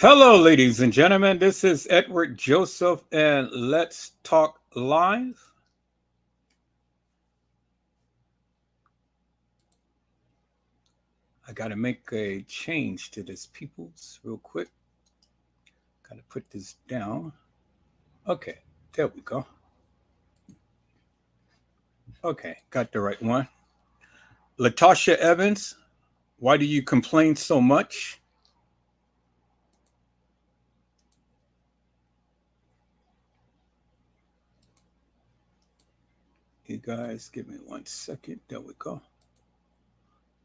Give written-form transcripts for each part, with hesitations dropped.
Hello, ladies and gentlemen. This is Edward Joseph, and let's talk live. I got to make a change to this, peoples, real quick. Got to put this down. Okay, there we go. Okay, got the right one. LaTasha Evans, why do you complain so much? You guys, give me 1 second. There we go.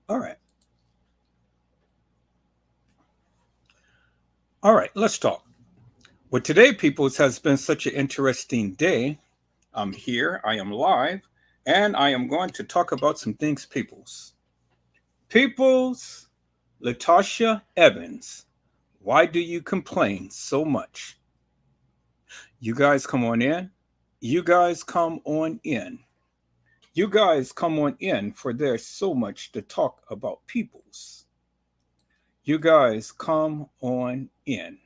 All right. All right, let's talk. Well, today, peoples, has been such an interesting day. I'm here, I am live, and I am going to talk about some things, peoples. Peoples, LaTasha Evans, why do you complain so much? You guys come on in. You guys come on in. You guys come on in, for there's so much to talk about, peoples. You guys come on in.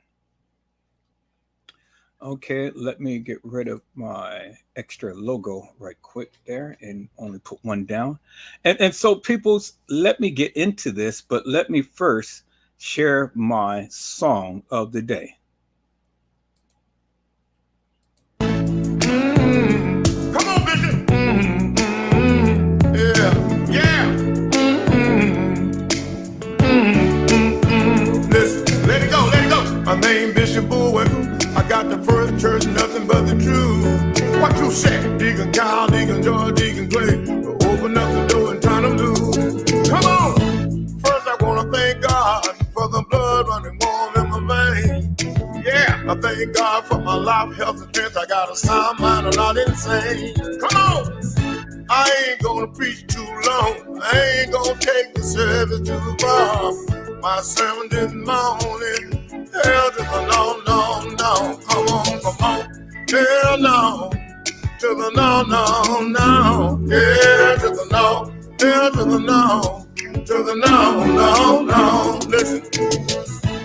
Okay, let me get rid of my extra logo right quick there and only put one down. And so, peoples, let me get into this, but let me first share my song of the day. Come on, Bishop. Yeah. Listen, let it go. My name Bishop Bullwinkle. I got the first church, nothing but the truth. What you say? Deacon Kyle, Deacon George, Deacon Clay. Open up the door and turn them loose. Come on. First, I want to thank God for the blood running warm in my veins. Yeah, I thank God for my life, health, and strength. I got a sound mind, I'm not insane. Come on. I ain't gonna preach too long. I ain't gonna take the service too far. My sermon this morning, hell to the no. Come on. Hell no. To the no. Hell to the no. Hell to the no. To the no. Listen.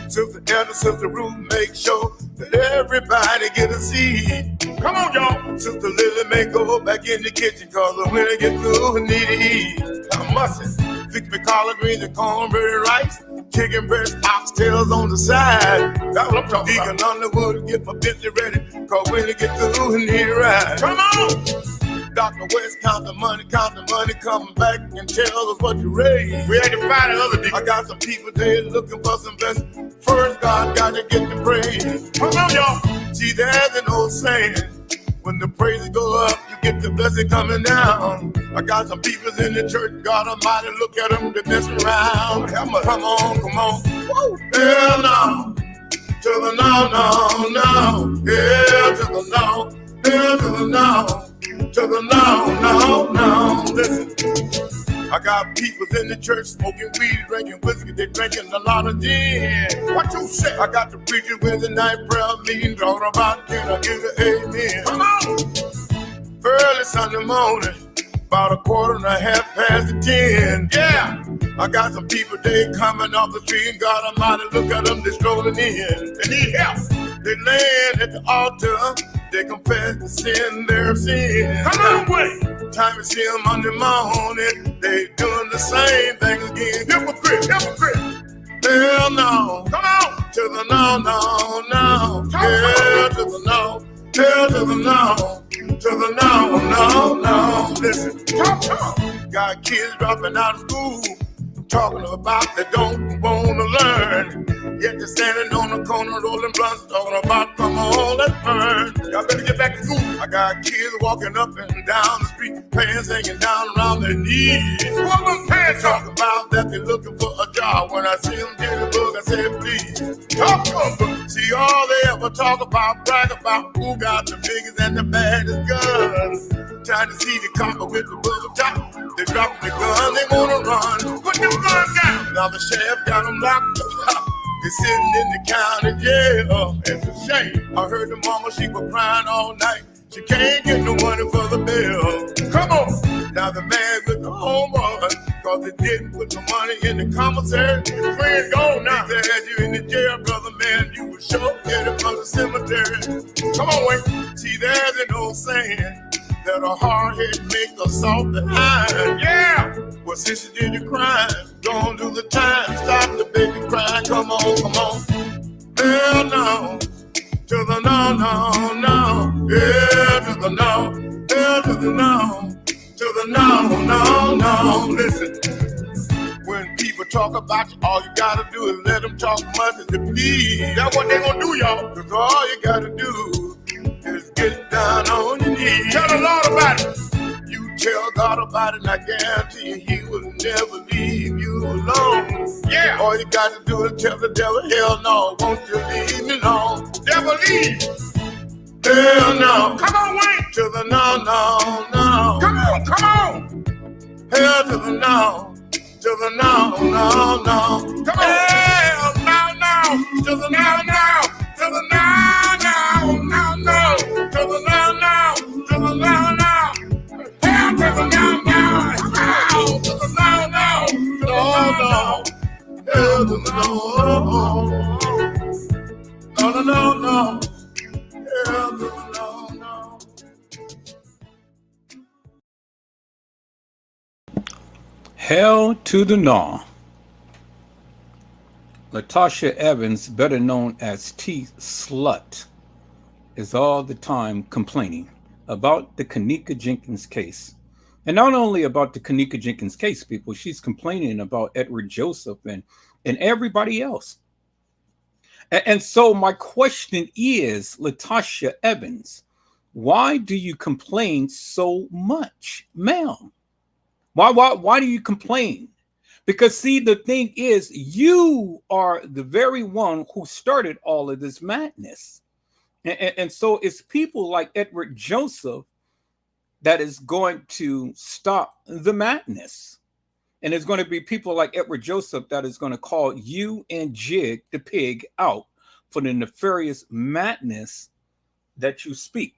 Sister Anna, Sister Ruth, make sure that everybody get a seat. Come on, y'all. Sister Lily may go back in the kitchen, cause when I get through, I need to eat. I must fix me collard greens and cornbread rice, chicken breast, oxtails on the side. That's what I'm talking about. Deacon Underwood, get my business ready, cause when I get through, I need a ride. Come on. Dr. West, count the money, come back and tell us what you raised. We had to find another deacon. I got some people there looking for some blessing. First, God got to get the praise. Come on, y'all. See, there's an old saying, when the praises go up, you get the blessing coming down. I got some people in the church, God Almighty, look at them, they're messing around. Come on. Woo. Hell no. To the no. Hell to the no. Hell to the no. To the no. Listen, I got people in the church smoking weed, drinking whiskey, they drinking a lot of gin. What you say? I got the preacher with the night prayer meeting, talking about can I give it amen? Come on! Early Sunday morning, about 10:15. Yeah! I got some people, they coming off the street, and God Almighty, look at them, they strolling in. They need help. They laying at the altar. They confess to sin, their sin. Come on, wait. Time to see them Monday morning. They doing the same thing again. Hypocrite. Hell no. Come on. To the no. Hell to the no. Hell to the no. To the no. Listen. Talk. Got kids dropping out of school, talking about they don't want to learn. Yet they're standing on the corner rolling blunts, talking about come on, let's burn. Y'all better get back to school. I got kids walking up and down the street, pants hanging down around their knees. What them pants talking about that they're looking for a job? When I see them get a book, I say please. Talk to them. See all they ever talk about, brag about who got the biggest and the baddest guns. Trying to see the copper with the bubble top. They drop the gun, they wanna run. Put them guns down. Now the sheriff got them locked up. They're sitting in the county jail. It's a shame. I heard the mama, she was crying all night. She can't get no money for the bill. Come on. Now the man with the home run, cause they didn't put the money in the commissary. Friend gone now. They had you in the jail, brother, man. You let a hard head make a soft behind. Yeah! Well, since you did your crime, go on do the time. Stop the baby crying. Come on, come on. Hell no. To the no, no, no. Yeah, to the no. Hell to the no. To the no, no, no. Listen. When people talk about you, all you gotta do is let them talk much as they please. That's what they gonna do, y'all. Cause all you gotta do is get down on your knees. Tell the Lord about it. You tell God about it, and I guarantee you He will never leave you alone. Yeah. All you gotta do is tell the devil, hell no, won't you leave me alone? Devil leave. Hell no. Come on, Wayne. To the no, no, no. Come on, come on. Hell to the no. To the no, no, no. Come on. Hell no, no. To the no, no. To the no, no, no, no. To the no, no. To the no, no. Hell to the no, no. Hell to the no, no. No, no. Hell to the no. No, no, no, no. Hell to the no, no. Hell to the no. LaTasha Evans, better known as T Slut, is all the time complaining about the Kenneka Jenkins case. And not only about the Kenneka Jenkins case, people, she's complaining about Edward Joseph and everybody else. And so my question is, LaTasha Evans, why do you complain so much, ma'am? Why do you complain? Because see, the thing is, you are the very one who started all of this madness. And so it's people like Edward Joseph that is going to stop the madness. And it's going to be people like Edward Joseph that is going to call you and Jig the pig out for the nefarious madness that you speak.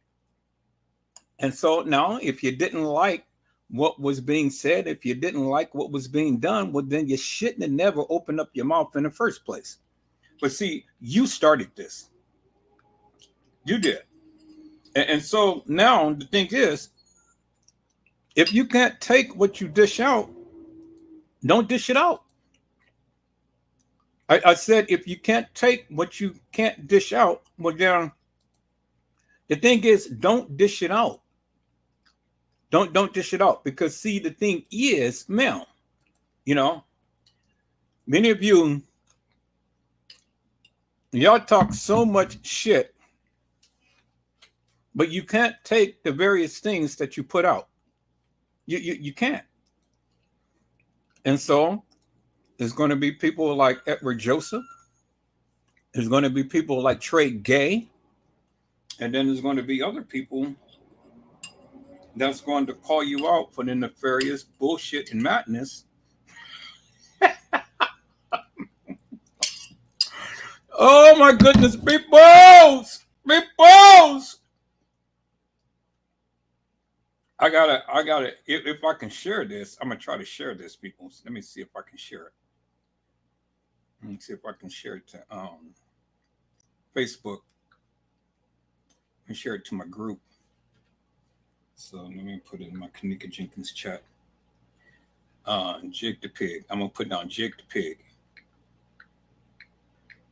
And so now, if you didn't like what was being said, if you didn't like what was being done, well, then you shouldn't have never opened up your mouth in the first place. But see, you started this. You did. And so now the thing is, if you can't take what you dish out, don't dish it out. I said, if you can't take what you can't dish out, well, then the thing is, don't dish it out. Don't dish it out. Because see, the thing is, ma'am, you know, many of you, y'all talk so much shit, but you can't take the various things that you put out. You can't. And so there's going to be people like Edward Joseph. There's going to be people like Trey Gay. And then there's going to be other people that's going to call you out for the nefarious bullshit and madness. Oh my goodness, peoples! I gotta, if I can share this, I'm gonna try to share this, people. Let me see if I can share it. Let me see if I can share it to Facebook and share it to my group. So let me put it in my Kenneka Jenkins chat. Jig the pig. I'm gonna put down Jig the pig.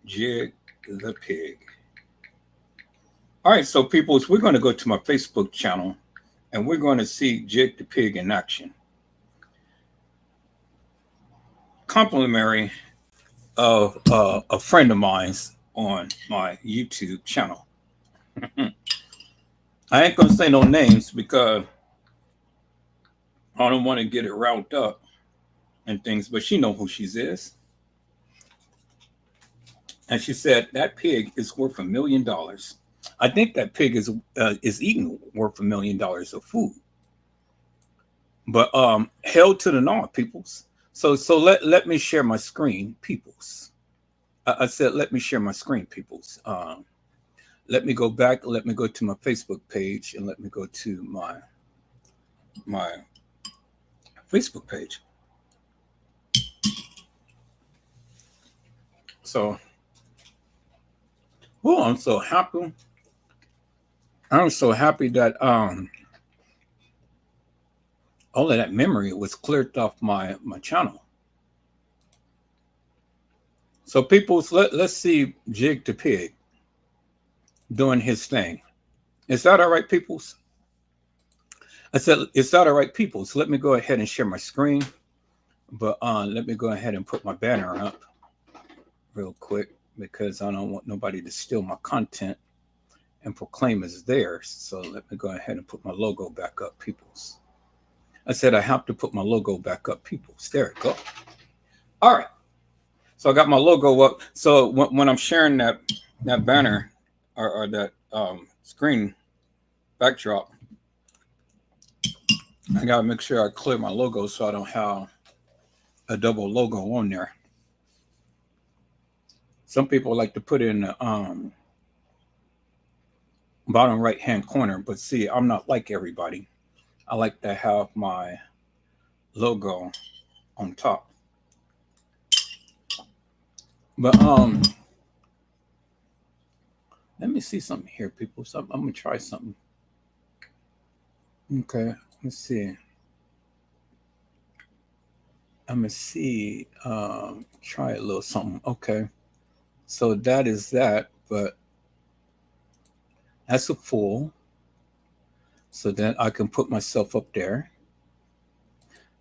Jig the pig. All right, so peoples, we're gonna go to my Facebook channel and we're going to see Jig the pig in action. Complimentary of a friend of mine's on my YouTube channel. I ain't gonna say no names because I don't want to get it riled up and things, but she know who she is. And she said that pig is worth $1 million. I think that pig is eating worth $1 million of food. But hell to the no, peoples. So let me share my screen, peoples. I said let me share my screen, peoples. Let me go back. Let me go to my Facebook page and let me go to my Facebook page. So, oh, I'm so happy. I'm so happy that all of that memory was cleared off my channel. So peoples, let's see Jig the Pig doing his thing. Is that all right, peoples? I said, is that all right, peoples? Let me go ahead and share my screen. But let me go ahead and put my banner up real quick because I don't want nobody to steal my content and proclaim as theirs. So let me go ahead and put my logo back up, peoples. I said I have to put my logo back up, peoples. There it go. All right. So I got my logo up. So when I'm sharing that banner or that screen backdrop, I gotta make sure I clear my logo so I don't have a double logo on there. Some people like to put in the bottom right hand corner, but see, I'm not like everybody. I like to have my logo on top. But let me see something here, people. So I'm gonna try something. Okay, let's see. I'm gonna see. Try a little something. Okay, so that is that, but that's a full. So then I can put myself up there.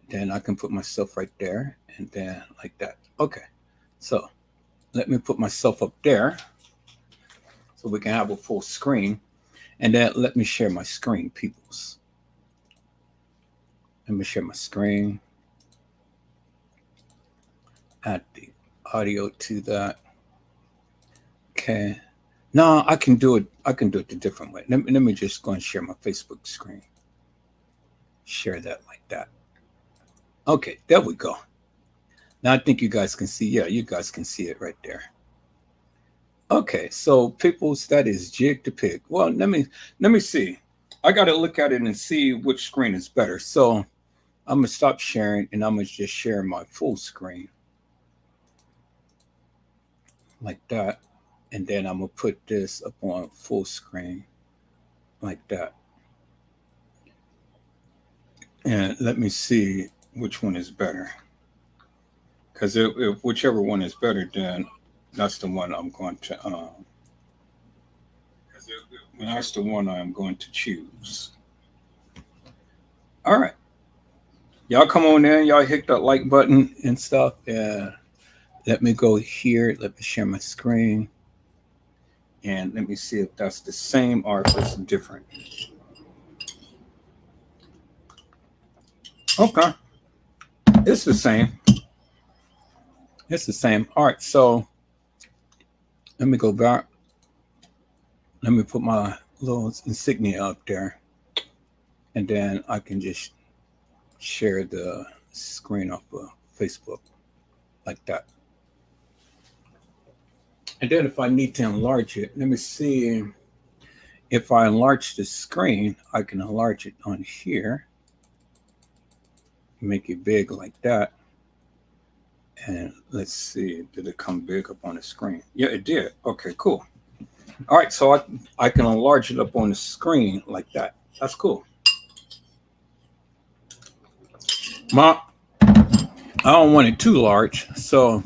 Then I can put myself right there, and then like that. Okay, so let me put myself up there so we can have a full screen. And then let me share my screen, peoples. Let me share my screen. Add the audio to that. Okay. No, I can do it. I can do it a different way. Let me just go and share my Facebook screen. Share that like that. Okay, there we go. Now I think you guys can see. Yeah, you guys can see it right there. Okay, so peoples, that is Jig the Pig. Well, let me see. I got to look at it and see which screen is better. So I'm gonna stop sharing and I'm gonna just share my full screen like that, and then I'm gonna put this up on full screen like that. And let me see which one is better. Because if whichever one is better, then that's the one I'm going to. That's the one I'm going to choose. All right, y'all come on in. Y'all hit that like button and stuff. And let me go here. Let me share my screen. And let me see if that's the same or if it's different. Okay, it's the same. It's the same. All right, so let me go back. Let me put my little insignia up there. And then I can just share the screen off of Facebook like that. And then if I need to enlarge it, let me see. If I enlarge the screen, I can enlarge it on here. Make it big like that. And let's see, did it come big up on the screen? Yeah, it did. Okay, cool. All right, so I can enlarge it up on the screen like that. That's cool. I don't want it too large, so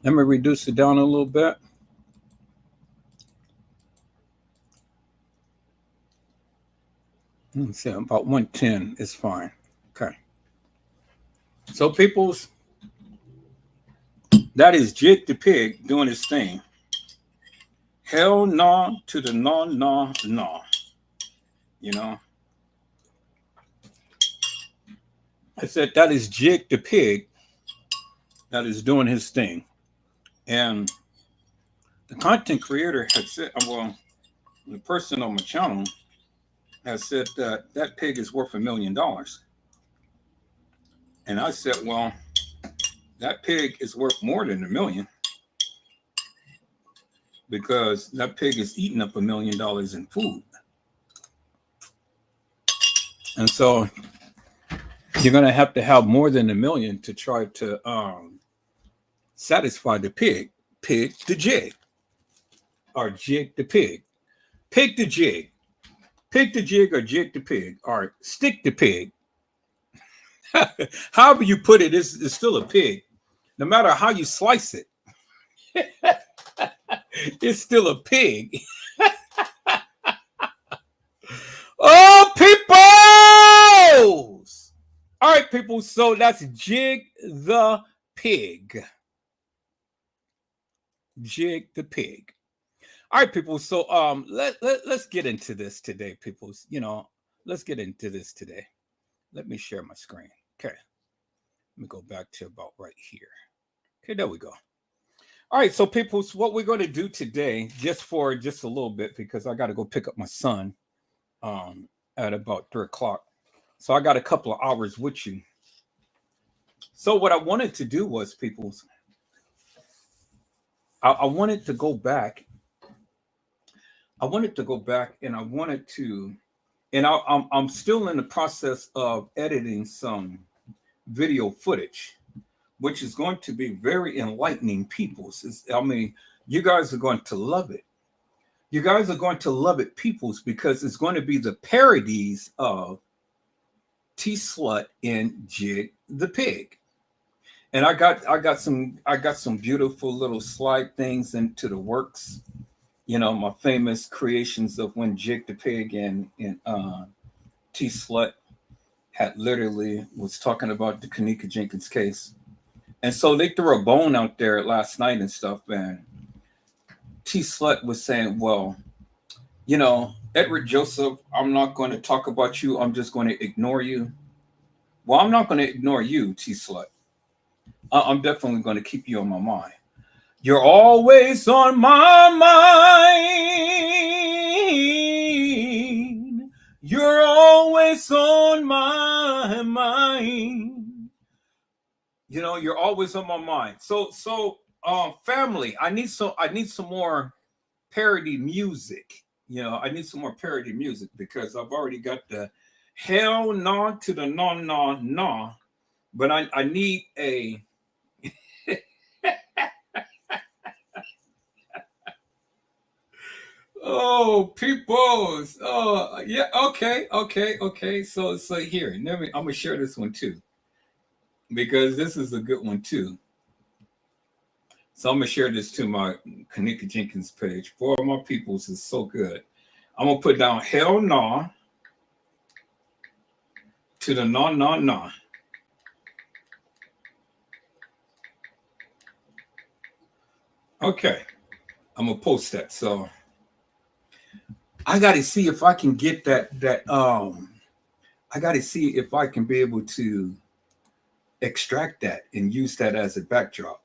let me reduce it down a little bit. Let's see, about 110 is fine. Okay. So, peoples, that is Jig the Pig doing his thing. Hell no to the no. You know? I said that is Jig the Pig that is doing his thing. And the content creator had said, well, the person on my channel has said that pig is worth $1 million. And I said, well, that pig is worth more than $1 million because that pig is eating up $1 million in food. And so you're going to have more than $1 million to try to satisfy the pig the jig, or jig the pig. Pig the jig or jig the pig, or stick the pig. However you put it, it's still a pig. No matter how you slice it, it's still a pig. Oh, peoples! All right, people. So that's Jig the pig. Jig the pig. All right, people. So let's get into this today, peoples. Let's get into this today. Let me share my screen. Okay. Let me go back to about right here. Okay, there we go. All right, so peoples, what we're going to do today, just a little bit, because I got to go pick up my son at about 3 o'clock. So I got a couple of hours with you. So what I wanted to do was, peoples, I wanted to go back. I wanted to go back, and I wanted to, and I'm still in the process of editing some video footage, which is going to be very enlightening, peoples. I mean, you guys are going to love it. You guys are going to love it, peoples, because it's going to be the parodies of T Slut and Jig the Pig. And I got some beautiful little slide things into the works. My famous creations of when Jig the Pig and T Slut had literally was talking about the Kanika Jenkins case. And so they threw a bone out there last night and stuff. And T Slut was saying, well, Edward Joseph, I'm not going to talk about you. I'm just going to ignore you. Well, I'm not going to ignore you, T Slut. I'm definitely going to keep you on my mind. You're always on my mind. You're always on my mind. You're always on my mind. So, family, I need some more parody music. I need some more parody music because I've already got the hell no to the no, but I need a oh peoples. Oh yeah, okay. So here, I'm gonna share this one too. Because this is a good one too. So I'm gonna share this to my Kanika Jenkins page. Boy, my peoples is so good. I'm gonna put down hell no to the no. Okay, I'm gonna post that. So I gotta see if I can get that. I gotta see if I can be able to extract that and use that as a backdrop.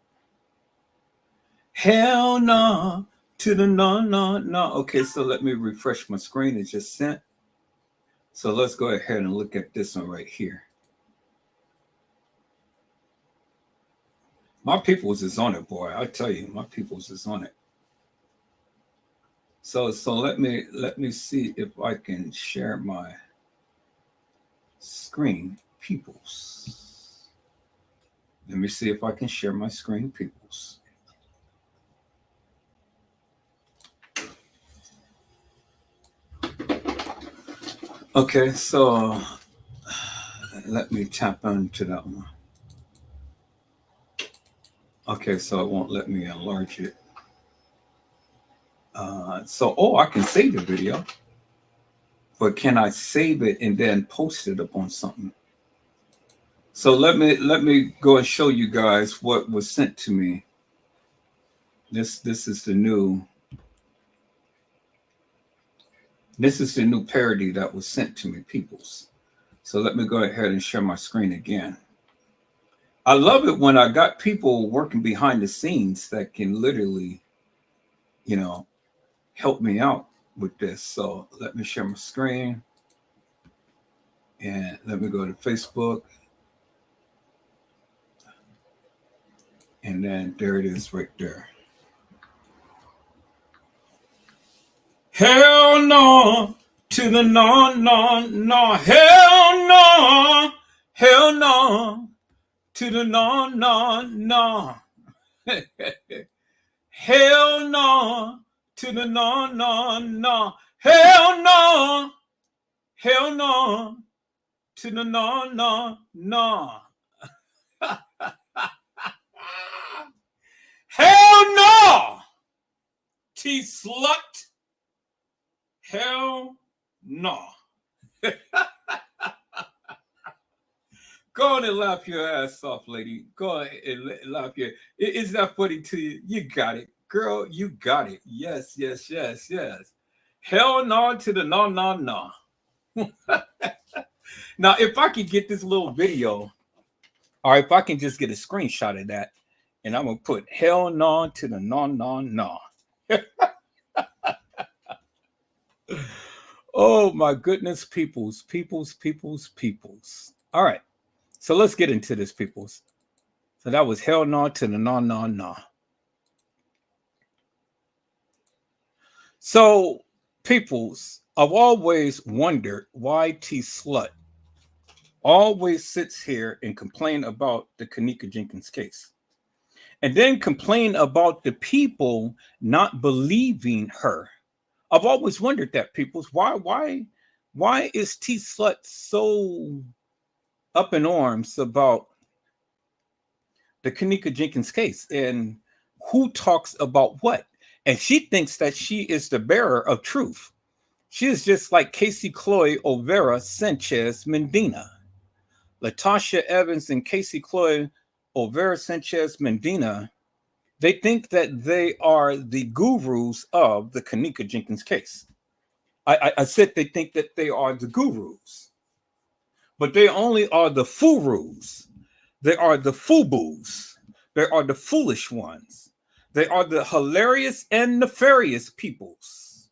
Hell no to the no. Okay, so let me refresh my screen. It just sent. So let's go ahead and look at this one right here. My peoples is on it, boy. I tell you, my peoples is on it. So let me see if I can share my screen, peoples. Let me see if I can share my screen, peoples. Okay, so let me tap into that one. Okay, so it won't let me enlarge it. I can save the video, but can I save it and then post it up on something? So let me go and show you guys what was sent to me. This is the new parody that was sent to me, peoples. So let me go ahead and share my screen again. I love it when I got people working behind the scenes that can literally, help me out with this. So let me share my screen and let me go to Facebook. And then there it is right there. Hell no to the no. Hell no to the no. Hell no to the no. Hell no to the no, no, no. Hell no! T slut. Hell no. Go on and laugh your ass off, lady. Go ahead and laugh your. Is that funny to you? You got it, girl. You got it. Yes, yes, yes, yes. Hell no to the no, no, no. Now, if I could get this little video, or if I can just get a screenshot of that, and I'm gonna put hell no to the no, no, no. Oh my goodness, peoples. All right. So let's get into this, peoples. So that was hell no to the no, no, no. So, peoples, I've always wondered why T Slut always sits here and complain about the Kanika Jenkins case. And then complain about the people not believing her. I've always wondered that, peoples. Why is T Slut so up in arms about the Kanika Jenkins case and who talks about what? And she thinks that she is the bearer of truth. She is just like Casey Chloe Olvera Sanchez Medina. LaTasha Evans and Casey Chloe Olvera Sanchez Medina, they think that they are the gurus of the Kanika Jenkins case. I said they think that they are the gurus, but they only are the furus. They are the fubus. They are the foolish ones. They are the hilarious and nefarious peoples.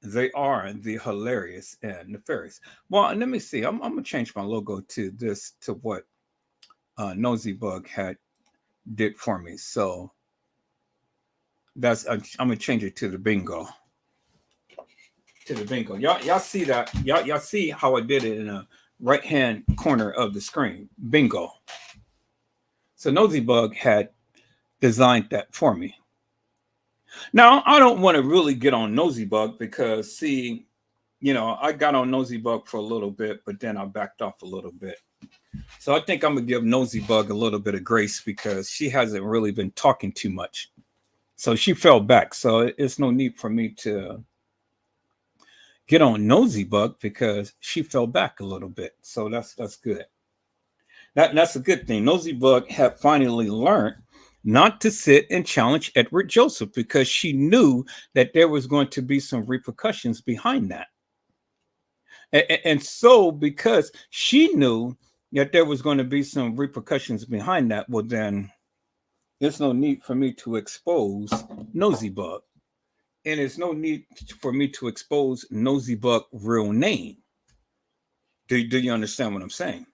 They are the hilarious and nefarious. Well, let me see. I'm going to change my logo to this, to what Nosy Bug had did for me. So that's, I'm going to change it to the bingo. To the bingo. Y'all see that? Y'all see how I did it in the right-hand corner of the screen. Bingo. So Nosy Bug had designed that for me. Now, I don't want to really get on Nosy Bug because, see, you know, I got on Nosy Bug for a little bit, but then I backed off a little bit. So I think I'm going to give Nosy Bug a little bit of grace because she hasn't really been talking too much. So she fell back. So it's no need for me to get on Nosy Bug because she fell back a little bit. So that's good. That's a good thing. Nosy Bug had finally learned not to sit and challenge Edward Joseph because she knew that there was going to be some repercussions behind that. And so because she knew that there was going to be some repercussions behind that, well, then there's no need for me to expose Nosy Bug. And there's no need for me to expose Nosy Bug's real name. Do you understand what I'm saying?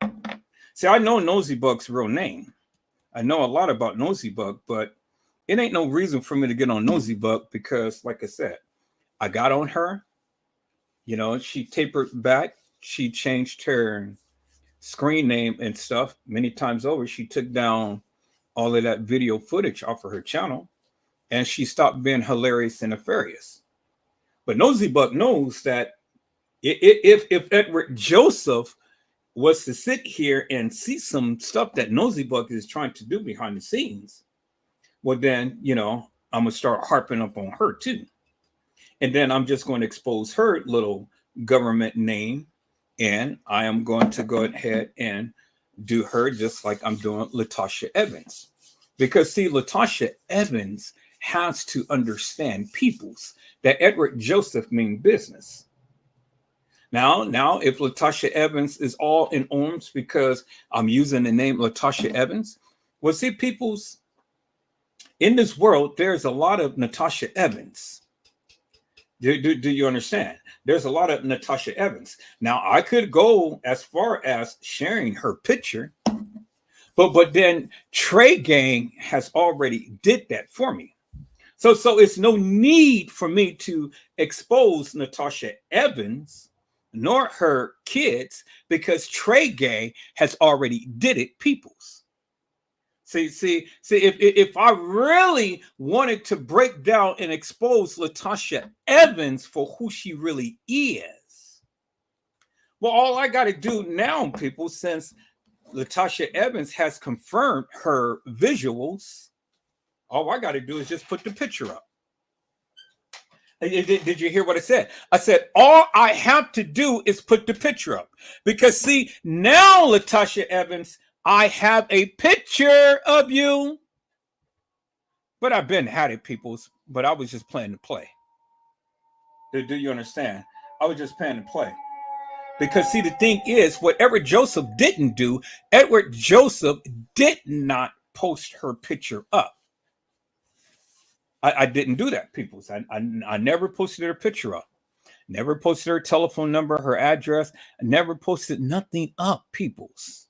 See, I know Nosy Bug's real name. I know a lot about Nosy Bug, but it ain't no reason for me to get on Nosy Bug because, like I said, I got on her. You know, she tapered back. She changed her screen name and stuff many times over. She took down all of that video footage off of her channel, and she stopped being hilarious and nefarious. But Nosy Bug knows that if Edward Joseph was to sit here and see some stuff that Nosy Bug is trying to do behind the scenes, well, then, you know, I'm going to start harping up on her too. And then I'm just going to expose her little government name. And I am going to go ahead and do her just like I'm doing LaTasha Evans. Because, see, LaTasha Evans has to understand peoples that Edward Joseph mean business. Now, if LaTasha Evans is all in arms because I'm using the name LaTasha Evans, well, see, peoples, in this world, there's a lot of LaTasha Evans. Do you understand? There's a lot of LaTasha Evans. Now, I could go as far as sharing her picture, but then Trey Gang has already did that for me. So it's no need for me to expose LaTasha Evans nor her kids because Trey Gang has already did it, peoples. See, if I really wanted to break down and expose LaTasha Evans for who she really is, Well, all I got to do now, people, since LaTasha Evans has confirmed her visuals, all I got to do is just put the picture up. Did you hear what I said? I said, all I have to do is put the picture up. Because, see, now, LaTasha Evans, I have a picture of you. But I've been had it, peoples. But I was just playing to play. Do you understand? I was just playing to play. Because, see, the thing is, whatever Joseph didn't do, Edward Joseph did not post her picture up. I didn't do that, peoples. I never posted her picture up. Never posted her telephone number, her address. I never posted nothing up, peoples.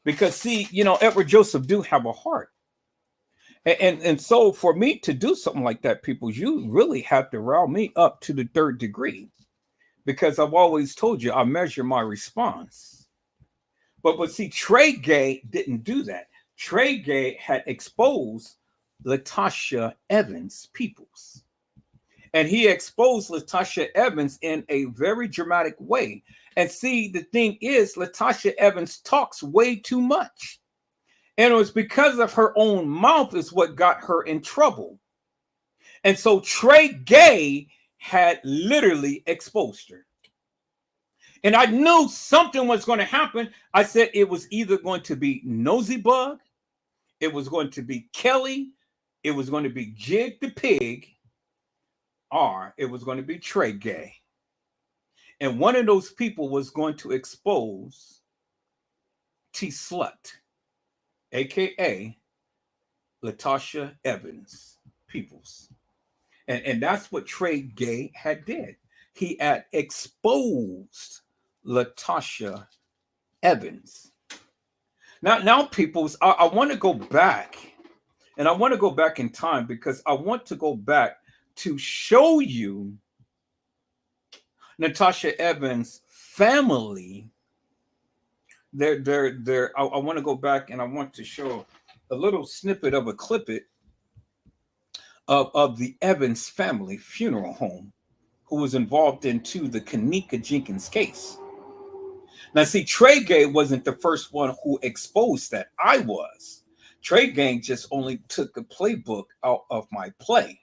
Because, see, Edward Joseph do have a heart. And so for me to do something like that, peoples, you really have to rile me up to the third degree. Because I've always told you I measure my response. But see, Trey Gay didn't do that. Trey Gay had exposed LaTasha Evans, peoples. And he exposed LaTasha Evans in a very dramatic way. And see, the thing is, LaTasha Evans talks way too much. And it was because of her own mouth is what got her in trouble. And so Trey Gay had literally exposed her. And I knew something was going to happen. I said it was either going to be Nosy Bug, it was going to be Kelly, it was going to be Jig the Pig, or it was going to be Trey Gay. And one of those people was going to expose T Slut, aka LaTasha Evans, peoples. And that's what Trey Gay had did. He had exposed LaTasha Evans. Now, peoples, I want to go back, and I want to go back in time because I want to go back to show you LaTasha Evans' family. I want to go back and I want to show a little snippet of a clip of the Evans family funeral home who was involved into the Kanika Jenkins case. Now, see, Trey Gay wasn't the first one who exposed that. I was. Trey Gay just only took a playbook out of my play.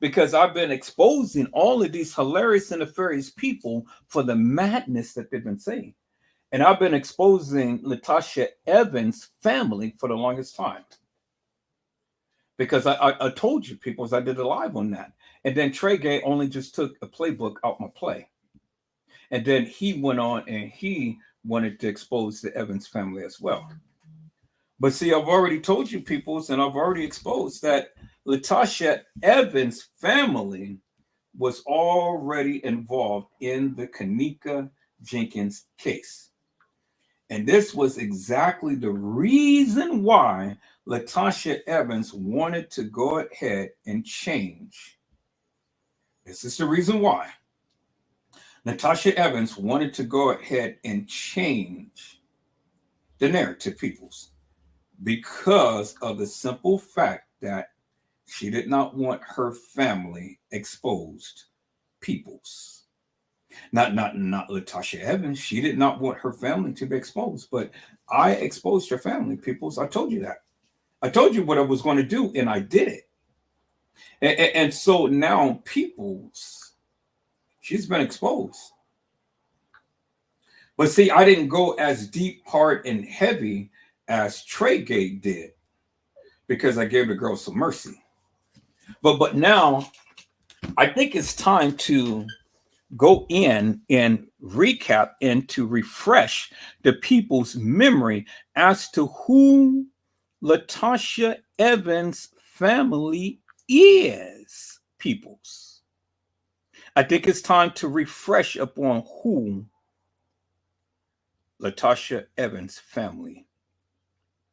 Because I've been exposing all of these hilarious and nefarious people for the madness that they've been saying. And I've been exposing LaTasha Evans' family for the longest time. Because I told you, people, I did a live on that. And then Trey Gay only just took a playbook out my play. And then he went on and he wanted to expose the Evans family as well. But see, I've already told you, peoples, and I've already exposed that LaTasha Evans' family was already involved in the Kanika Jenkins case. And this was exactly the reason why LaTasha Evans wanted to go ahead and change. This is the reason why LaTasha Evans wanted to go ahead and change the narrative, peoples, because of the simple fact that she did not want her family exposed, peoples. Not LaTasha Evans. She did not want her family to be exposed, but I exposed her family, peoples. I told you that. I told you what I was going to do, and I did it. And so now, peoples, she's been exposed. But see, I didn't go as deep, hard, and heavy as Trey Gay did because I gave the girl some mercy. But now, I think it's time to go in and recap and to refresh the people's memory as to who LaTasha Evans' family is, peoples. I think it's time to refresh upon who LaTasha Evans' family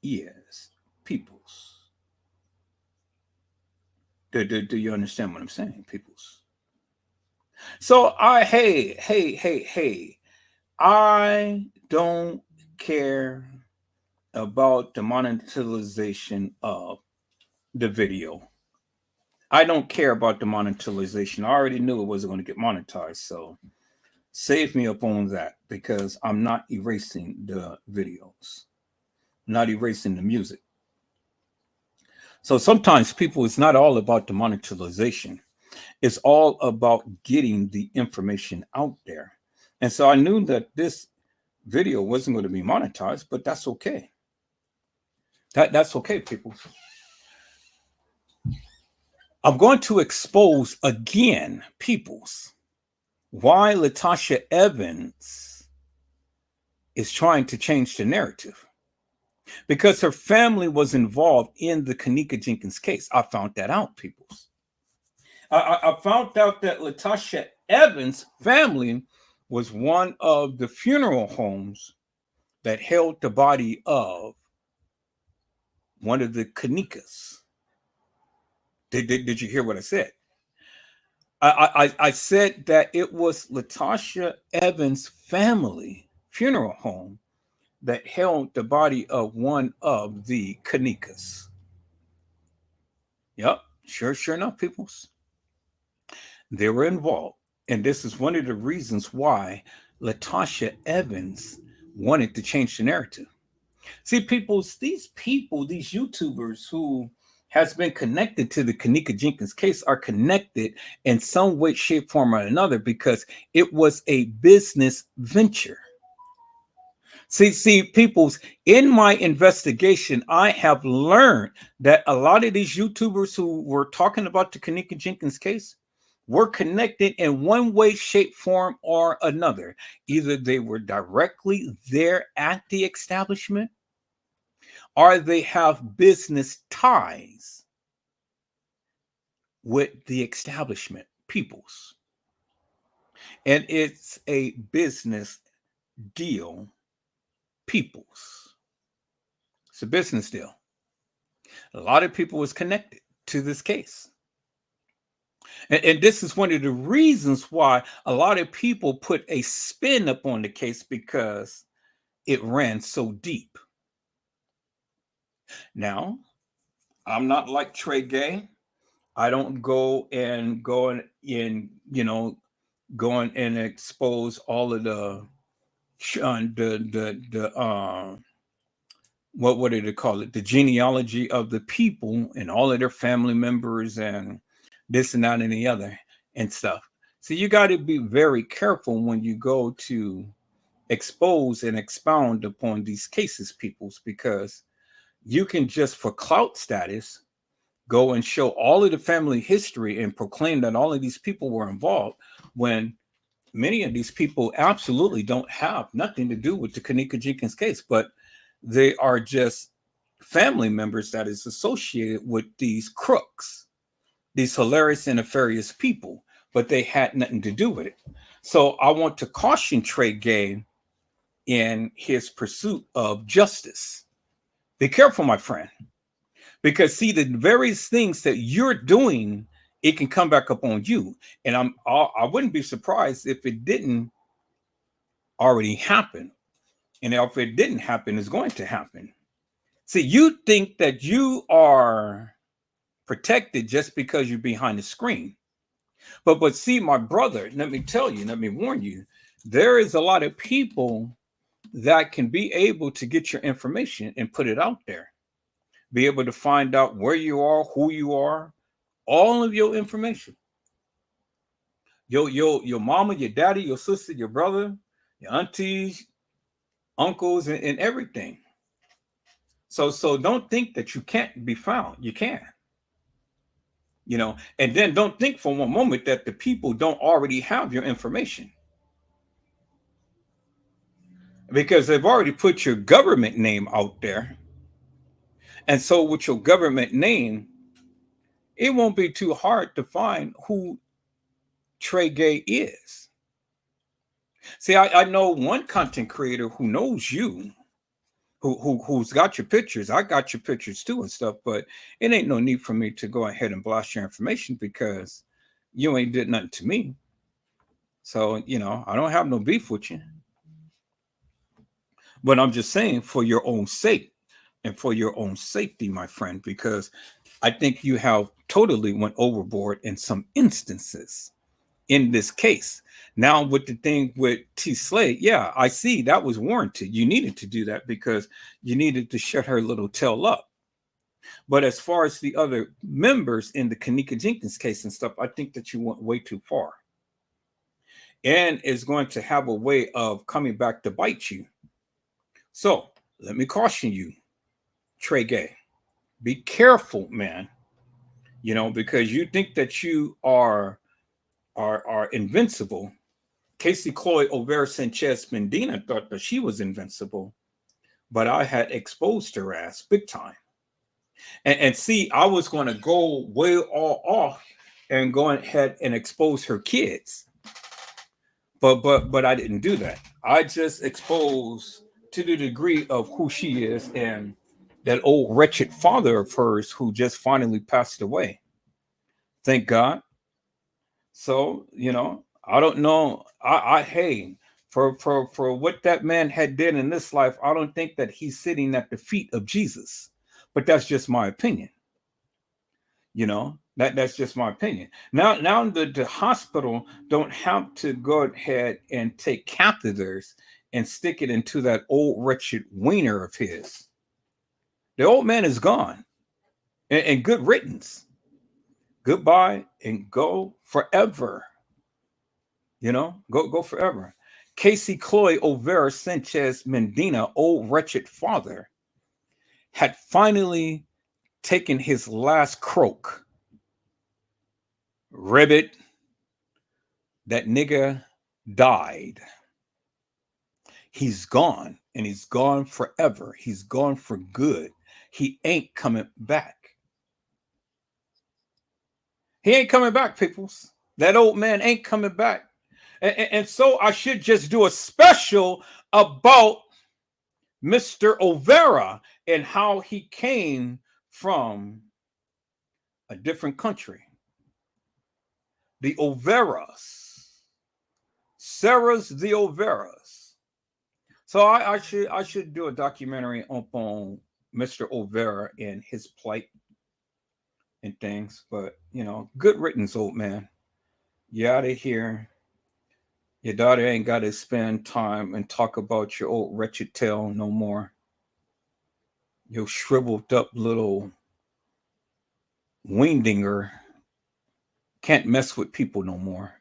is, peoples. Do you understand what I'm saying, peoples? So hey, I don't care about the monetization of the video. I don't care about the monetization. I already knew it wasn't going to get monetized. So Save me up on that because I'm not erasing the videos, not erasing the music. So sometimes people, it's not all about the monetization. It's all about getting the information out there. And so I knew that this video wasn't going to be monetized, but that's okay. That's okay, people. I'm going to expose again, peoples, why LaTasha Evans is trying to change the narrative. Because her family was involved in the Kanika Jenkins case. I found that out, peoples. I found out that LaTasha Evans' family was one of the funeral homes that held the body of one of the Kanikas. Did you hear what I said? I said that it was LaTasha Evans' family funeral home that held the body of one of the Kanikas. Yep, sure enough, peoples. They were involved. And this is one of the reasons why LaTasha Evans wanted to change the narrative. See, these YouTubers who has been connected to the Kanika Jenkins case are connected in some way, shape, form, or another because it was a business venture. See, peoples, in my investigation, I have learned that a lot of these YouTubers who were talking about the Kanika Jenkins case were connected in one way, shape, form, or another. Either they were directly there at the establishment, or they have business ties with the establishment, peoples. And it's a business deal, peoples. It's a business deal. A lot of people was connected to this case. And this is one of the reasons why a lot of people put a spin up on the case because it ran so deep. Now, I'm not like Trey Gay. I don't go and expose all of the what did they call it? The genealogy of the people and all of their family members and this and that and the other and stuff. So you got to be very careful when you go to expose and expound upon these cases, peoples, because you can just for clout status go and show all of the family history and proclaim that all of these people were involved when many of these people absolutely don't have nothing to do with the Kanika Jenkins case, but they are just family members that is associated with these crooks, these hilarious and nefarious people, but they had nothing to do with it. So I want to caution Trey Gay in his pursuit of justice. Be careful, my friend, because see, the various things that you're doing, it can come back up on you. And I wouldn't be surprised if it didn't already happen. And if it didn't happen, it's going to happen. See, you think that you are protected just because you're behind the screen. But see, my brother, let me tell you, let me warn you, there is a lot of people that can be able to get your information and put it out there. Be able to find out where you are, who you are, all of your information. Your mama, your daddy, your sister, your brother, your aunties, uncles, and everything. So don't think that you can't be found. You can. And then don't think for one moment that the people don't already have your information. Because they've already put your government name out there. And so with your government name, it won't be too hard to find who Trey Gay is. See, I know one content creator who knows you, who's got your pictures. I got your pictures too and stuff, but it ain't no need for me to go ahead and blast your information because you ain't did nothing to me. So, I don't have no beef with you. But I'm just saying for your own sake and for your own safety, my friend, because I think you have totally went overboard in some instances in this case. Now with the thing with T Slade, yeah, I see that was warranted. You needed to do that because you needed to shut her little tail up. But as far as the other members in the Kanika Jenkins case and stuff, I think that you went way too far. And is going to have a way of coming back to bite you. So let me caution you, Trey Gay. Be careful, man. Because you think that you are invincible. Casey Chloe O'Vera Sanchez Medina thought that she was invincible, but I had exposed her ass big time. And see, I was going to go way all off and go ahead and expose her kids, but I didn't do that. I just exposed to the degree of who she is and that old wretched father of hers who just finally passed away. Thank God. So, I don't know. I hey, for what that man had did in this life, I don't think that he's sitting at the feet of Jesus. But that's just my opinion. That's just my opinion. Now the hospital don't have to go ahead and take catheters and stick it into that old wretched wiener of his. The old man is gone. And good riddance. Goodbye and go forever. Go forever. Casey Chloe O'Vera Sanchez Medina, old wretched father, had finally taken his last croak. Ribbit, that nigga died. He's gone, and he's gone forever. He's gone for good. He ain't coming back. He ain't coming back, peoples. That old man ain't coming back. And so I should just do a special about Mr. O'Vera and how he came from a different country. The O'Veras. Sarah's the O'Veras. So I should do a documentary on Mr. O'Vera and his plight and things. But good riddance, old man. You out of here. Your daughter ain't got to spend time and talk about your old wretched tale no more. Your shriveled up little weendinger can't mess with people no more.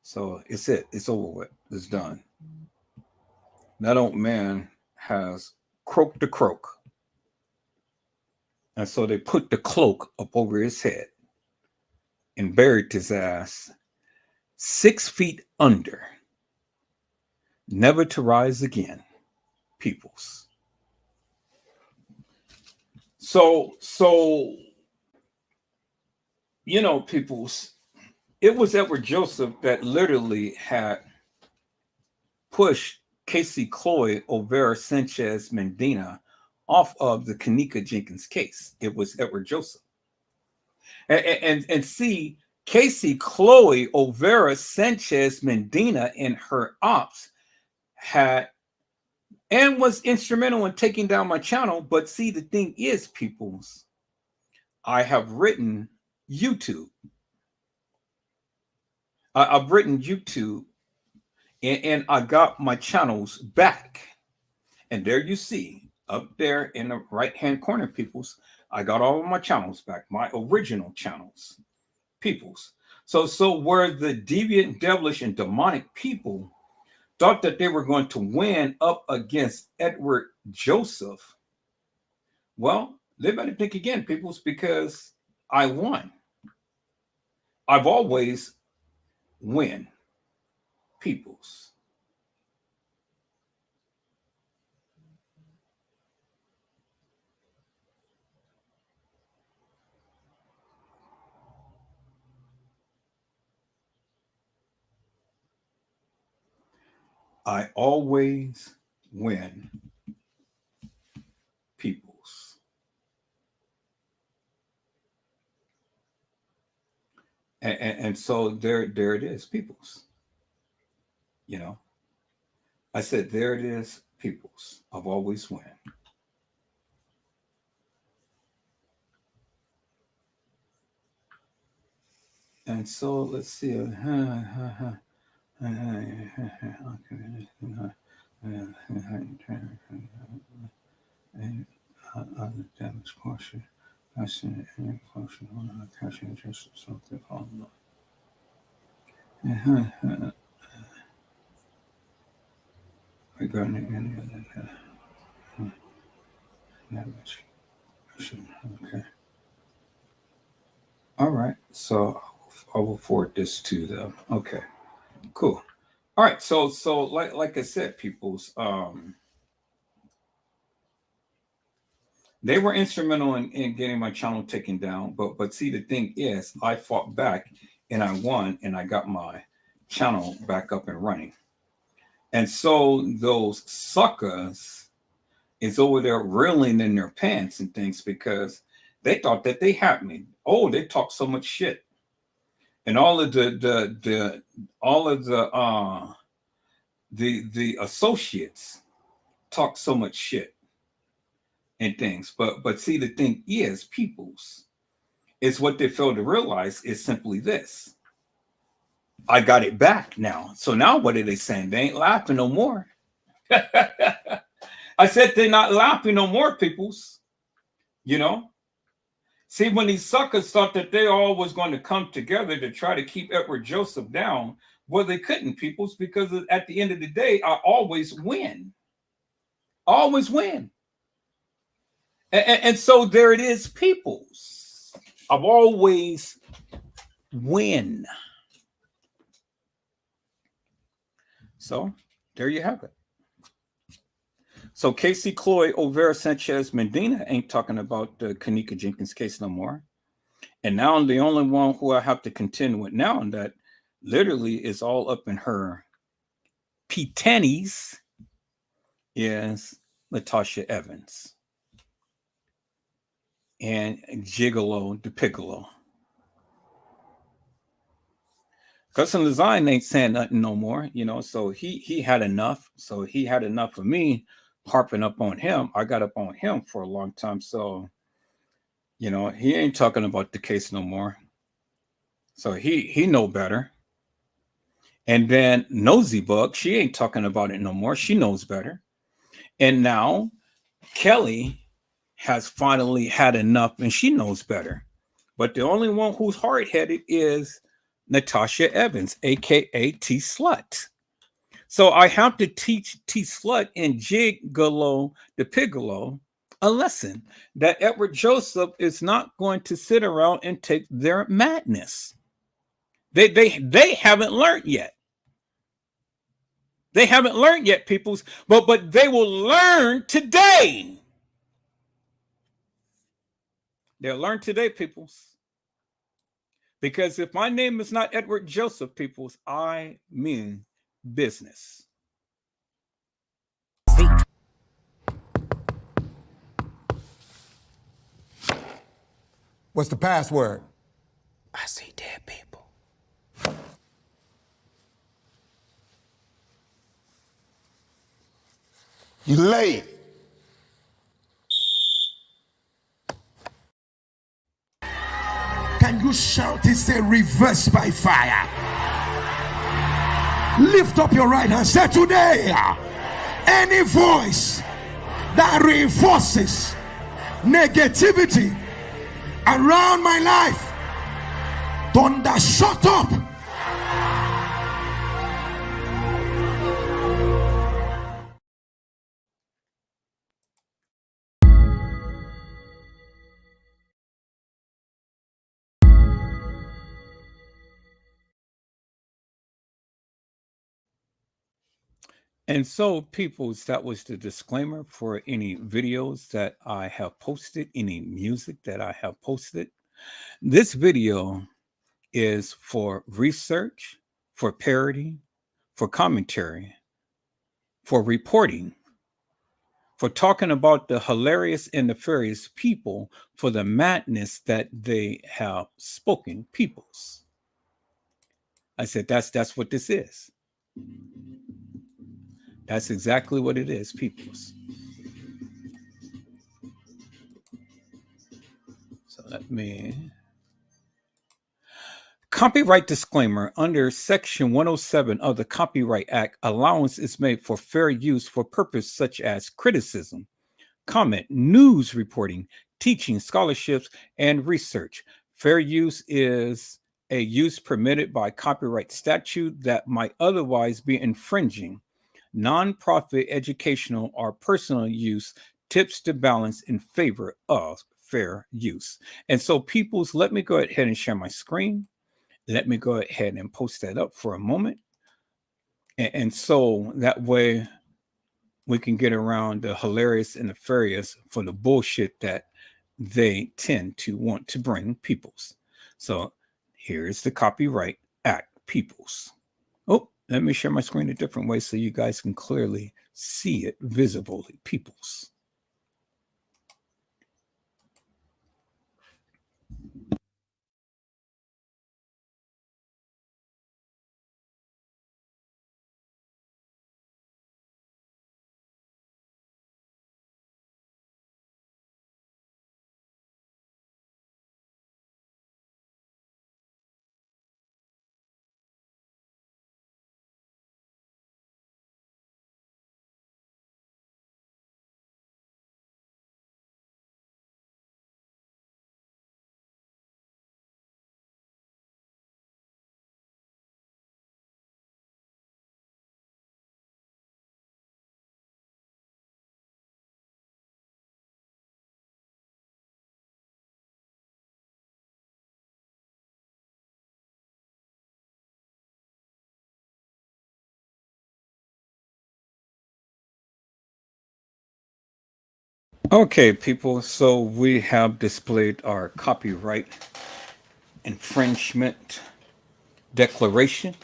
So it's it. It's over with. It's done. That old man has croaked the croak. And so they put the cloak up over his head and buried his ass 6 feet under, never to rise again, peoples. So peoples, it was Edward Joseph that literally had pushed Casey Chloe O'Vera Sanchez Medina off of the Kanika Jenkins case. It was Edward Joseph. And see, Casey Chloe O'Vera Sanchez Medina and her ops had and was instrumental in taking down my channel. But see, the thing is, peoples, I have written YouTube. I've written YouTube and I got my channels back. And there you see, up there in the right-hand corner, peoples, I got all of my channels back, my original channels, peoples. So where the deviant, devilish, and demonic people thought that they were going to win up against Edward Joseph, well, they better think again, peoples, because I won. I've always win, peoples. I always win, peoples. And so there it is, peoples. I said, there it is, peoples. I've always win. And so let's see. Damage portion. I see any portion on catching just something on regarding any of that damage. Okay. All right. So I will forward this to them. Okay. Cool. All right. So like I said, peoples, they were instrumental in getting my channel taken down. But see, the thing is, I fought back and I won, and I got my channel back up and running. And so those suckers is over there reeling in their pants and things because they thought that they had me. Oh, they talk so much shit, and all of the associates talk so much shit and things. But see, the thing is, peoples, is what they fail to realize is simply this: I got it back now. So now what are they saying? They ain't laughing no more. I said they're not laughing no more, peoples. You know? See, when these suckers thought that they all was going to come together to try to keep Edward Joseph down, well, they couldn't, peoples, because at the end of the day, I always win. Always win. And so there it is, peoples. I've always win. So there you have it. So Casey Cloyd Overa Sanchez Medina ain't talking about the Kanika Jenkins case no more. And now the only one who I have to contend with now, and that literally is all up in her P-tannies, is LaTasha Evans and Gigolo the Piccolo. Custom Design ain't saying nothing no more, you know, so he had enough. So he had enough of me harping up on him. I got up on him for a long time. So, you know, he ain't talking about the case no more. So he know better. And then Nosy Bug, she ain't talking about it no more. She knows better. And now Kelly has finally had enough and she knows better. But the only one who's hard-headed is LaTasha Evans, aka T Slut. So I have to teach T Slut and Gigolo the Piccolo a lesson that Edward Joseph is not going to sit around and take their madness. They haven't learned yet. They haven't learned yet, peoples, but they will learn today. They'll learn today, peoples. Because if my name is not Edward Joseph, peoples, I mean business. What's the password? I see dead people. You late. Can you shout and say reverse by fire? Lift up your right hand. Say today, any voice that reinforces negativity around my life, thunder, shut up. And so, peoples, that was the disclaimer for any videos that I have posted, any music that I have posted. This video is for research, for parody, for commentary, for reporting, for talking about the hilarious and nefarious people, for the madness that they have spoken, peoples. I said, that's what this is. That's exactly what it is, peoples. So let me Copyright disclaimer: under Section 107 of the Copyright Act, allowance is made for fair use for purposes such as criticism, comment, news reporting, teaching, scholarships, and research. Fair use is a use permitted by copyright statute that might otherwise be infringing. Nonprofit, educational, or personal use tips the balance in favor of fair use. And so, peoples, let me go ahead and share my screen. Let me go ahead and post that up for a moment. And so that way we can get around the hilarious and nefarious for the bullshit that they tend to want to bring peoples. So here's the Copyright Act, peoples. Oh, let me share my screen a different way so you guys can clearly see it visibly, peoples. Okay, people, so we have displayed our copyright infringement declaration.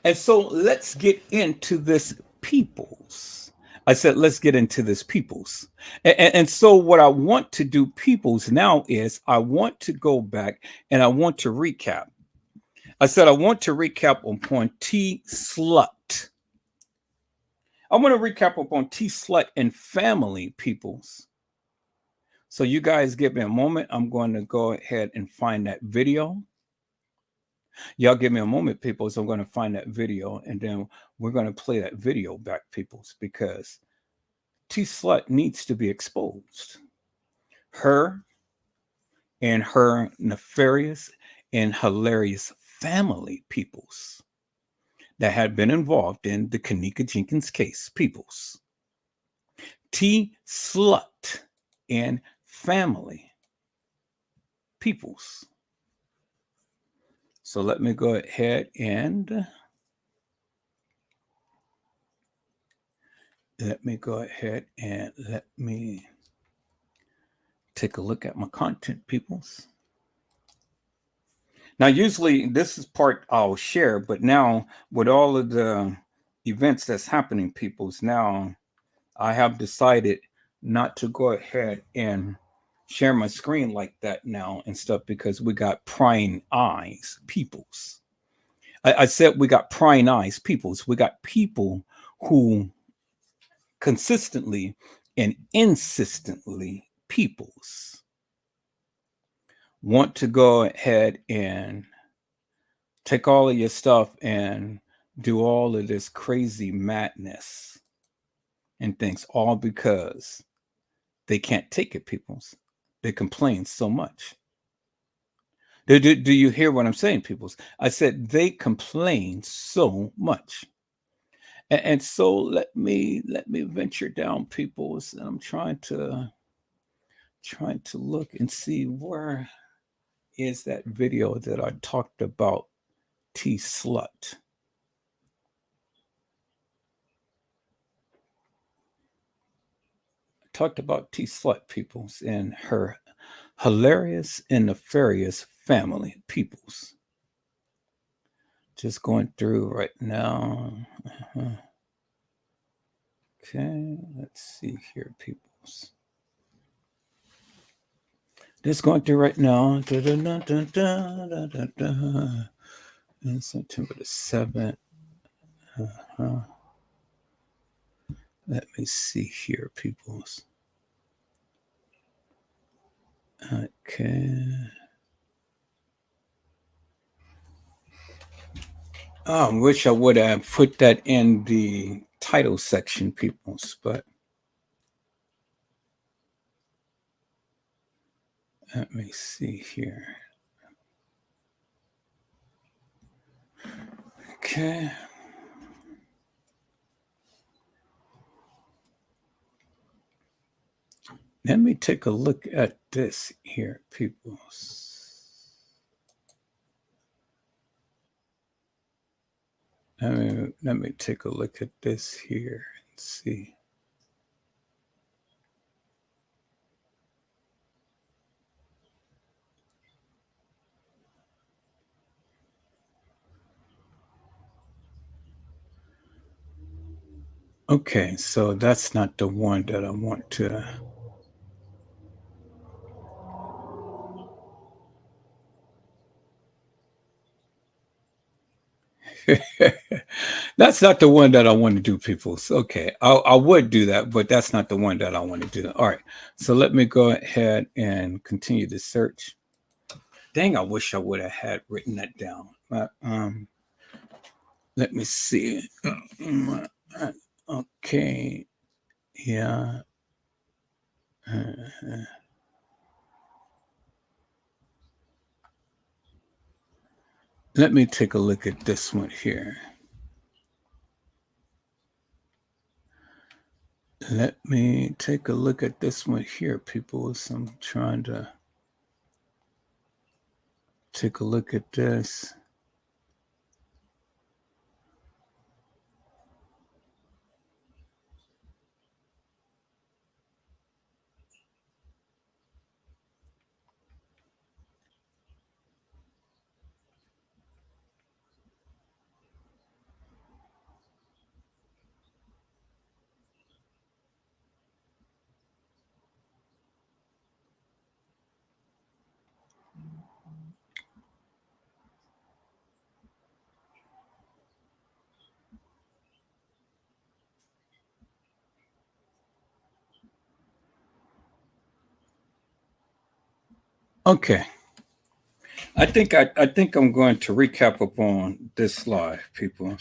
And so let's get into this, peoples. I said, let's get into this, peoples. And so, what I want to do, peoples, now is I want to go back and I want to recap. I said, I want to recap upon T Slut. I want to recap upon T Slut and family, peoples. So, you guys give me a moment. I'm going to go ahead and find that video. Y'all give me a moment, people. So I'm going to find that video and then we're going to play that video back, peoples, because T Slut needs to be exposed. Her and her nefarious and hilarious family, peoples, that had been involved in the Kanika Jenkins case, peoples. T Slut and family, peoples. So let me go ahead and let me take a look at my content, peoples. Now, usually this is part I'll share, but now with all of the events that's happening, peoples, now I have decided not to go ahead and share my screen like that now and stuff because we got prying eyes, peoples. I said we got prying eyes, peoples. We got people who consistently and insistently, peoples, want to go ahead and take all of your stuff and do all of this crazy madness and things, all because they can't take it, peoples. They complain so much. Do you hear what I'm saying, peoples? I said they complain so much. And so let me venture down, peoples. And I'm trying to look and see where is that video that I talked about T Slut. Talked about T Slut, peoples, and her hilarious and nefarious family, peoples. Just going through right now. Uh-huh. Okay, let's see here, peoples. Just going through right now. And September the 7th. Uh-huh. Let me see here, peoples. Okay. Wish I would have put that in the title section, peoples, but let me see here. Okay. Let me take a look at this here, peoples. Let me take a look at this here and see. Okay, so that's not the one that I want to. That's not the one that I want to do, people. So, okay, I would do that, but that's not the one that I want to do. All right, so let me go ahead and continue the search. Dang, I wish I would have had written that down. But, let me see. Okay, yeah. Uh, Let me take a look at this one here. Let me take a look at this one here, people. So I'm trying to take a look at this. Okay. I think I'm going to recap upon this live, people.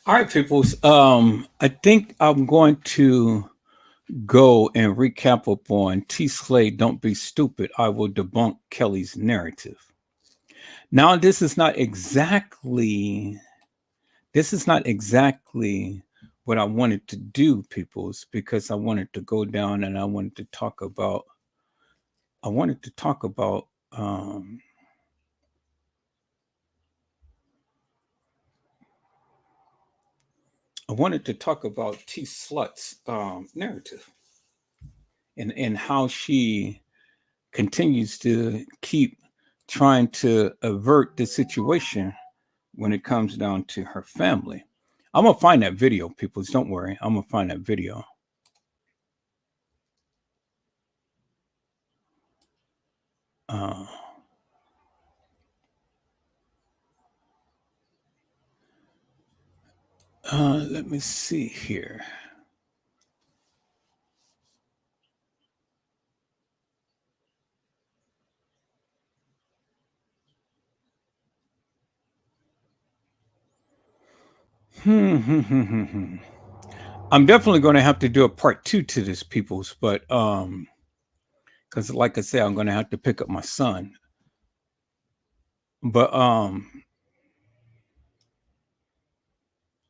All right, peoples. I think I'm going to go and recap upon T. Slade. Don't be stupid. I will debunk Kelly's narrative. Now, this is not exactly what I wanted to do, peoples, because I wanted to go down and I wanted to talk about I wanted to talk about T. Slut's narrative and how she continues to keep trying to avert the situation when it comes down to her family. I'm gonna find that video, people. Don't worry. I'm gonna find that video. Uh, Let me see here. I'm definitely going to have to do a part two to this, peoples, but because like I said, I'm going to have to pick up my son. But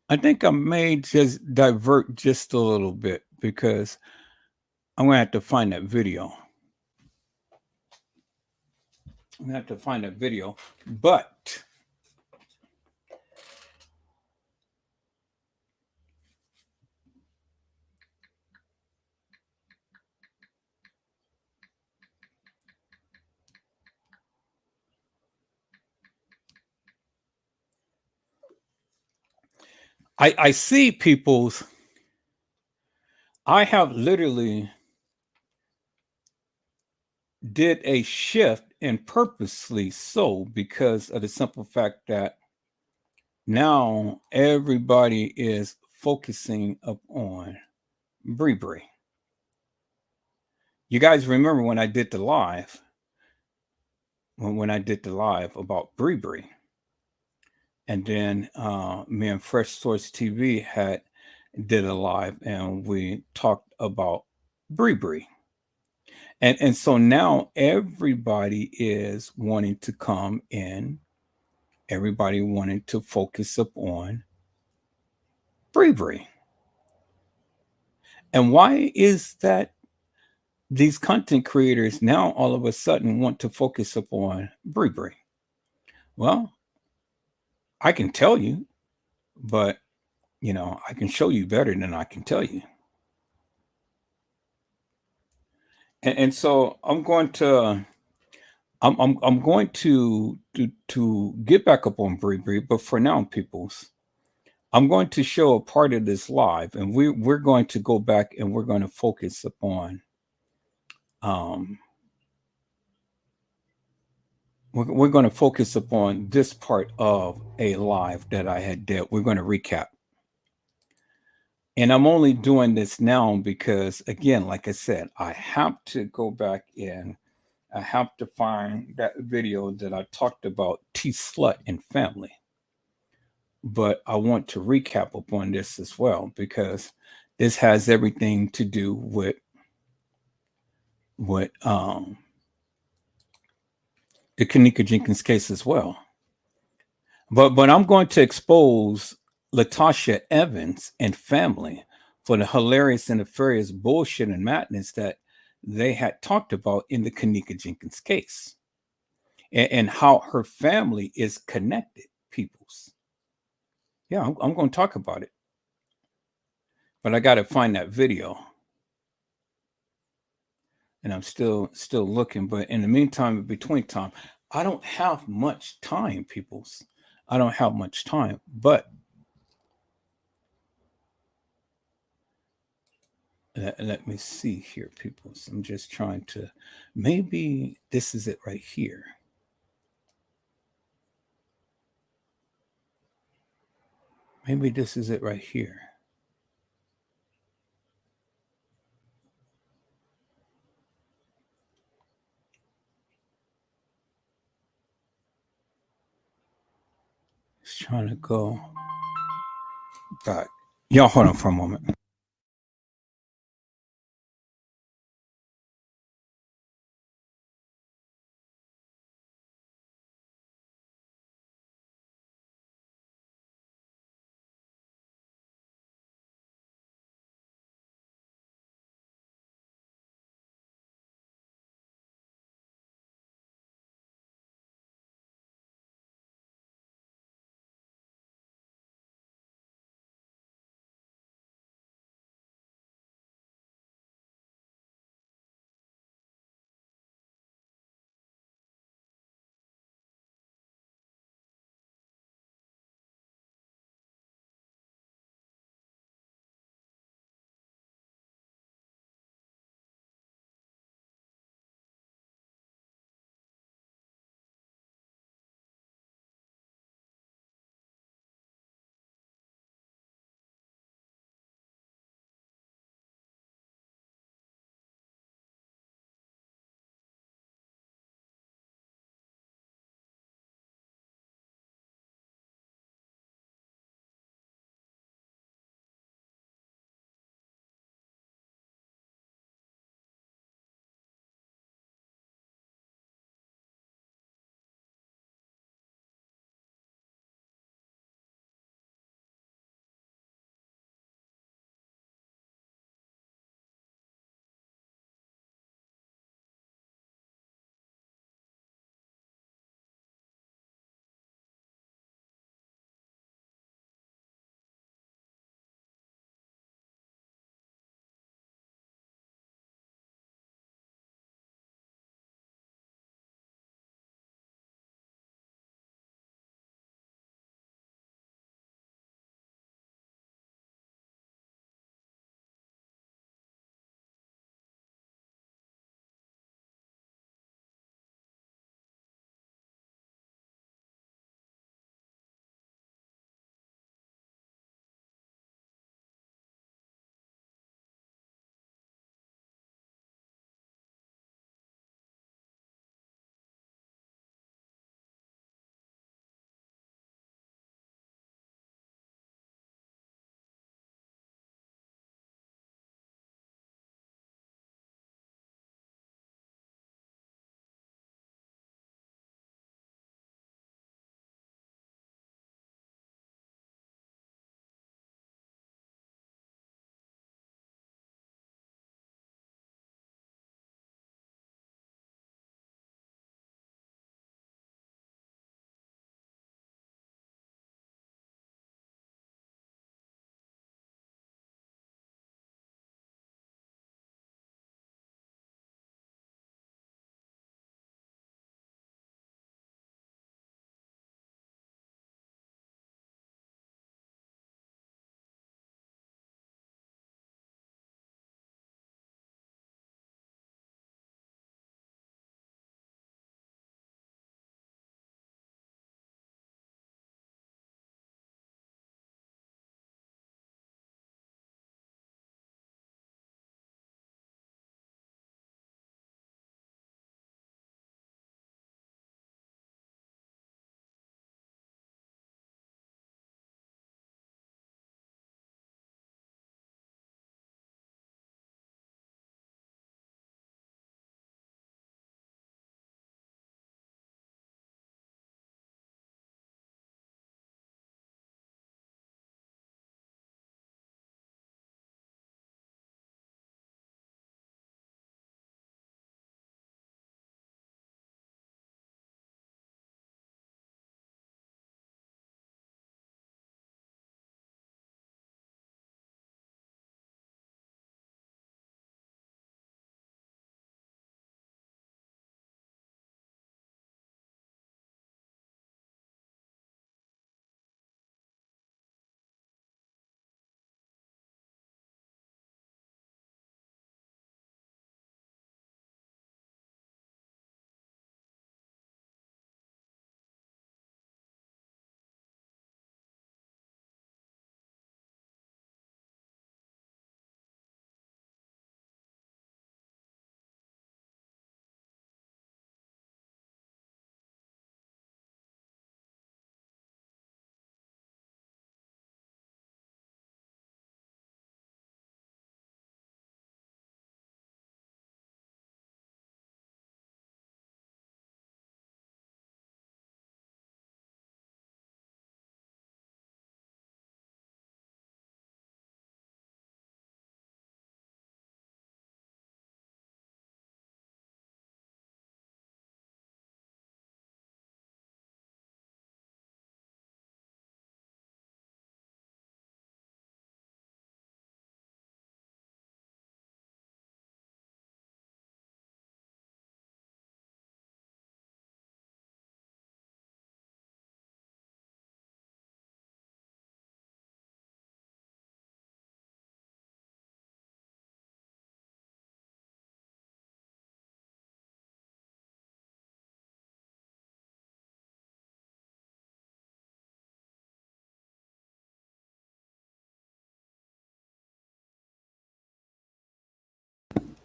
I think I may just divert just a little bit because I'm going to have to find that video. I'm going to have to find that video. But I see people's. I have literally did a shift, and purposely so, because of the simple fact that now everybody is focusing upon Bree Bree. You guys remember when I did the live, when I did the live about Bree Bree, and then me and Fresh Source TV had did a live, and we talked about Bree Bree. And so now everybody is wanting to come in, everybody wanting to focus upon Bree Bree. And why is that these content creators now all of a sudden want to focus upon Bree Bree? Well, I can tell you, but I can show you better than I can tell you. And so I'm going to get back up on Bree Bree, but for now, peoples, I'm going to show a part of this live, and we're going to go back and we're going to focus upon um we're going to focus upon this part of a live that I had did. We're going to recap. And I'm only doing this now because, again, like I said, I have to go back in. I have to find that video that I talked about T Slut and family. But I want to recap upon this as well because this has everything to do with the Kanika Jenkins case as well. But I'm going to expose LaTasha Evans and family for the hilarious and nefarious bullshit and madness that they had talked about in the Kanika Jenkins case, and how her family is connected. Peoples, yeah, I'm going to talk about it, but I got to find that video, and I'm still looking. But in the meantime, in between time, I don't have much time, peoples. I don't have much time, but let me see here, people. So I'm just trying to, maybe this is it right here. Maybe this is it right here. Just trying to go back. Y'all hold on for a moment.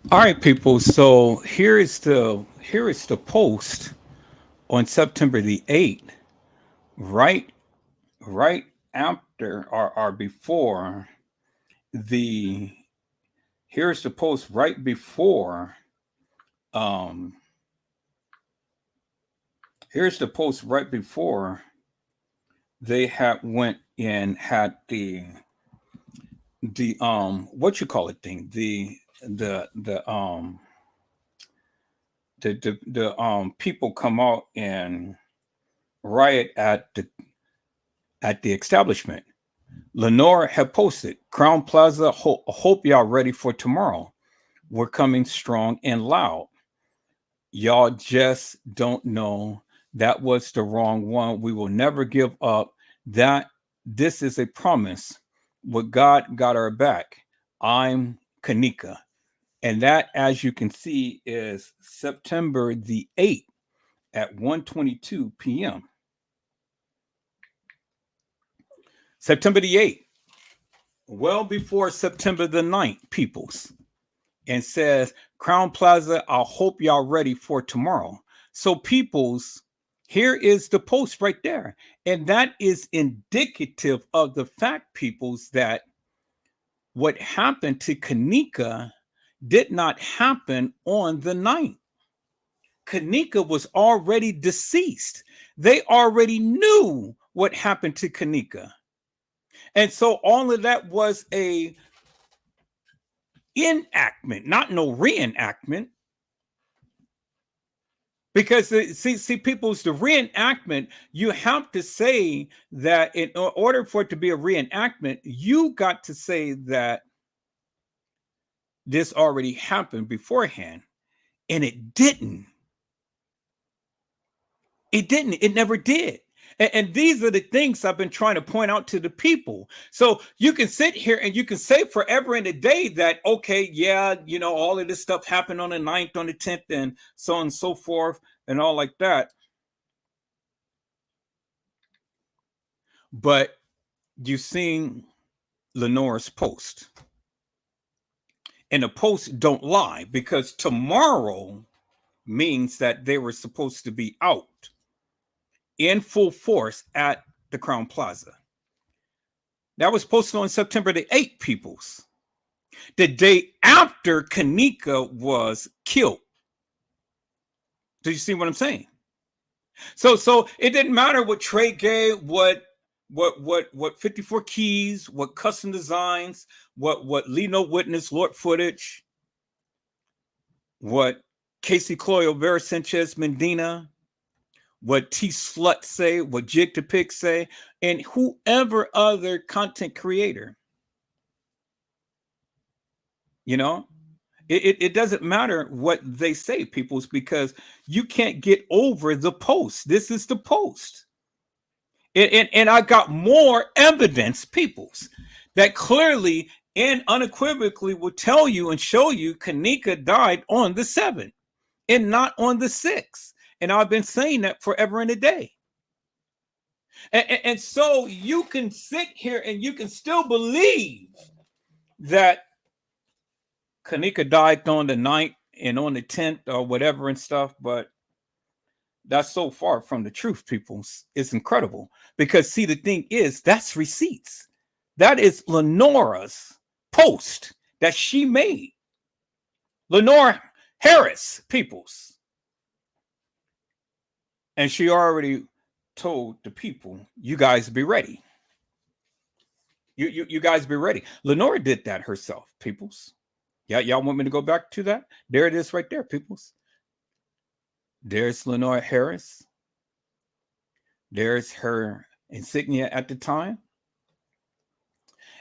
All right, people. So here is the post on September the 8th, right right after or before the here's the post right before um here's the post right before they had went and had the what you call it thing the the um the people come out and riot at the establishment. Lenore had posted, Crown Plaza, hope y'all ready for tomorrow. We're coming strong and loud. Y'all just don't know. That was the wrong one. We will never give up. That this is a promise. With God got our back. I'm Kanika. And that, as you can see, is September the 8th at 1:22 p.m. September the 8th, well before September the 9th, peoples, and says, Crown Plaza, I hope y'all ready for tomorrow. So, peoples, here is the post right there. And that is indicative of the fact, peoples, that what happened to Kanika did not happen on the 9th. Kanika was already deceased. They already knew what happened to Kanika. And so all of that was a enactment, not no reenactment. Because see, people's the reenactment, you have to say that in order for it to be a reenactment, you got to say that this already happened beforehand. And it didn't. It didn't. It never did. And these are the things I've been trying to point out to the people. So you can sit here and you can say forever and a day that, okay, yeah, all of this stuff happened on the 9th, on the 10th, and so on and so forth, and all like that. But you've seen Lenore's post. And the post don't lie, because tomorrow means that they were supposed to be out in full force at the Crown Plaza. That was posted on September the 8th, peoples. The day after Kanika was killed. Do you see what I'm saying? So it didn't matter what Trey gave, what 54 keys, what custom designs, what Leno witness, Lord footage, what Casey Cloyo, Vera Sanchez Medina, what T Slut say, what Jig to Pick say, and whoever other content creator. You know, it doesn't matter what they say, peoples, because you can't get over the post. This is the post. And I got more evidence, peoples, that clearly and unequivocally will tell you and show you Kanika died on the 7th and not on the 6th. And I've been saying that forever and a day. And so you can sit here and you can still believe that Kanika died on the 9th and on the 10th or whatever and stuff, but that's so far from the truth, people. It's incredible. Because see, the thing is, that's receipts. That is Lenora's post that she made. Lenora Harris, peoples. And she already told the people, you guys be ready. You guys be ready. Lenora did that herself, peoples. Yeah, y'all want me to go back to that? There it is right there, peoples. There's Lenora Harris. There's her insignia at the time.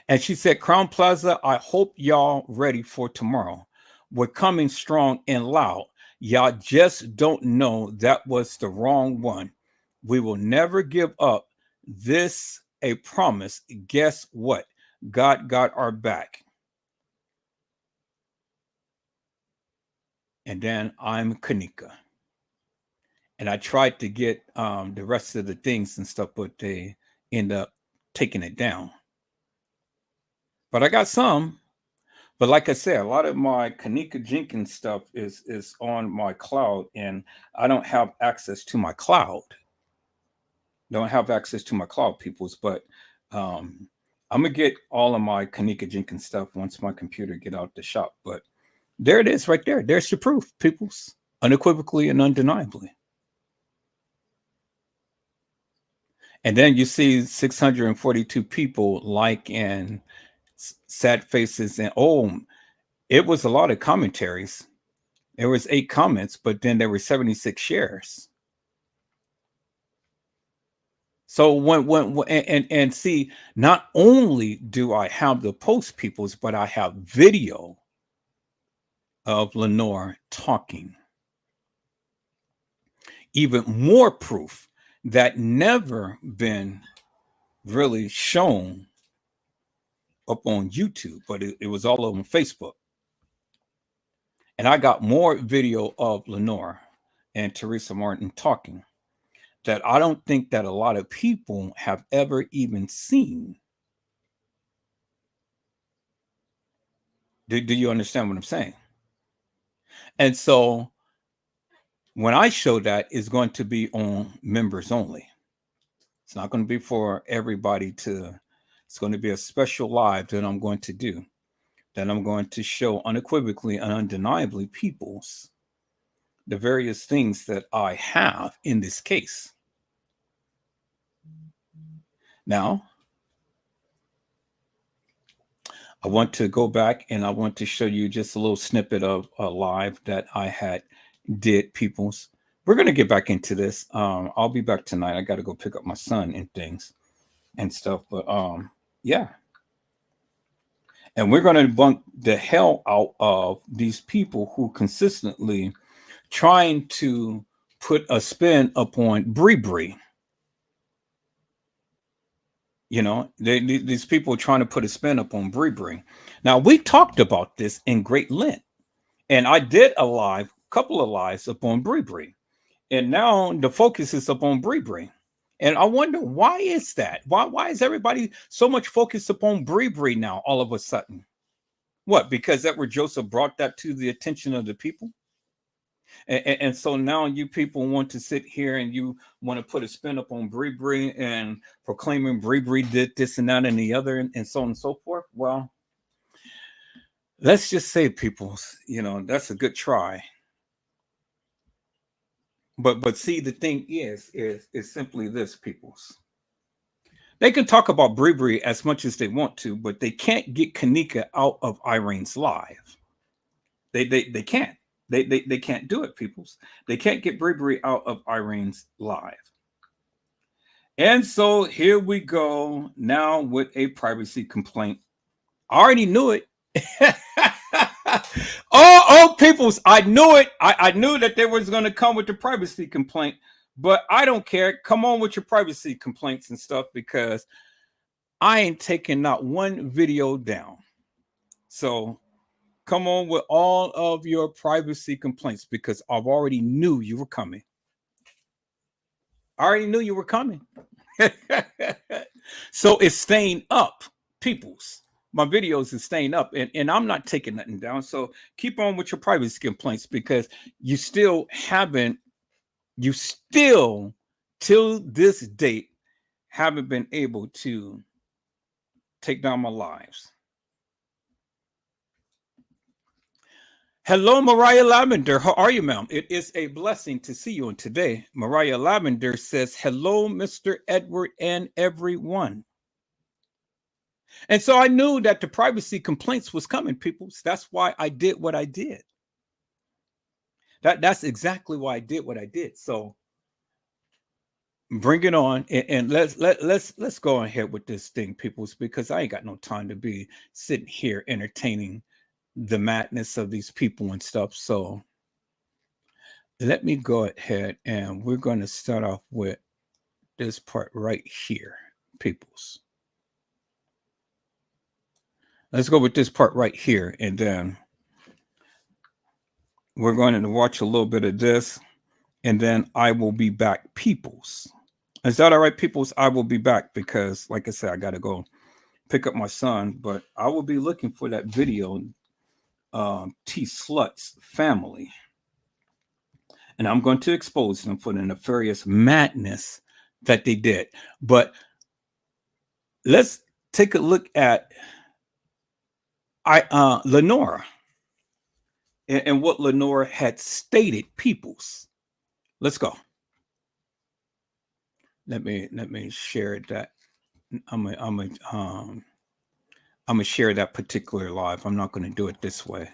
And she said, Crown Plaza, I hope y'all ready for tomorrow. We're coming strong and loud. Y'all just don't know that was the wrong one. We will never give up. This a promise. Guess what? God got our back. And then I'm Kanika. And I tried to get the rest of the things and stuff, but they end up taking it down. But I got some. But like I said, a lot of my Kanika Jenkins stuff is on my cloud, and I don't have access to my cloud. Don't have access to my cloud, peoples. But um, I'm gonna get all of my Kanika Jenkins stuff once my computer get out the shop. But there it is, right there. There's your proof, peoples, unequivocally and undeniably. And then you see 642 people like and sad faces, and oh, it was a lot of commentaries. There was 8 comments, but then there were 76 shares. So and see, not only do I have the post, peoples, but I have video of Lenore talking. Even more proof that never been really shown up on YouTube, but it was all over Facebook. And I got more video of Lenore and Teresa Martin talking that I don't think that a lot of people have ever even seen. Do you understand what I'm saying? And so when I show that, it's going to be on members only. It's not going to be for everybody to, it's going to be a special live that I'm going to do, that I'm going to show unequivocally and undeniably people's the various things that I have in this case. Now, I want to go back and I want to show you just a little snippet of a live that I had did, peoples. We're going to get back into this. I'll be back tonight. I got to go pick up my son and things and stuff. But yeah. And we're going to debunk the hell out of these people who consistently trying to put a spin upon Bree. You know, these people are trying to put a spin up on Bree. Now, we talked about this in great length, and I did a couple of lives up on Bree. And now the focus is up on Bree. And I wonder, why is that? Why is everybody so much focused upon Bree now all of a sudden? What? Because Edward Joseph brought that to the attention of the people? And so now you people want to sit here and you want to put a spin up on Bree and proclaiming Bree did this and that and the other and so on and so forth. Well, let's just say, people, you know, that's a good try. But see, the thing is simply this, peoples. They can talk about Bree as much as they want to, but they can't get Kanika out of Irene's live. They can't. They can't do it, peoples. They can't get Bree out of Irene's live. And so here we go now with a privacy complaint. I already knew it. oh, peoples, I knew it. I knew that they was going to come with the privacy complaint, but I don't care. Come on with your privacy complaints and stuff, because I ain't taking not one video down. So come on with all of your privacy complaints, because I've already knew you were coming. I already knew you were coming. So it's staying up, peoples. My videos is staying up, and I'm not taking nothing down. So keep on with your privacy complaints, because you still, till this date, haven't been able to take down my lives. Hello, Mariah Lavender. How are you, ma'am? It is a blessing to see you. And today, Mariah Lavender says, hello, Mr. Edward and everyone. And so I knew that the privacy complaints was coming, people. That's why I did what I did. That's exactly why I did what I did. So bring it on, and let's go ahead with this thing, peoples, because I ain't got no time to be sitting here entertaining the madness of these people and stuff. So let me go ahead, and we're going to start off with this part right here, peoples. Let's go with this part right here, and then we're going to watch a little bit of this, and then I will be back, peoples. Is that all right, peoples? I will be back, because like I said, I got to go pick up my son, but I will be looking for that video T. Slut's family. And I'm going to expose them for the nefarious madness that they did. But let's take a look at Lenora and what Lenora had stated, peoples. Let's go. Let me share that. I'm gonna share that particular live. I'm not gonna do it this way.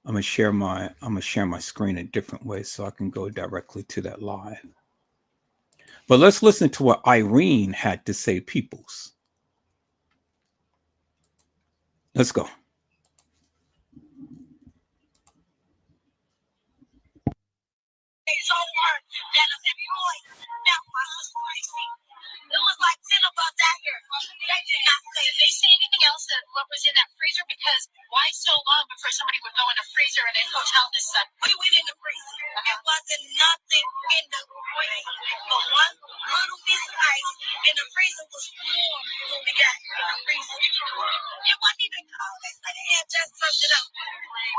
I'm gonna share my screen a different way so I can go directly to that live. But let's listen to what Irene had to say, peoples. Let's go. It's so hard that if you like that was crazy. It was like 10 of us out here. They did not say. Did they say anything else that what was in that freezer? Because why so long before somebody would go in the freezer and then hotel this stuff? We went in the freezer. It wasn't nothing in the freezer. But one little piece of ice in the freezer was warm when we got in the freezer. It wasn't even cold. They said they had just served it up.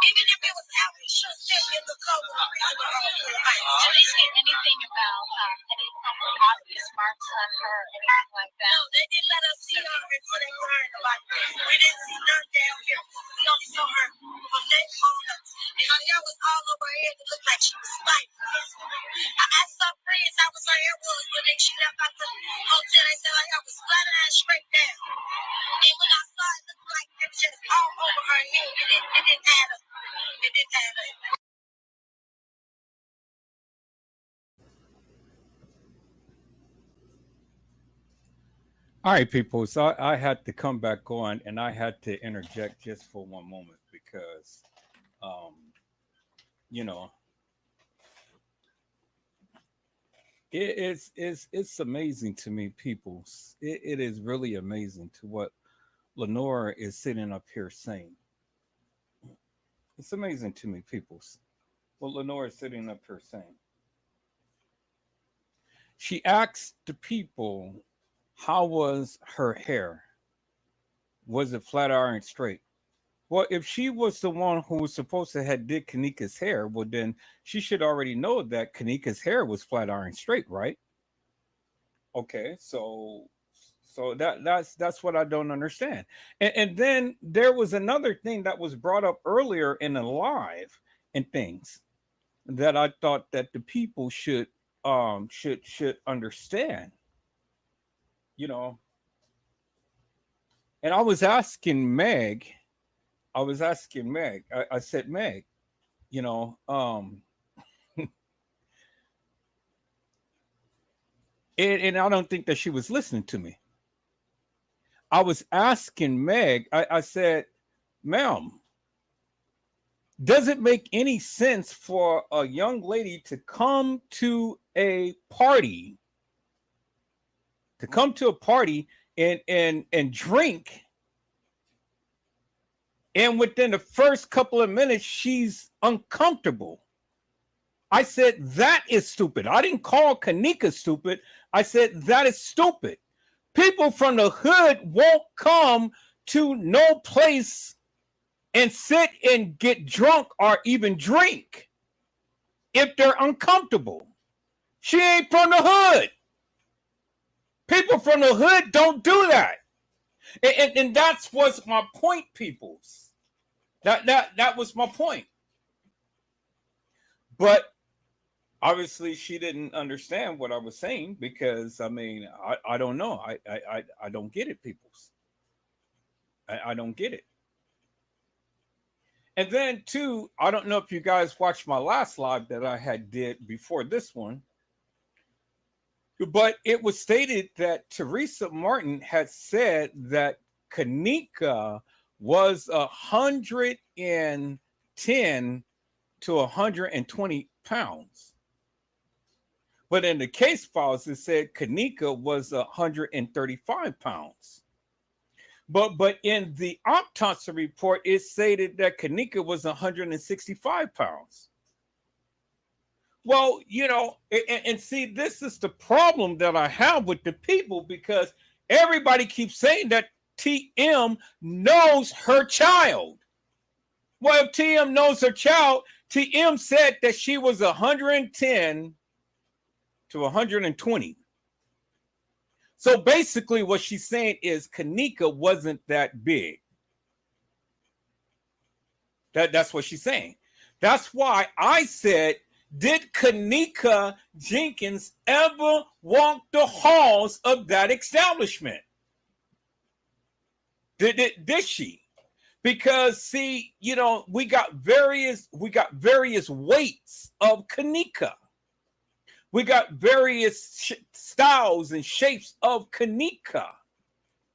Even if it was out, it should still be in the cold freezer with all full of ice. Did they say anything about any obvious marks on her or anything like that? No, they didn't let us see her until they learned about it. We didn't see none down here. We only saw her from neck on up. And her hair was all over her head. It looked like she was spiked. I asked some friends how was her hair was when she left out the hotel. They said her hair was flat and straight down. And when I saw it, it looked like it was just all over her head. It didn't add up. It didn't add up. All right, people. So I had to come back on and I had to interject just for one moment because, um, you know, it's amazing to me, people. It is really amazing to what Lenora is sitting up here saying. It's amazing to me, people. What Lenora is sitting up here saying. She asked the people, how was her hair? Was it flat iron straight? Well, if she was the one who was supposed to have did Kanika's hair, well then she should already know that Kanika's hair was flat iron straight, right? Okay, so that's what I don't understand. And then there was another thing that was brought up earlier in the live and things that I thought that the people should understand, you know. And I said, Meg, you know, and I don't think that she was listening to me. I was asking Meg, I said, ma'am, does it make any sense for a young lady to come to a party, and drink, and within the first couple of minutes she's uncomfortable? I said that is stupid. I didn't call Kanika stupid. I said that is stupid. People from the hood won't come to no place and sit and get drunk or even drink if they're uncomfortable. She ain't from the hood. People from the hood don't do that. And that's what's my point, peoples. That was my point. But obviously she didn't understand what I was saying because I mean I don't know. I don't get it, peoples. I don't get it. And then too, I don't know if you guys watched my last live that I had did before this one, but it was stated that Teresa Martin had said that Kanika was 110 to 120 pounds. But in the case files, it said Kanika was 135 pounds. But in the autopsy report, it stated that Kanika was 165 pounds. Well, you know, and see, this is the problem that I have with the people because Everybody keeps saying that TM knows her child. Well, if TM knows her child, TM said that she was 110 to 120. So basically what she's saying is Kanika wasn't that big. That's what she's saying. That's why I said, did Kanika Jenkins ever walk the halls of that establishment? Did she? Because see, you know, we got various weights of Kanika. We got various styles and shapes of Kanika.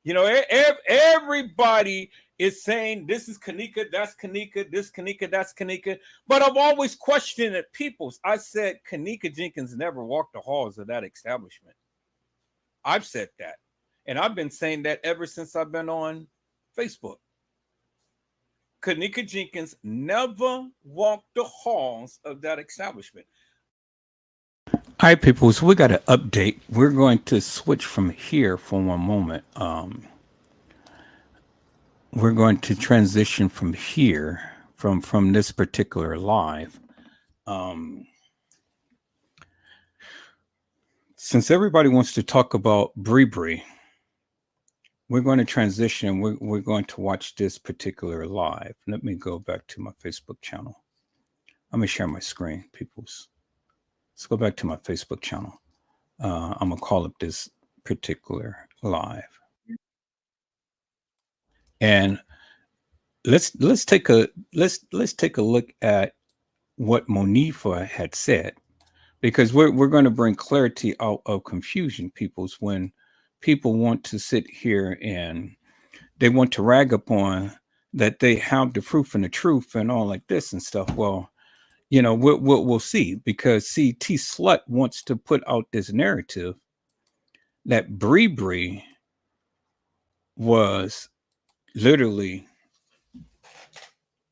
You know, everybody is saying this is Kanika, that's Kanika, this Kanika, that's Kanika. But I've always questioned it, peoples. I said Kanika Jenkins never walked the halls of that establishment. I've said that. And I've been saying that ever since I've been on Facebook. Kanika Jenkins never walked the halls of that establishment. All right, people, so we got an update. We're going to switch from here for one moment. We're going to transition from here, from this particular live. Since everybody wants to talk about Bree, we're going to transition. We're going to watch this particular live. Let me go back to my Facebook channel. I'm going to share my screen, peoples. Let's go back to my Facebook channel. I'm gonna call up this particular live, and let's take a look at what Monifa had said, because we're going to bring clarity out of confusion, peoples, when people want to sit here and they want to rag upon that they have the proof and the truth and all like this and stuff. Well, you know, we'll see, because see, T Slut wants to put out this narrative that Bree was literally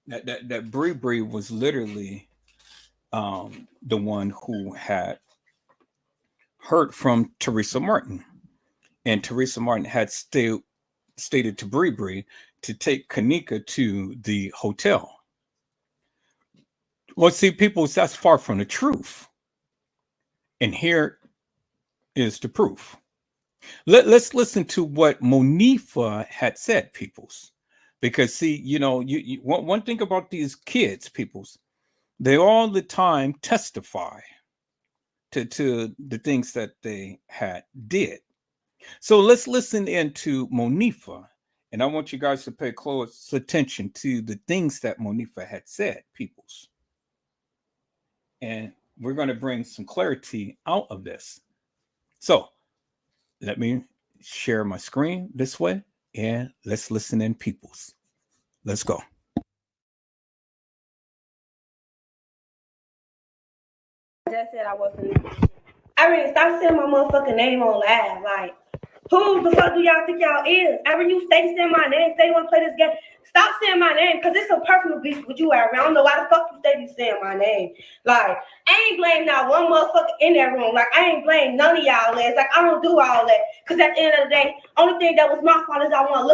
that Bree was literally the one who had heard from Teresa Martin, and Teresa Martin had stated to Bree to take Kanika to the hotel. Well, see, people, that's far from the truth. And here is the proof. Let's listen to what Monifa had said, peoples. Because, see, you know, you one thing about these kids, peoples, they all the time testify to the things that they had did. So let's listen into Monifa. And I want you guys to pay close attention to the things that Monifa had said, peoples. And we're going to bring some clarity out of this. So let me share my screen this way, and let's listen in, peoples. Let's go. Just said I wasn't. I mean, stop saying my motherfucking name on live. Like, who the fuck do y'all think y'all is? Ever you stay saying my name, stay want to play this game. Stop saying my name, because it's a personal beef with you, Aaron. I don't know why the fuck you stay saying my name. Like, I ain't blame not one motherfucker in that room. Like, I ain't blame none of y'all ass. Like, I don't do all that. Because at the end of the day, only thing that was my fault is I want to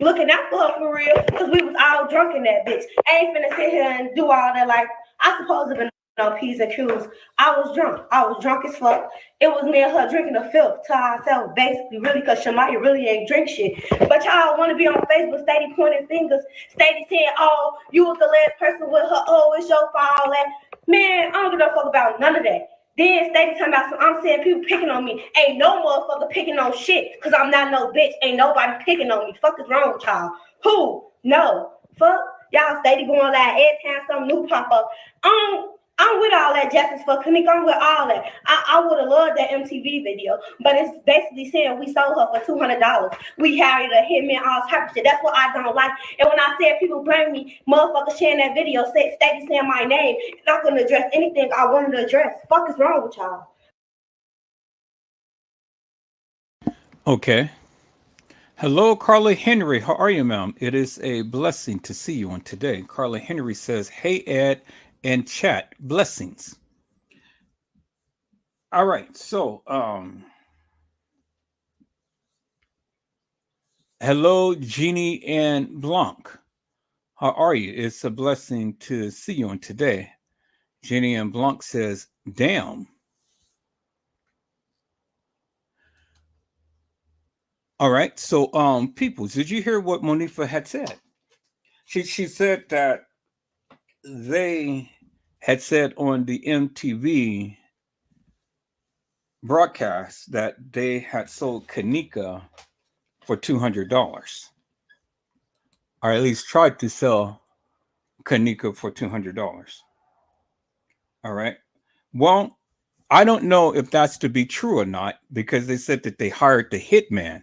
looking out for her for real, because we was all drunk in that bitch. I ain't finna sit here and do all that. Like, I suppose have been no P's and Q's. I was drunk as fuck. It was me and her drinking the filth to ourselves, basically, really, because Shamaya really ain't drink shit. But y'all want to be on Facebook, steady pointing fingers, steady saying, oh, you was the last person with her, oh, it's your fault, all that. Man, I don't give a fuck about none of that. Then steady talking about some, I'm saying people picking on me. Ain't no motherfucker picking on shit, because I'm not no bitch. Ain't nobody picking on me. Fuck is wrong with y'all? Who? No. Fuck. Y'all steady going like every time something new pop up. I'm with all that justice for Kanika. I'm with all that. I would have loved that MTV video, but it's basically saying we sold her for $200. We hired a hitman, all type of shit. That's what I don't like. And when I said people blame me, motherfuckers sharing that video, steady saying my name, not gonna address anything I wanted to address. Fuck is wrong with y'all? Okay. Hello, Carla Henry. How are you, ma'am? It is a blessing to see you on today. Carla Henry says, hey, Ed and chat. Blessings. All right. So, Hello, Jeannie and Blanc. How are you? It's a blessing to see you on today. Jeannie and Blanc says, damn. All right. So, people, did you hear what Monifa had said? She said that they had said on the MTV broadcast that they had sold Kanika for $200, or at least tried to sell Kanika for $200. All right. Well, I don't know if that's to be true or not because they said that they hired the hitman.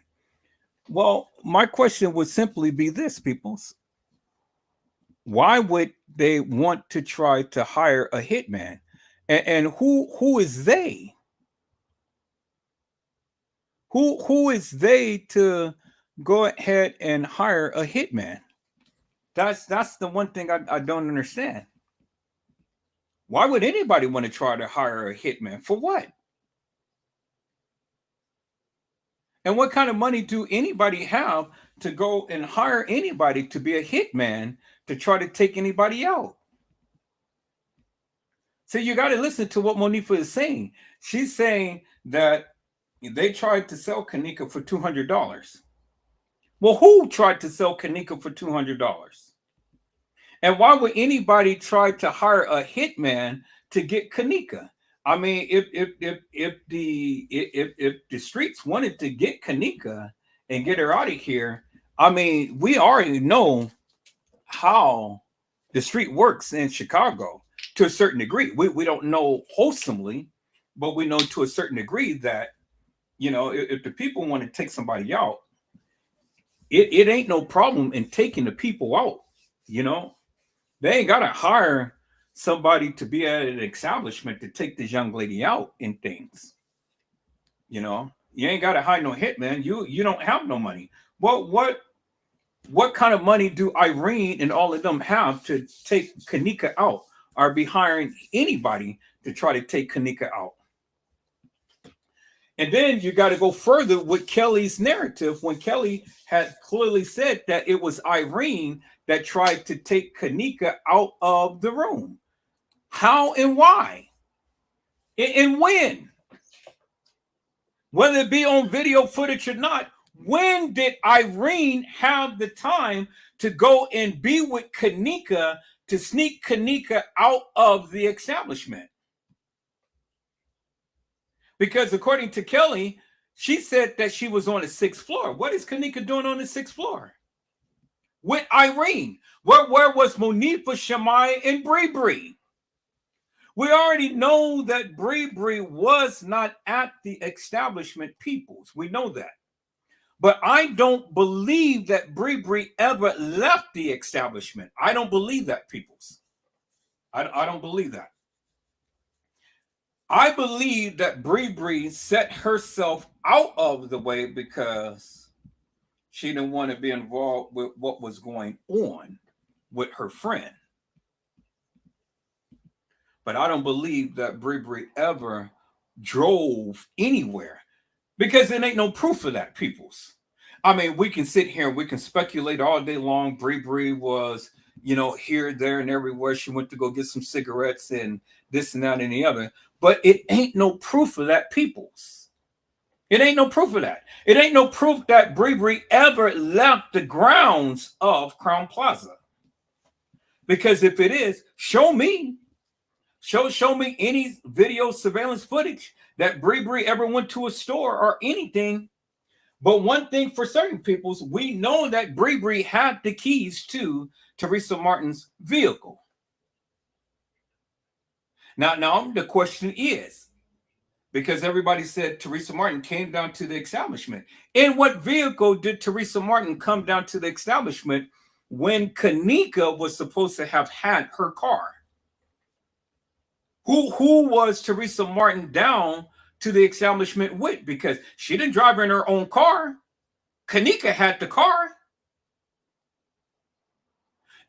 Well, my question would simply be this, peoples. Why would they want to try to hire a hitman? And who is they? Who is they to go ahead and hire a hitman? That's the one thing I don't understand. Why would anybody want to try to hire a hitman? For what? And what kind of money do anybody have to go and hire anybody to be a hitman to try to take anybody out? So you got to listen to what Monifa is saying. She's saying that they tried to sell Kanika for $200. Well, who tried to sell Kanika for $200? And why would anybody try to hire a hitman to get Kanika? I mean, if the streets wanted to get Kanika and get her out of here, I mean, we already know how the street works in Chicago to a certain degree. We don't know wholesomely, but we know to a certain degree that, you know, if the people want to take somebody out, it ain't no problem in taking the people out. You know, they ain't gotta hire somebody to be at an establishment to take this young lady out in things. You know, you ain't gotta hire no hitman. You don't have no money. Well, what kind of money do Irene and all of them have to take Kanika out, or be hiring anybody to try to take Kanika out? And then you got to go further with Kelly's narrative when Kelly had clearly said that it was Irene that tried to take Kanika out of the room. How and why? And when? Whether it be on video footage or not, when did Irene have the time to go and be with Kanika to sneak Kanika out of the establishment? Because according to Kelly, she said that she was on the 6th floor. What is Kanika doing on the 6th floor? With Irene. Where was Monifa, Shamai, and Bree? We already know that Bree was not at the establishment, peoples. We know that. But I don't believe that Bree ever left the establishment. I don't believe that, peoples. I don't believe that. I believe that Bree set herself out of the way because she didn't want to be involved with what was going on with her friend. But I don't believe that Bree ever drove anywhere because there ain't no proof of that, peoples. I mean, we can sit here and we can speculate all day long. Bree was, you know, here, there, and everywhere. She went to go get some cigarettes and this and that and the other. But it ain't no proof of that, peoples. It ain't no proof of that. It ain't no proof that Bree ever left the grounds of Crown Plaza. Because if it is, show me. Show me any video surveillance footage that Bree ever went to a store or anything. But one thing for certain peoples, we know that Bree had the keys to Teresa Martin's vehicle. Now the question is, because everybody said Teresa Martin came down to the establishment. In what vehicle did Teresa Martin come down to the establishment when Kanika was supposed to have had her car? Who was Teresa Martin down to the establishment with? Because she didn't drive in her own car. Kanika had the car.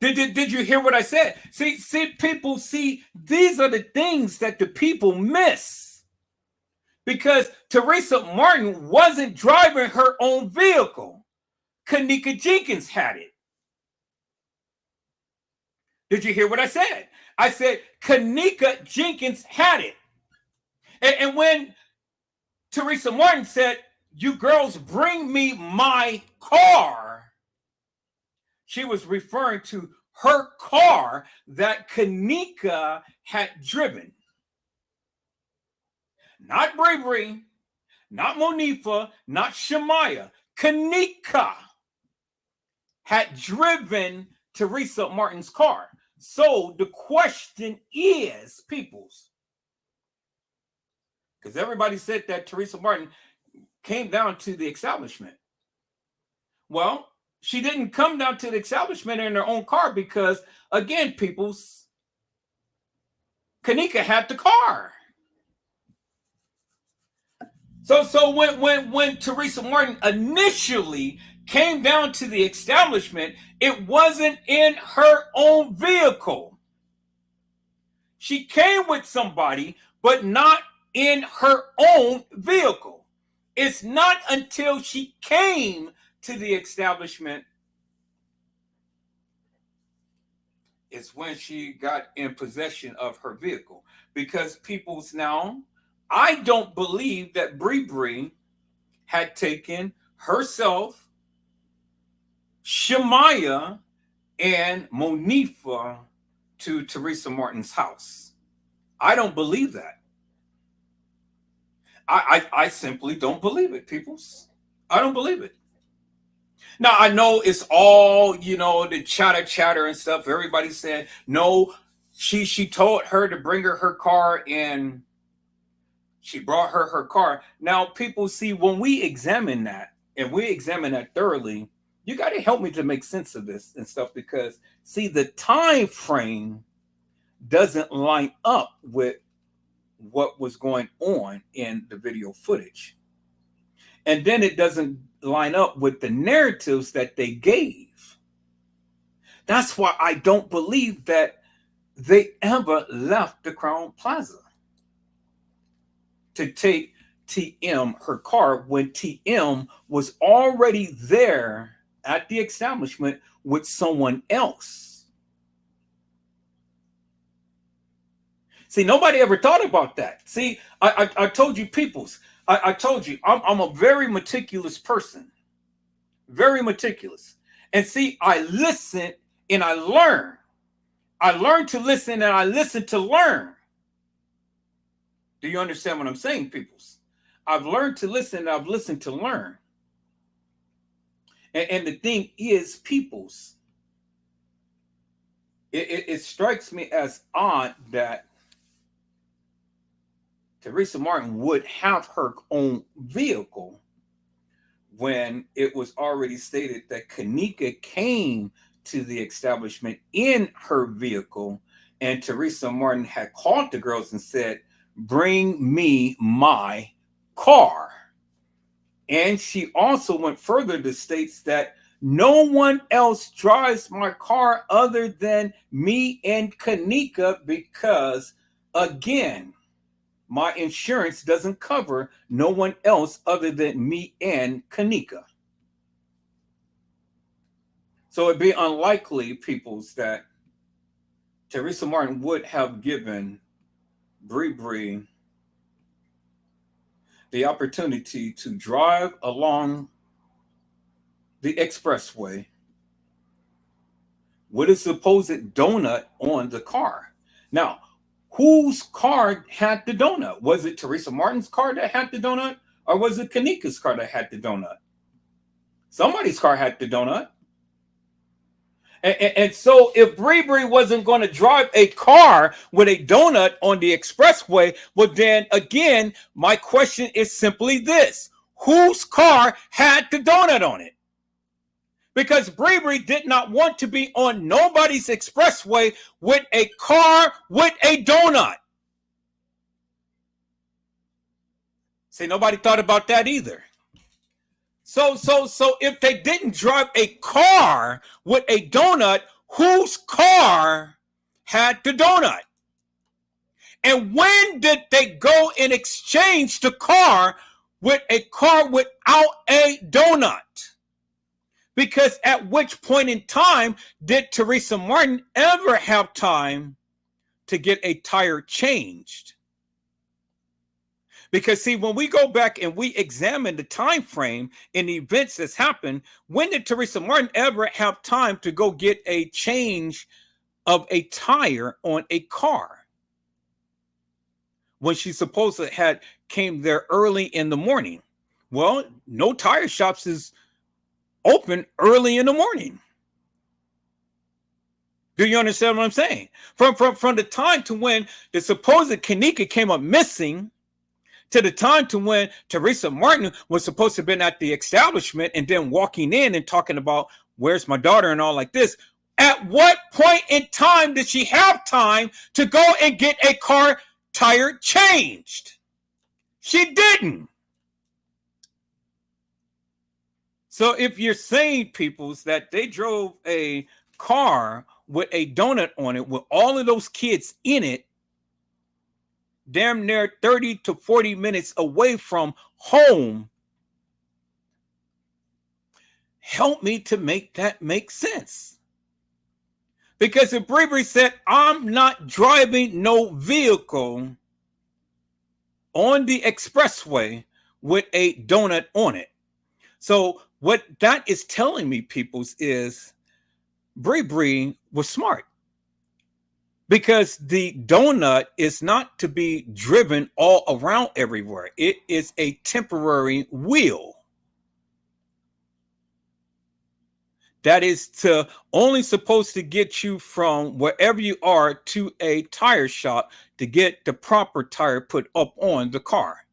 Did you hear what I said? See, people, these are the things that the people miss. Because Teresa Martin wasn't driving her own vehicle. Kanika Jenkins had it. Did you hear what I said? I said Kanika Jenkins had it. And when Teresa Martin said, "You girls bring me my car," she was referring to her car that Kanika had driven. Not Bravery, not Monifa, not Shemaya. Kanika had driven Teresa Martin's car. So the question is, peoples, because everybody said that Teresa Martin came down to the establishment. Well, she didn't come down to the establishment in her own car because, again, peoples, Kanika had the car. So when Teresa Martin initially came down to the establishment, it wasn't in her own vehicle. She came with somebody, but not in her own vehicle. It's not until she came to the establishment is when she got in possession of her vehicle. Because people's now, I don't believe that Bree had taken herself, Shemaya, and Monifa to Teresa Martin's house. I don't believe that. I simply don't believe it, peoples. I don't believe it. Now, I know it's all, the chatter and stuff. Everybody said, no, she told her to bring her car and she brought her car. Now, people see, when we examine that and we examine that thoroughly, you got to help me to make sense of this and stuff because, see, the time frame doesn't line up with what was going on in the video footage. And then it doesn't line up with the narratives that they gave. That's why I don't believe that they ever left the Crown Plaza to take TM her car when TM was already there at the establishment with someone else. See, nobody ever thought about that. See, I told you, peoples, I told you, I'm a very meticulous person. Very meticulous. And see, I listen and I learn. I learn to listen and I listen to learn. Do you understand what I'm saying, peoples? I've learned to listen and I've listened to learn. And the thing is, peoples, it strikes me as odd that Teresa Martin would have her own vehicle when it was already stated that Kanika came to the establishment in her vehicle, and Teresa Martin had called the girls and said, "Bring me my car." And she also went further to states that no one else drives my car other than me and Kanika because, again, my insurance doesn't cover no one else other than me and Kanika. So it'd be unlikely, peoples, that Teresa Martin would have given Bree the opportunity to drive along the expressway with a supposed donut on the car. Now, whose car had the donut? Was it Teresa Martin's car that had the donut? Or was it Kanika's car that had the donut? Somebody's car had the donut. And so if Bree wasn't going to drive a car with a donut on the expressway, well, then again, my question is simply this. Whose car had the donut on it? Because Bree did not want to be on nobody's expressway with a car with a donut. See, nobody thought about that either. So if they didn't drive a car with a donut, whose car had the donut? And when did they go and exchange the car with a car without a donut? Because at which point in time did Teresa Martin ever have time to get a tire changed? Because see, when we go back and we examine the time frame and the events that's happened, when did Teresa Martin ever have time to go get a change of a tire on a car? When she supposedly had came there early in the morning. Well, no tire shops is open early in the morning. Do you understand what I'm saying? From the time to when the supposed Kanika came up missing to the time to when Teresa Martin was supposed to have been at the establishment and then walking in and talking about where's my daughter and all like this. At what point in time did she have time to go and get a car tire changed? She didn't. So if you're saying, peoples, that they drove a car with a donut on it with all of those kids in it, damn near 30 to 40 minutes away from home, help me to make that make sense. Because if Bravery said, I'm not driving no vehicle on the expressway with a donut on it. So what that is telling me, peoples, is Bree was smart. Because the donut is not to be driven all around everywhere. It is a temporary wheel. That is to only supposed to get you from wherever you are to a tire shop to get the proper tire put up on the car.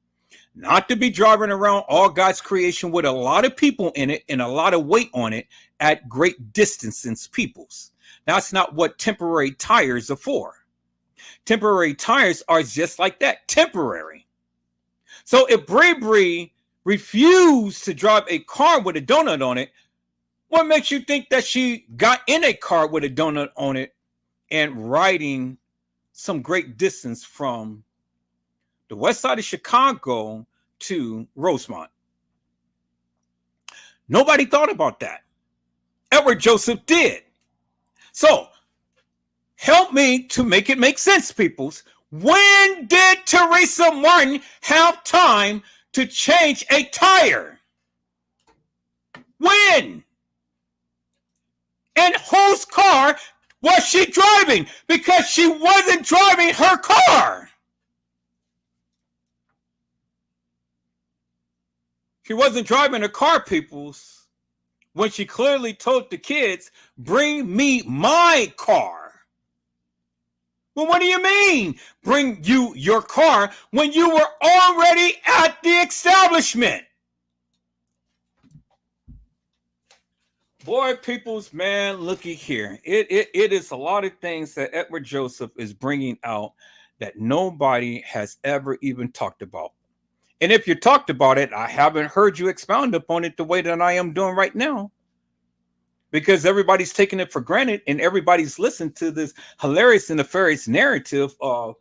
Not to be driving around all God's creation with a lot of people in it and a lot of weight on it at great distances, peoples. That's not what temporary tires are for. Temporary tires are just like that, temporary. So if Bree refused to drive a car with a donut on it, what makes you think that she got in a car with a donut on it and riding some great distance from the west side of Chicago to Rosemont? Nobody thought about that. Edward Joseph did. So help me to make it make sense, peoples. When did Teresa Martin have time to change a tire? When? And whose car was she driving? Because she wasn't driving her car. She wasn't driving her car, peoples, when she clearly told the kids, bring me my car. Well, what do you mean, bring you your car, when you were already at the establishment? Boy, peoples, man, looky here. It is a lot of things that Edward Joseph is bringing out that nobody has ever even talked about. And if you talked about it, I haven't heard you expound upon it the way that I am doing right now. Because everybody's taking it for granted and everybody's listened to this hilarious and nefarious narrative of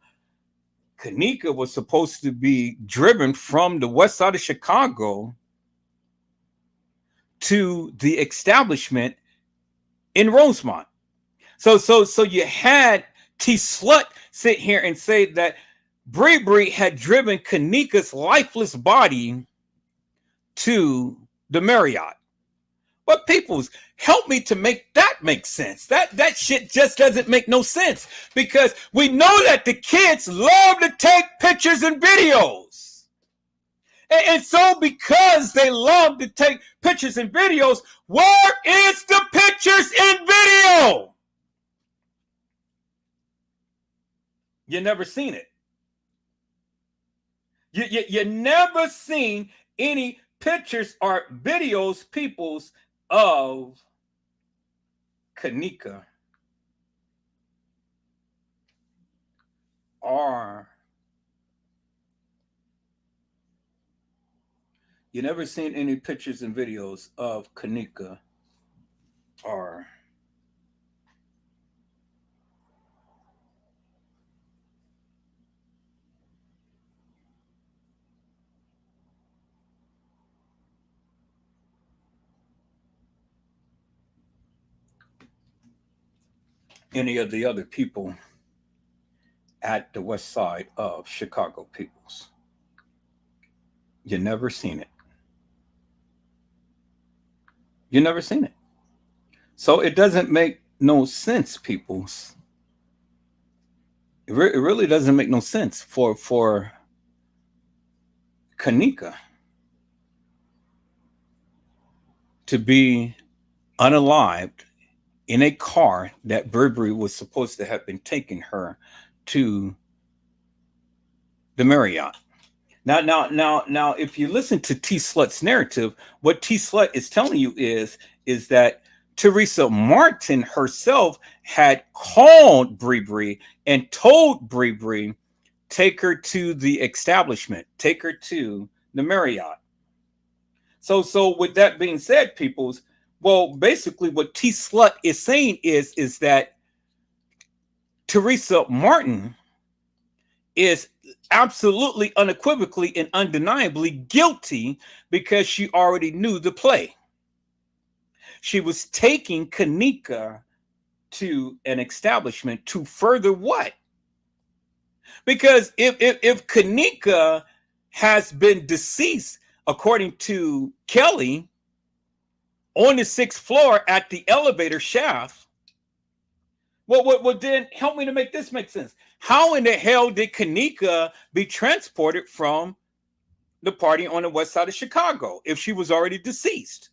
Kanika was supposed to be driven from the west side of Chicago to the establishment in Rosemont. So you had T Slut sit here and say that Bree had driven Kanika's lifeless body to the Marriott. But peoples, help me to make that make sense. That shit just doesn't make no sense, because we know that the kids love to take pictures and videos. And so because they love to take pictures and videos, where is the pictures and video? You never seen it. You never seen any pictures or videos, peoples, of Kanika or you never seen any pictures and videos of Kanika or any of the other people at the west side of Chicago, peoples. You never seen it. You never seen it. So it doesn't make no sense, peoples. It really doesn't make no sense for Kanika to be unalived in a car that Burberry was supposed to have been taking her to the Marriott. Now, if you listen to T Slut's narrative, what T Slut is telling you is that Teresa Martin herself had called Burberry and told Burberry, take her to the establishment, take her to the Marriott. So with that being said, peoples, well, basically what T Slut is saying is that Teresa Martin is absolutely unequivocally and undeniably guilty because she already knew the play. She was taking Kanika to an establishment to further what? Because if Kanika has been deceased, according to Kelly, on the 6th floor at the elevator shaft, well, then help me to make this make sense. How in the hell did Kanika be transported from the party on the west side of Chicago if she was already deceased?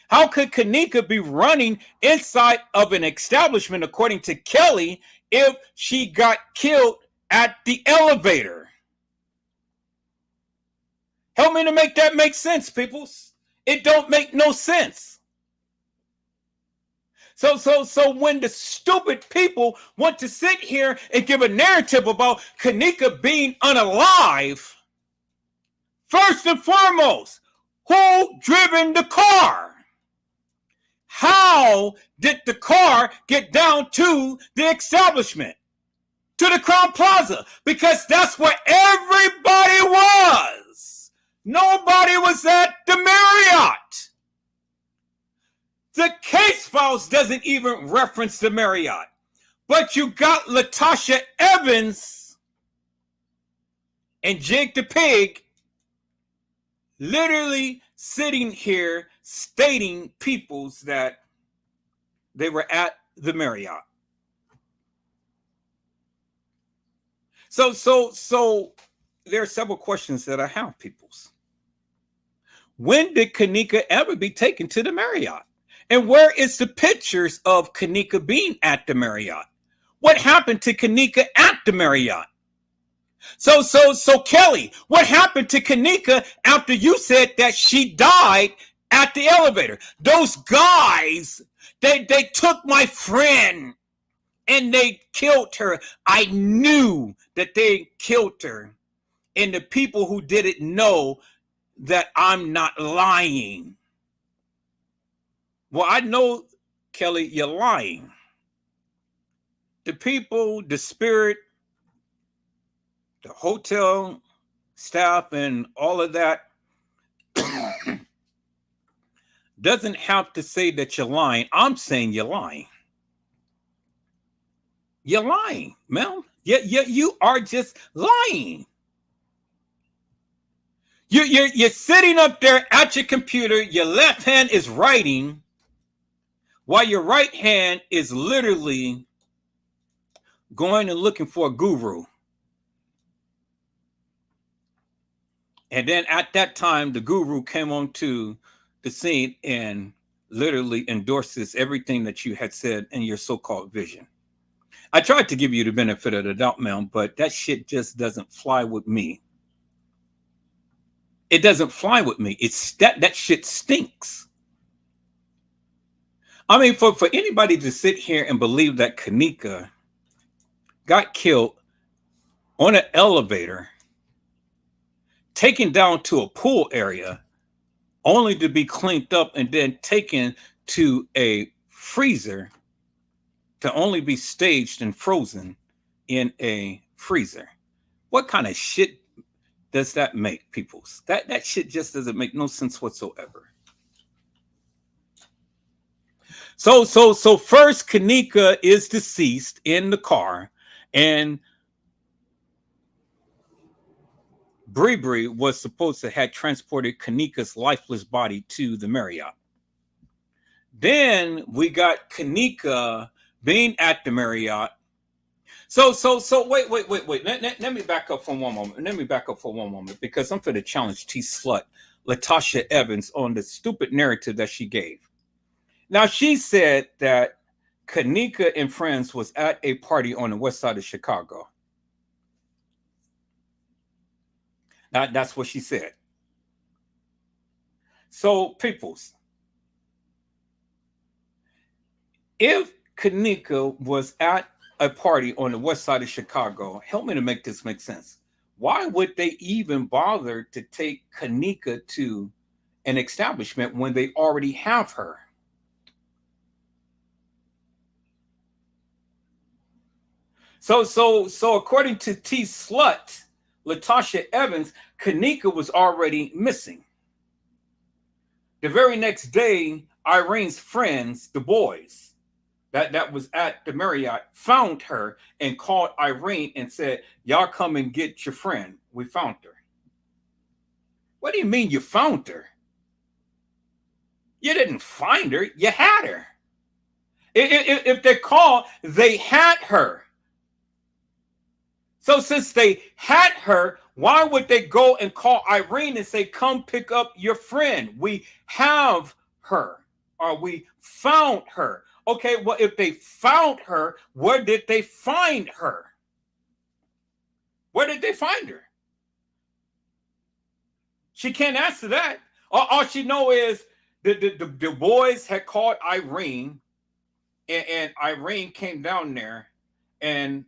How could Kanika be running inside of an establishment, according to Kelly, if she got killed at the elevator? Help me to make that make sense, peoples. It don't make no sense. So when the stupid people want to sit here and give a narrative about Kanika being unalive, first and foremost, who driven the car? How did the car get down to the establishment, to the Crown Plaza? Because that's where everybody was. Nobody was at the Marriott. The case files doesn't even reference the Marriott. But you got LaTasha Evans and Jake the Pig literally sitting here stating peoples that they were at the Marriott. So there are several questions that I have, peoples. When did Kanika ever be taken to the Marriott? And where is the pictures of Kanika being at the Marriott? What happened to Kanika at the Marriott? So Kelly, what happened to Kanika after you said that she died at the elevator? Those guys, they took my friend and they killed her. I knew that they killed her. And the people who did it know that I'm not lying. Well, I know, Kelly, you're lying. The people, the spirit, the hotel staff, and all of that doesn't have to say that you're lying. I'm saying you're lying. You're lying, Mel. You are just lying. You're sitting up there at your computer. Your left hand is writing, while your right hand is literally going and looking for a guru. And then at that time, the guru came onto the scene and literally endorses everything that you had said in your so-called vision. I tried to give you the benefit of the doubt, Mel, but that shit just doesn't fly with me. It doesn't fly with me. It's that shit stinks. I mean, for anybody to sit here and believe that Kanika got killed on an elevator, taken down to a pool area, only to be cleaned up and then taken to a freezer to only be staged and frozen in a freezer. What kind of shit does that make, peoples? That shit just doesn't make no sense whatsoever. So first, Kanika is deceased in the car, and Bree was supposed to have transported Kanika's lifeless body to the Marriott. Then we got Kanika being at the Marriott. So wait. Let me back up for one moment. Let me back up for one moment because I'm for the challenge T slut LaTasha Evans on the stupid narrative that she gave. Now she said that Kanika and friends was at a party on the west side of Chicago. That's what she said. So, peoples, if Kanika was at a party on the west side of Chicago, help me to make this make sense. Why would they even bother to take Kanika to an establishment when they already have her? So according to T Slut, LaTasha Evans, Kanika was already missing. The very next day, Irene's friends, the boys, that was at the Marriott, found her and called Irene and said, y'all come and get your friend. We found her. What do you mean you found her? You didn't find her. You had her. If they called, they had her. So since they had her, why would they go and call Irene and say, come pick up your friend? We have her, or we found her. Okay, well, if they found her, where did they find her? Where did they find her? She can't answer that. All she know is the boys had called Irene, and Irene came down there, and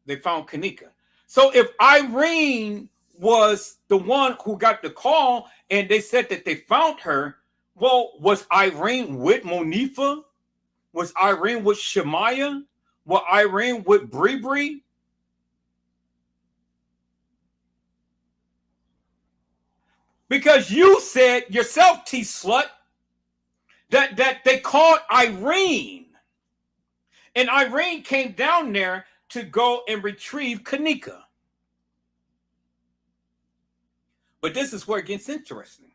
they found Kanika. So if Irene was the one who got the call and they said that they found her, well, was Irene with Monifa? Was Irene with Shemaya? Was Irene with Bree? Because you said yourself, T Slut, that they called Irene. And Irene came down there to go and retrieve Kanika. But this is where it gets interesting.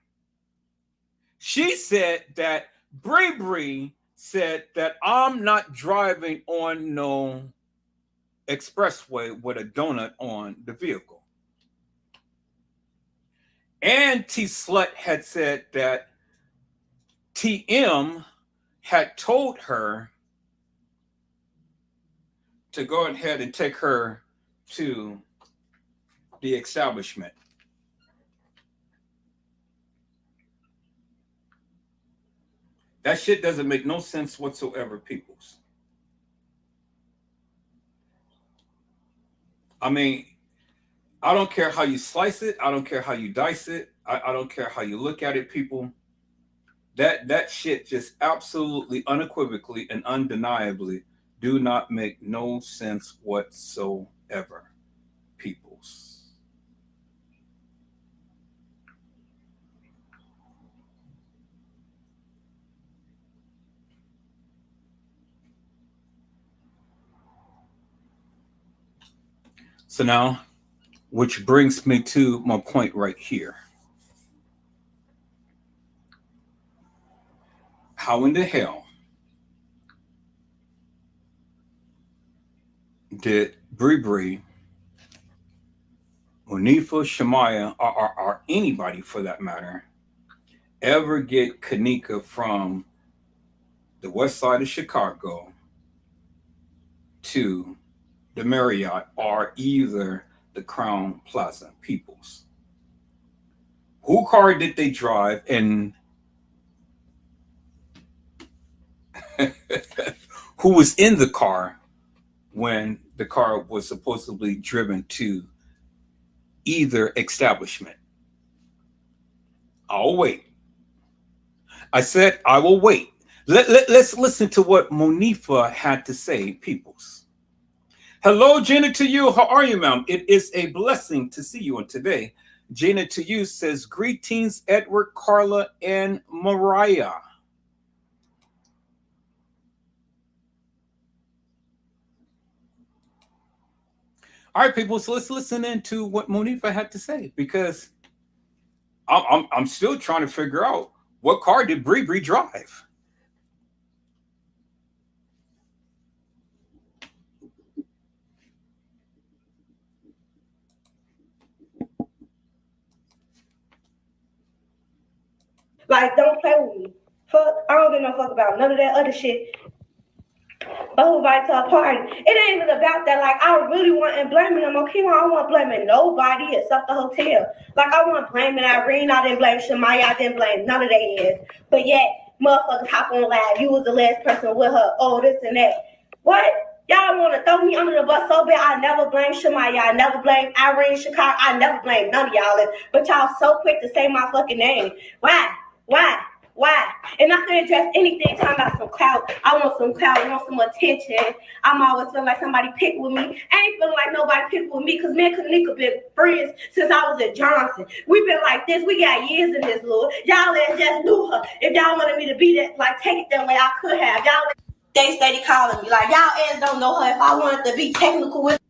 She said that Bree said that I'm not driving on no expressway with a donut on the vehicle. And T Slut had said that TM had told her to go ahead and take her to the establishment. That shit doesn't make no sense whatsoever, peoples. I mean, I don't care how you slice it. I don't care how you dice it. I don't care how you look at it, people. That shit just absolutely, unequivocally, and undeniably do not make no sense whatsoever, peoples. So now, which brings me to my point right here. How in the hell did Bree, Monifa, Shemaya, or anybody for that matter, ever get Kanika from the west side of Chicago to the Marriott or either the Crown Plaza, peoples? Who car did they drive, and who was in the car when the car was supposedly driven to either establishment? I'll wait. I said I will wait. Let's listen to what Monifa had to say, peoples. Hello, Gina, to you. How are you, ma'am? It is a blessing to see you. And today, Gina to you says, greetings, Edward, Carla, and Mariah. All right, people. So let's listen into what Monifa had to say because I'm still trying to figure out what car did Bree Bree drive. Like, don't play with me. Fuck, I don't give no fuck about none of that other shit. Oh, invite to a party. It ain't even about that. Like, I really wasn't blaming them. Okay, I don't want blaming nobody except the hotel. Like, I wasn't blaming Irene. I didn't blame Shamaya. I didn't blame none of their ass. But yet, motherfuckers hop on live. You was the last person with her. Oh, this and that. What? Y'all want to throw me under the bus so bad? I never blame Shamaya. I never blame Irene, Chicago. I never blame none of y'all. But y'all so quick to say my fucking name. Why? Why? Why? And I can address anything talking about some clout. I want some clout. I want some attention. I'm always feeling like somebody pick with me. I ain't feeling like nobody pick with me because me and Kanika been friends since I was at Johnson. We been like this. We got years in this, Lord. Y'all just knew her. If y'all wanted me to be that, like, take it that way, I could have. Y'all, they steady calling me. Like, y'all ass don't know her. If I wanted to be technical with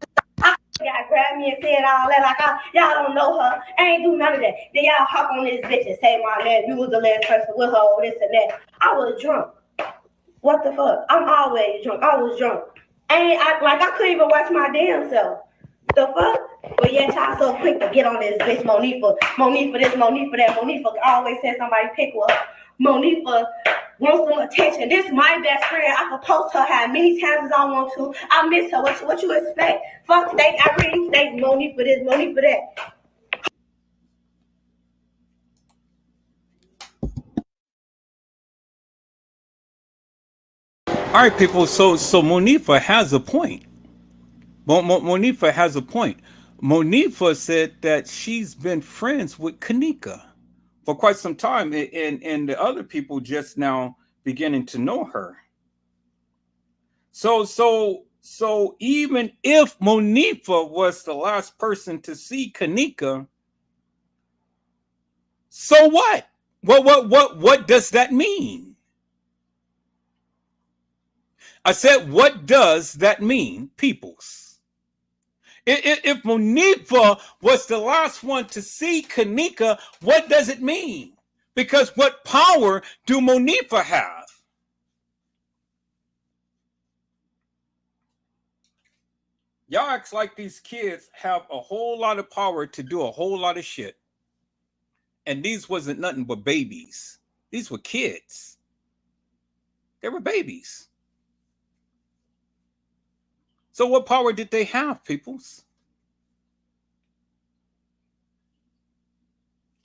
y'all grabbed me and said all that, like, y'all don't know her. I ain't do none of that. Then y'all hop on this bitch and say my name. You was the last person with her, or this and that. I was drunk. What the fuck? I'm always drunk. I was drunk. I couldn't even watch my damn self. The fuck? But yet y'all so quick to get on this bitch Monifa. Monifa this, Monifa that. Monifa always said somebody pick with her. Monifa wants some attention. This is my best friend. I can post her how many times as I want to. I miss her. What you expect? Fuck steak. I really steak Monifa this, Monifa that. All right, people. So Monifa has a point. Monifa has a point. Monifa said that she's been friends with Kanika for quite some time, and the other people just now beginning to know her. So even if Monifa was the last person to see Kanika, so what? What does that mean? I said, what does that mean, peoples? If Monifa was the last one to see Kanika, what does it mean? Because what power do Monifa have? Y'all act like these kids have a whole lot of power to do a whole lot of shit. And these wasn't nothing but babies. These were kids. They were babies. So what power did they have, peoples?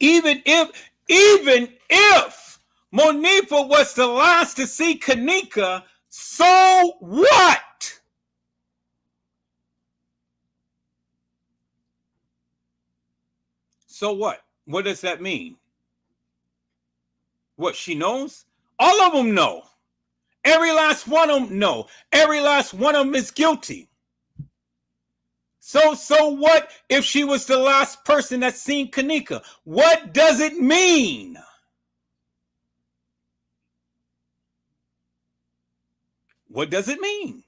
Even if Monifa was the last to see Kanika, so what? So what? What does that mean? What, she knows? All of them know. Every last one of them know. Every last one of them is guilty. So what if she was the last person that seen Kanika? What does it mean? What does it mean?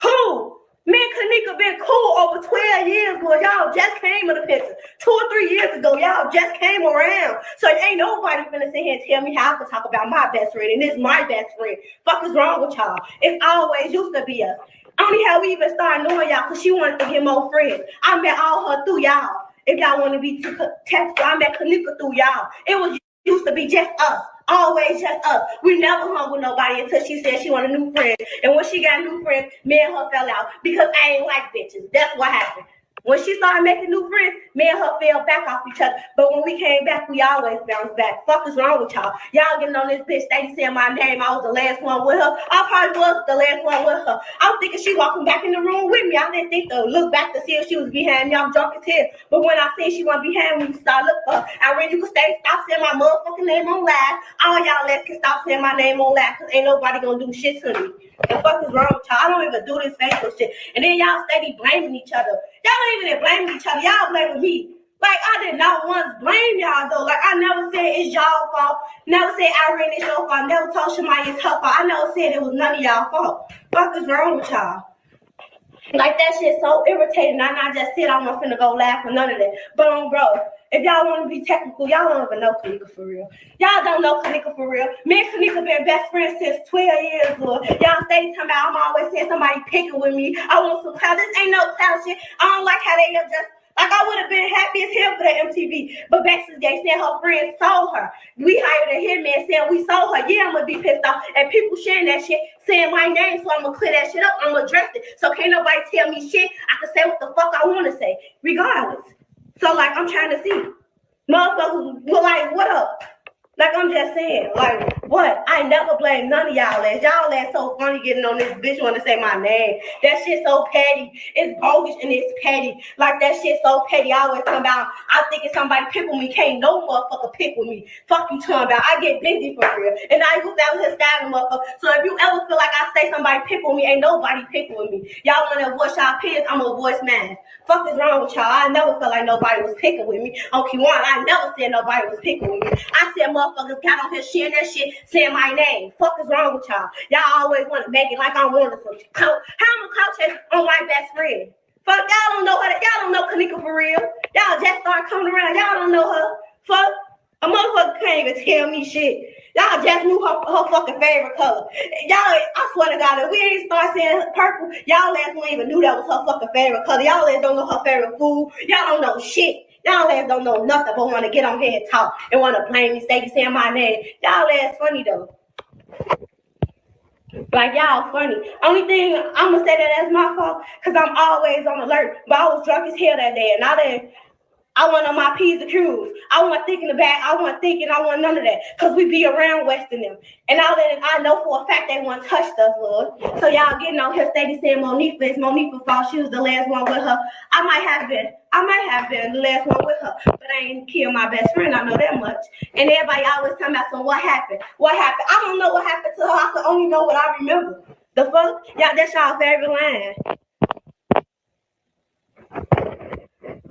Who? Me and Kanika been cool over 12 years, boy. Y'all just came in the picture. 2 or 3 years ago, y'all just came around. So ain't nobody finna sit here and tell me how I can talk about my best friend, and this my best friend. Fuck is wrong with y'all? It always used to be us. Only how we even started knowing y'all because she wanted to get more friends. I met all her through y'all. If y'all want to be tactful, I met Kanika through y'all. It was used to be just us. Always just us. We never hung with nobody until she said she wanted a new friend. And when she got a new friend, me and her fell out because I ain't like bitches. That's what happened. When she started making new friends, me and her fell back off each other. But when we came back, we always bounced back. Fuck is wrong with y'all? Y'all getting on this bitch, steady saying my name. I was the last one with her. I probably was the last one with her. I'm thinking she walking back in the room with me. I didn't think to look back to see if she was behind me. I'm drunk as hell. But when I seen she wasn't behind me, we started looking for her. I really could stop saying my motherfucking name on live. All y'all let's can stop saying my name on live because ain't nobody gonna do shit to me. The fuck is wrong with y'all? I don't even do this facial shit. And then y'all steady blaming each other. Y'all ain't even blaming each other. Y'all blaming me. Like, I did not once blame y'all, though. Like, I never said it's y'all fault. Never said Irene it's your fault. Never told Shamaya it's her fault. I never said it was none of y'all fault. Fuck is wrong with y'all? Like, that shit so irritating. I just said I'm not finna go laugh or none of that. But, bro, if y'all want to be technical, y'all don't even know Kanika for real. Y'all don't know Kanika for real. Me and Kanika been best friends since 12 years, Lord. Y'all steady talking about I'm always saying somebody picking with me. I want some clout. This ain't no clout shit. I don't like how they just... Like, I would have been happy as hell for that MTV. But Baxter's Gay said her friends sold her. We hired a hitman saying we sold her. Yeah, I'm going to be pissed off. And people sharing that shit, saying my name, so I'm going to clear that shit up. I'm going to address it. So can't nobody tell me shit. I can say what the fuck I want to say, regardless. So, like, I'm trying to see. Motherfuckers were like, what up? Like, I'm just saying, like, what? I never blame none of y'all ass. Y'all ass so funny getting on this bitch want to say my name. That shit so petty. It's bogus and it's petty. Like, that shit so petty. I always come about, I'm thinking somebody pick with me. Can't no motherfucker pick with me. Fuck you talking about. I get busy for real. And I used to out here stabbing motherfucker. So if you ever feel like I say somebody pick with me, ain't nobody picking with me. Y'all want to voice y'all opinions, I'm going to voice mine. Fuck is wrong with y'all? I never felt like nobody was picking with me. On Q1, I never said nobody was picking with me. I said motherfuckers got on here sharing that shit, saying my name. Fuck is wrong with y'all? Y'all always want to make it like I'm one of some how I'm a coach on my best friend. Fuck, y'all don't know her. Y'all don't know Kanika for real. Y'all just start coming around. Y'all don't know her. Fuck, a motherfucker can't even tell me shit. Y'all just knew her fucking favorite color. Y'all, I swear to God, if we ain't start saying purple, y'all ass don't even knew that was her fucking favorite color. Y'all ass don't know her favorite food. Y'all don't know shit. Y'all ass don't know nothing but want to get on here and talk and want to blame me, say my name. Y'all ass funny though. Like, y'all funny. Only thing I'm gonna say that's my fault, cause I'm always on alert. But I was drunk as hell that day, and I wasn't on my P's and Q's. I wasn't thinking I wasn't none of that. Because we be around West and them. And I know for a fact they want touched us, Lord. So y'all getting on here steady saying Monifa, it's Monifa's fault. She was the last one with her. I might have been the last one with her. But I ain't killed my best friend, I know that much. And everybody always talking about, so what happened? What happened? I don't know what happened to her. I can only know what I remember. The fuck? Y'all, that's y'all favorite line.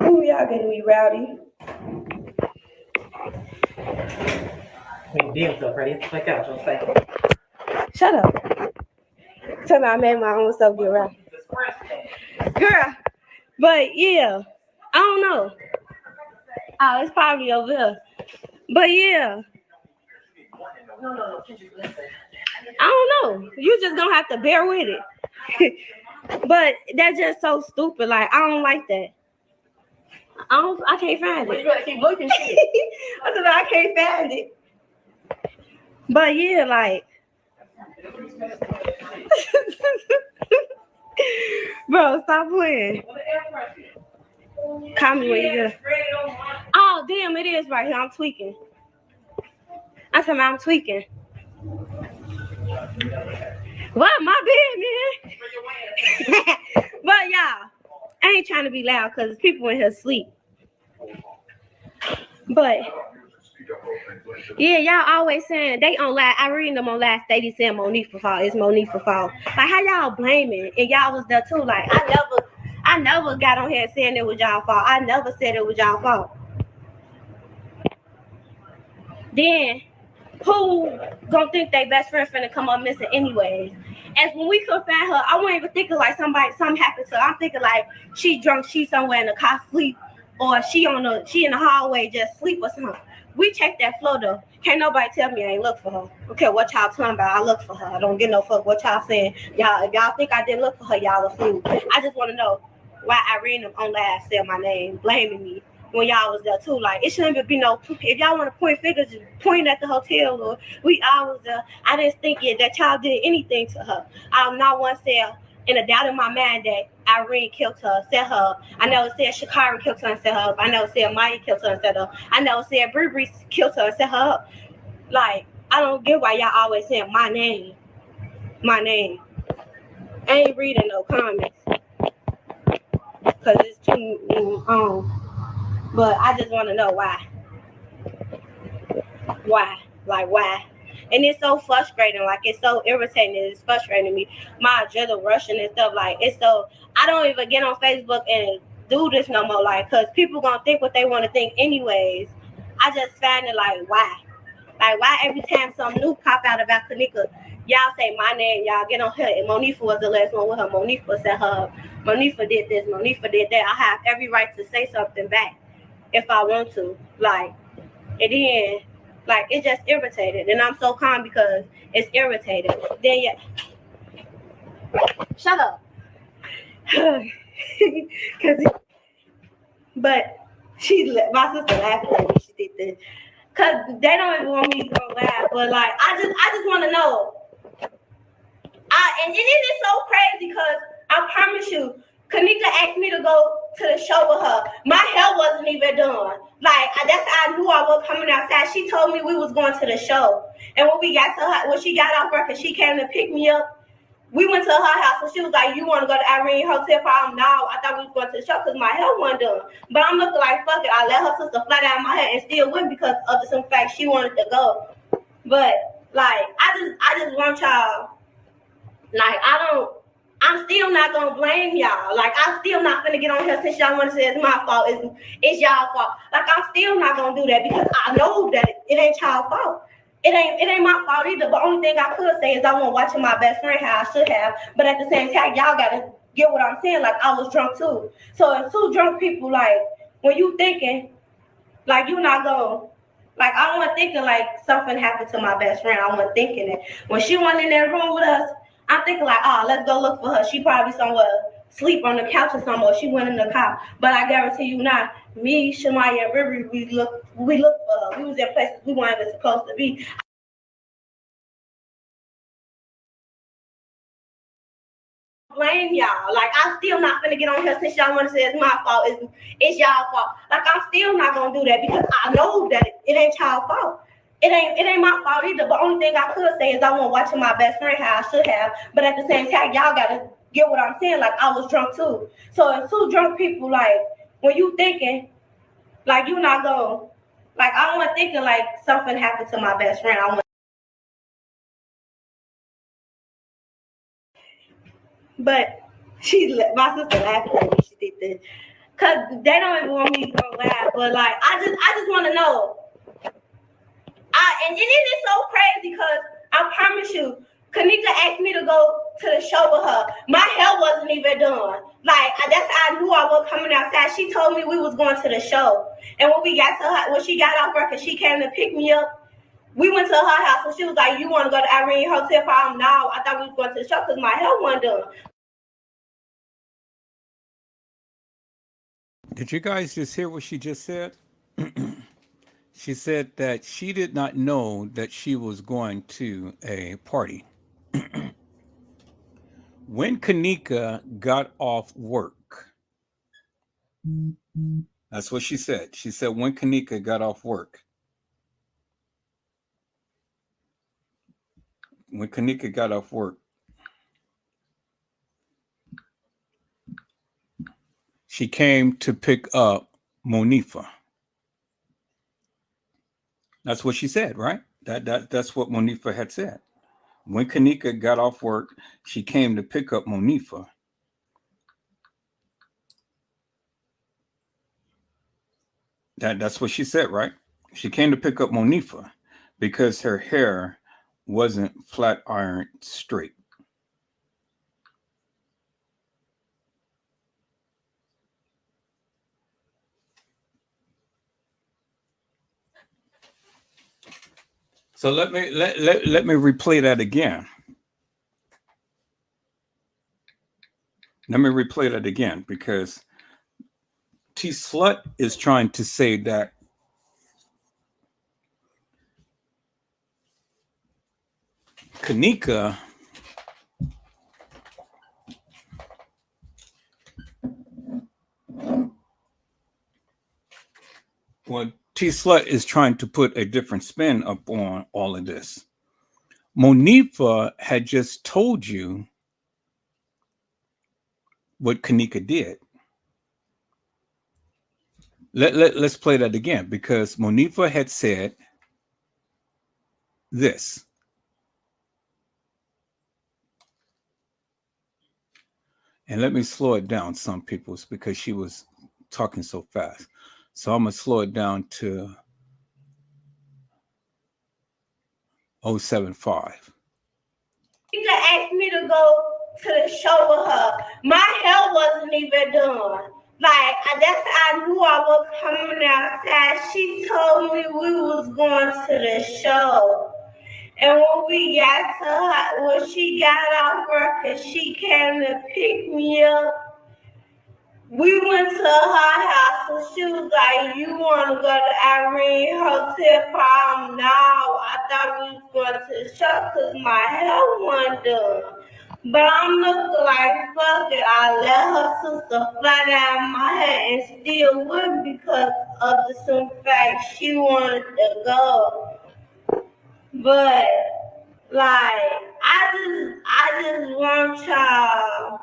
Ooh, y'all getting me rowdy. Shut up. Tell me I made my own self get rowdy. Girl, but yeah, I don't know. Oh, it's probably over here. But yeah. I don't know. You just gonna have to bear with it. But that's just so stupid. Like, I don't like that. I can't find it. You gotta keep looking shit. I said I can't find it. But yeah, like bro, stop playing. Call me when you get. Oh damn, it is right here. I'm tweaking. I said I'm tweaking. What? My bad, man. But y'all, I ain't trying to be loud because people in here asleep. But yeah, y'all always saying they on live. I read them on last day. They saying Monifa fault. It's Monifa fault. Like, how y'all blaming? And y'all was there too. Like, I never got on here saying it was y'all fault. I never said it was y'all fault. Then who gonna think they best friend finna come up missing anyways? As when we could find her, I wasn't even thinking like something happened to her. I'm thinking like she drunk, she somewhere in the car sleep, or she in the hallway just sleep or something. We checked that floor though. Can't nobody tell me I ain't look for her. Okay, what y'all talking about? I look for her. I don't get no fuck what y'all saying. Y'all, if y'all think I didn't look for her, y'all a fool. I just want to know why Irene on live said my name, blaming me when y'all was there too. Like, it shouldn't even be no. If y'all want to point fingers, just point at the hotel. Or we all was there. I didn't think that y'all did anything to her. I'm not one said in a doubt in my mind that Irene killed her, set her up. I never said Shakira killed her and set her up. I never said Maya killed her and set her up. I never said Bree killed her and set her up. Like, I don't get why y'all always saying my name. My name. I ain't reading no comments. Because it's too but I just want to know why. Why? Like, why? And it's so frustrating. Like, it's so irritating. It's frustrating me. My adrenaline rushing and stuff. Like, it's so... I don't even get on Facebook and do this no more, like, cause people gonna think what they want to think anyways. I just find it like, why? Like, why every time some new pop out about Kanika, y'all say my name, y'all get on her. And Monifa was the last one with her. Monifa said her, Monifa did this, Monifa did that. I have every right to say something back if I want to. Like, and then, like, it just irritated. And I'm so calm because it's irritated. Then, yeah, shut up. But my sister laughed at me. She did this. Cause they don't even want me to go laugh, but like I just want to know. And it is so crazy because I promise you, Kanika asked me to go to the show with her. My hair wasn't even done. Like, that's how I knew I was coming outside. She told me we was going to the show, and when we got to her, when she got off work and she came to pick me up, we went to her house, and she was like, "You want to go to Irene Hotel?" Problem? No, I thought we was going to the show because my hair wasn't done. But I'm looking like, fuck it. I let her sister fly down my hair and still went because of the simple fact she wanted to go. But like, I just want y'all. Like, I'm still not gonna blame y'all. Like, I'm still not gonna get on here since y'all want to say it's my fault. It's y'all fault. Like, I'm still not gonna do that because I know that it ain't y'all fault. It ain't my fault either. But only thing I could say is I wasn't watching my best friend how I should have. But at the same time, y'all gotta get what I'm saying. Like, I was drunk too. So if two drunk people, like, when you thinking, like, you're not gonna, like, I wasn't thinking like something happened to my best friend. I wasn't thinking it. When she went in that room with us, I'm thinking like, oh, let's go look for her. She probably somewhere sleep on the couch or somewhere. She went in the car. But I guarantee you not. Me, Shamaya, and Riri, we looked for her. We was in places we weren't even supposed to be. Blame y'all. Like, I'm still not gonna get on here since y'all want to say it's my fault. It's y'all fault. Like, I'm still not gonna do that because I know that it ain't y'all fault. It ain't my fault either. But only thing I could say is I wasn't watching my best friend how I should have. But at the same time, y'all gotta get what I'm saying. Like, I was drunk too. So if two drunk people, like, when you thinking, like, you're not gonna, like, I wasn't thinking like something happened to my best friend. But my sister laughed at me. She did this. Cause they don't even want me to go laugh. But like, I just want to know. And it is so crazy because I promise you, Kanika asked me to go to the show with her. My hair wasn't even done. Like, that's how I knew I was coming outside. She told me we was going to the show. And when we got to her, when she got off work and she came to pick me up, we went to her house and she was like, "You want to go to Irene Hotel?" Problem? No, I thought we was going to the show because my hair wasn't done. Did you guys just hear what she just said? She said that she did not know that she was going to a party. When Kanika got off work, that's what she said. She said when Kanika got off work. When Kanika got off work, she came to pick up Monifa. That's what she said, right? That's what Monifa had said. When Kanika got off work, she came to pick up Monifa. That's what she said, right? She came to pick up Monifa because her hair wasn't flat ironed straight. So let me replay that again. Let me replay that again because T Slut is trying to say that Kanika well, T Slut is trying to put a different spin up on all of this. Monifa had just told you what Kanika did. Let's play that again because Monifa had said this. And let me slow it down some people's because she was talking so fast. So I'm going to slow it down to 075. She just asked me to go to the show with her. My hair wasn't even done. Like, that's how I knew I was coming outside. She told me we was going to the show. And when we got to her, when she got off work and she came to pick me up, we went to her house and she was like, you want to go to Irene Hotel Prom? No, I thought we was going to the show because my hair wasn't done. But I'm looking like, fuck it, I let her sister fly down my hair and still went because of the simple fact she wanted to go. But, like, I just want y'all,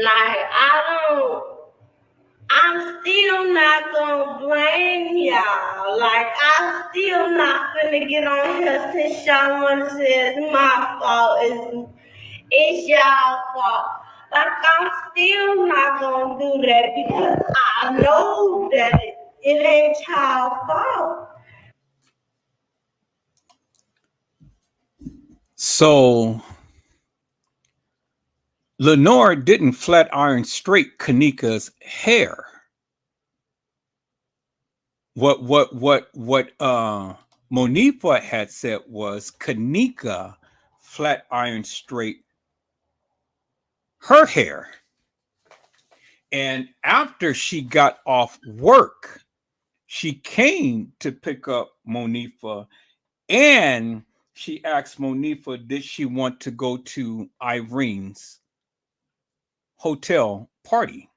like, I'm still not gonna blame y'all. Like, I'm still not gonna get on here since y'all wanna say it's my fault. It's y'all fault. Like, I'm still not gonna do that because I know that it ain't y'all fault. So Lenore didn't flat iron straight Kanika's hair. What Monifa had said was Kanika flat iron straight her hair. And after she got off work, she came to pick up Monifa, and she asked Monifa, did she want to go to Irene's hotel party?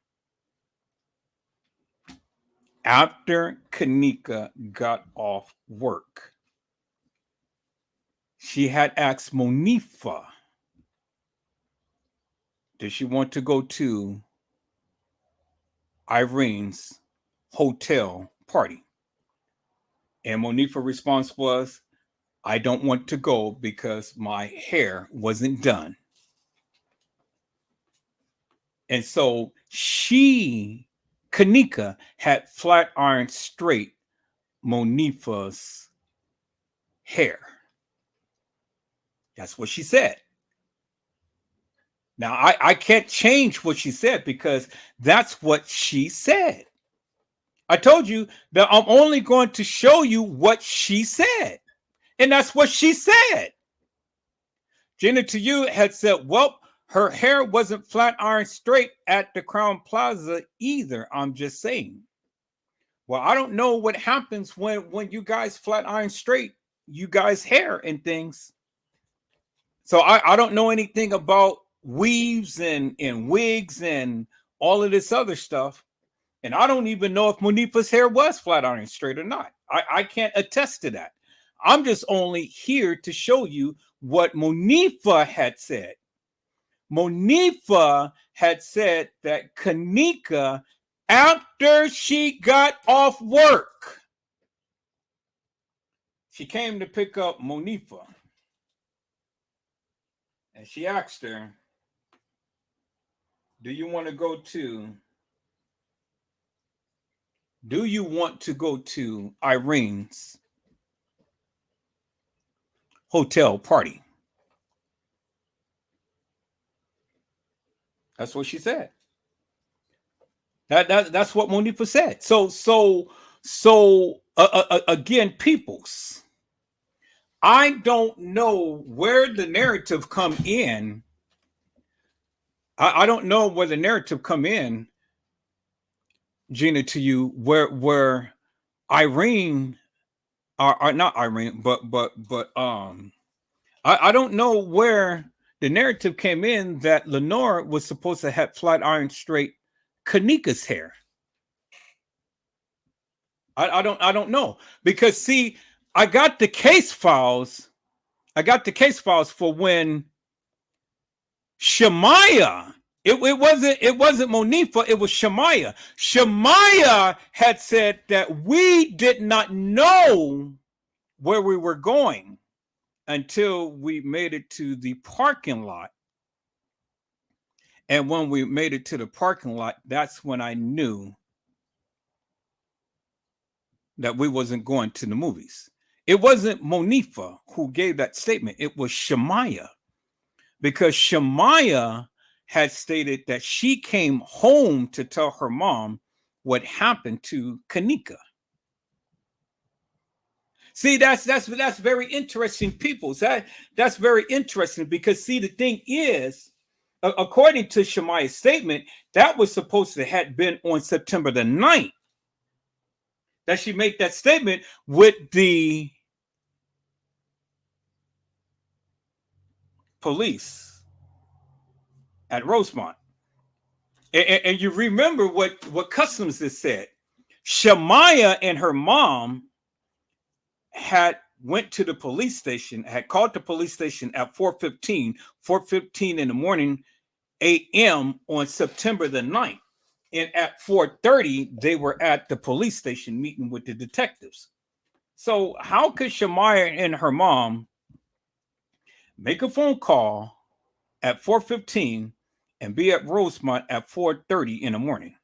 After Kanika got off work, she had asked Monifa, did she want to go to Irene's hotel party? And Monifa's response was, I don't want to go because my hair wasn't done. And so Kanika, had flat ironed straight Monifa's hair. That's what she said. Now, I can't change what she said because that's what she said. I told you that I'm only going to show you what she said. And that's what she said. Jenna to you had said, well, her hair wasn't flat iron straight at the Crown Plaza either. I'm just saying. Well, I don't know what happens when you guys flat iron straight you guys' hair and things. So I don't know anything about weaves and wigs and all of this other stuff. And I don't even know if Monifa's hair was flat iron straight or not. I can't attest to that. I'm just only here to show you what Monifa had said. Monifa had said that Kanika, after she got off work, she came to pick up Monifa. And she asked her, do you want to go to Irene's hotel party? That's what she said. That's what Monifa said. So again, peoples, I don't know where the narrative come in. I don't know where the narrative come in, Gina, to you, where Irene are not Irene, but I don't know where the narrative came in that Lenore was supposed to have flat iron straight Kanika's hair. I don't know, because see, I got the case files for when Shemaiah, it wasn't Monifa, it was Shemaiah. Shemaiah had said that we did not know where we were going until we made it to the parking lot. And when we made it to the parking lot, that's when I knew that we wasn't going to the movies. It wasn't Monifa who gave that statement. It was Shemaya, because Shemaya had stated that she came home to tell her mom what happened to Kanika. See, that's very interesting, people. That's very interesting, because see, the thing is, according to Shemaya's statement, that was supposed to have been on September the 9th that she made that statement with the police at Rosemont. And you remember what Customs has said. Shemaya and her mom had went to the police station, had called the police station at 4:15 in the morning a.m. on September the 9th. And at 4:30, they were at the police station meeting with the detectives. So how could Shemaya and her mom make a phone call at 4:15 and be at Rosemont at 4:30 in the morning?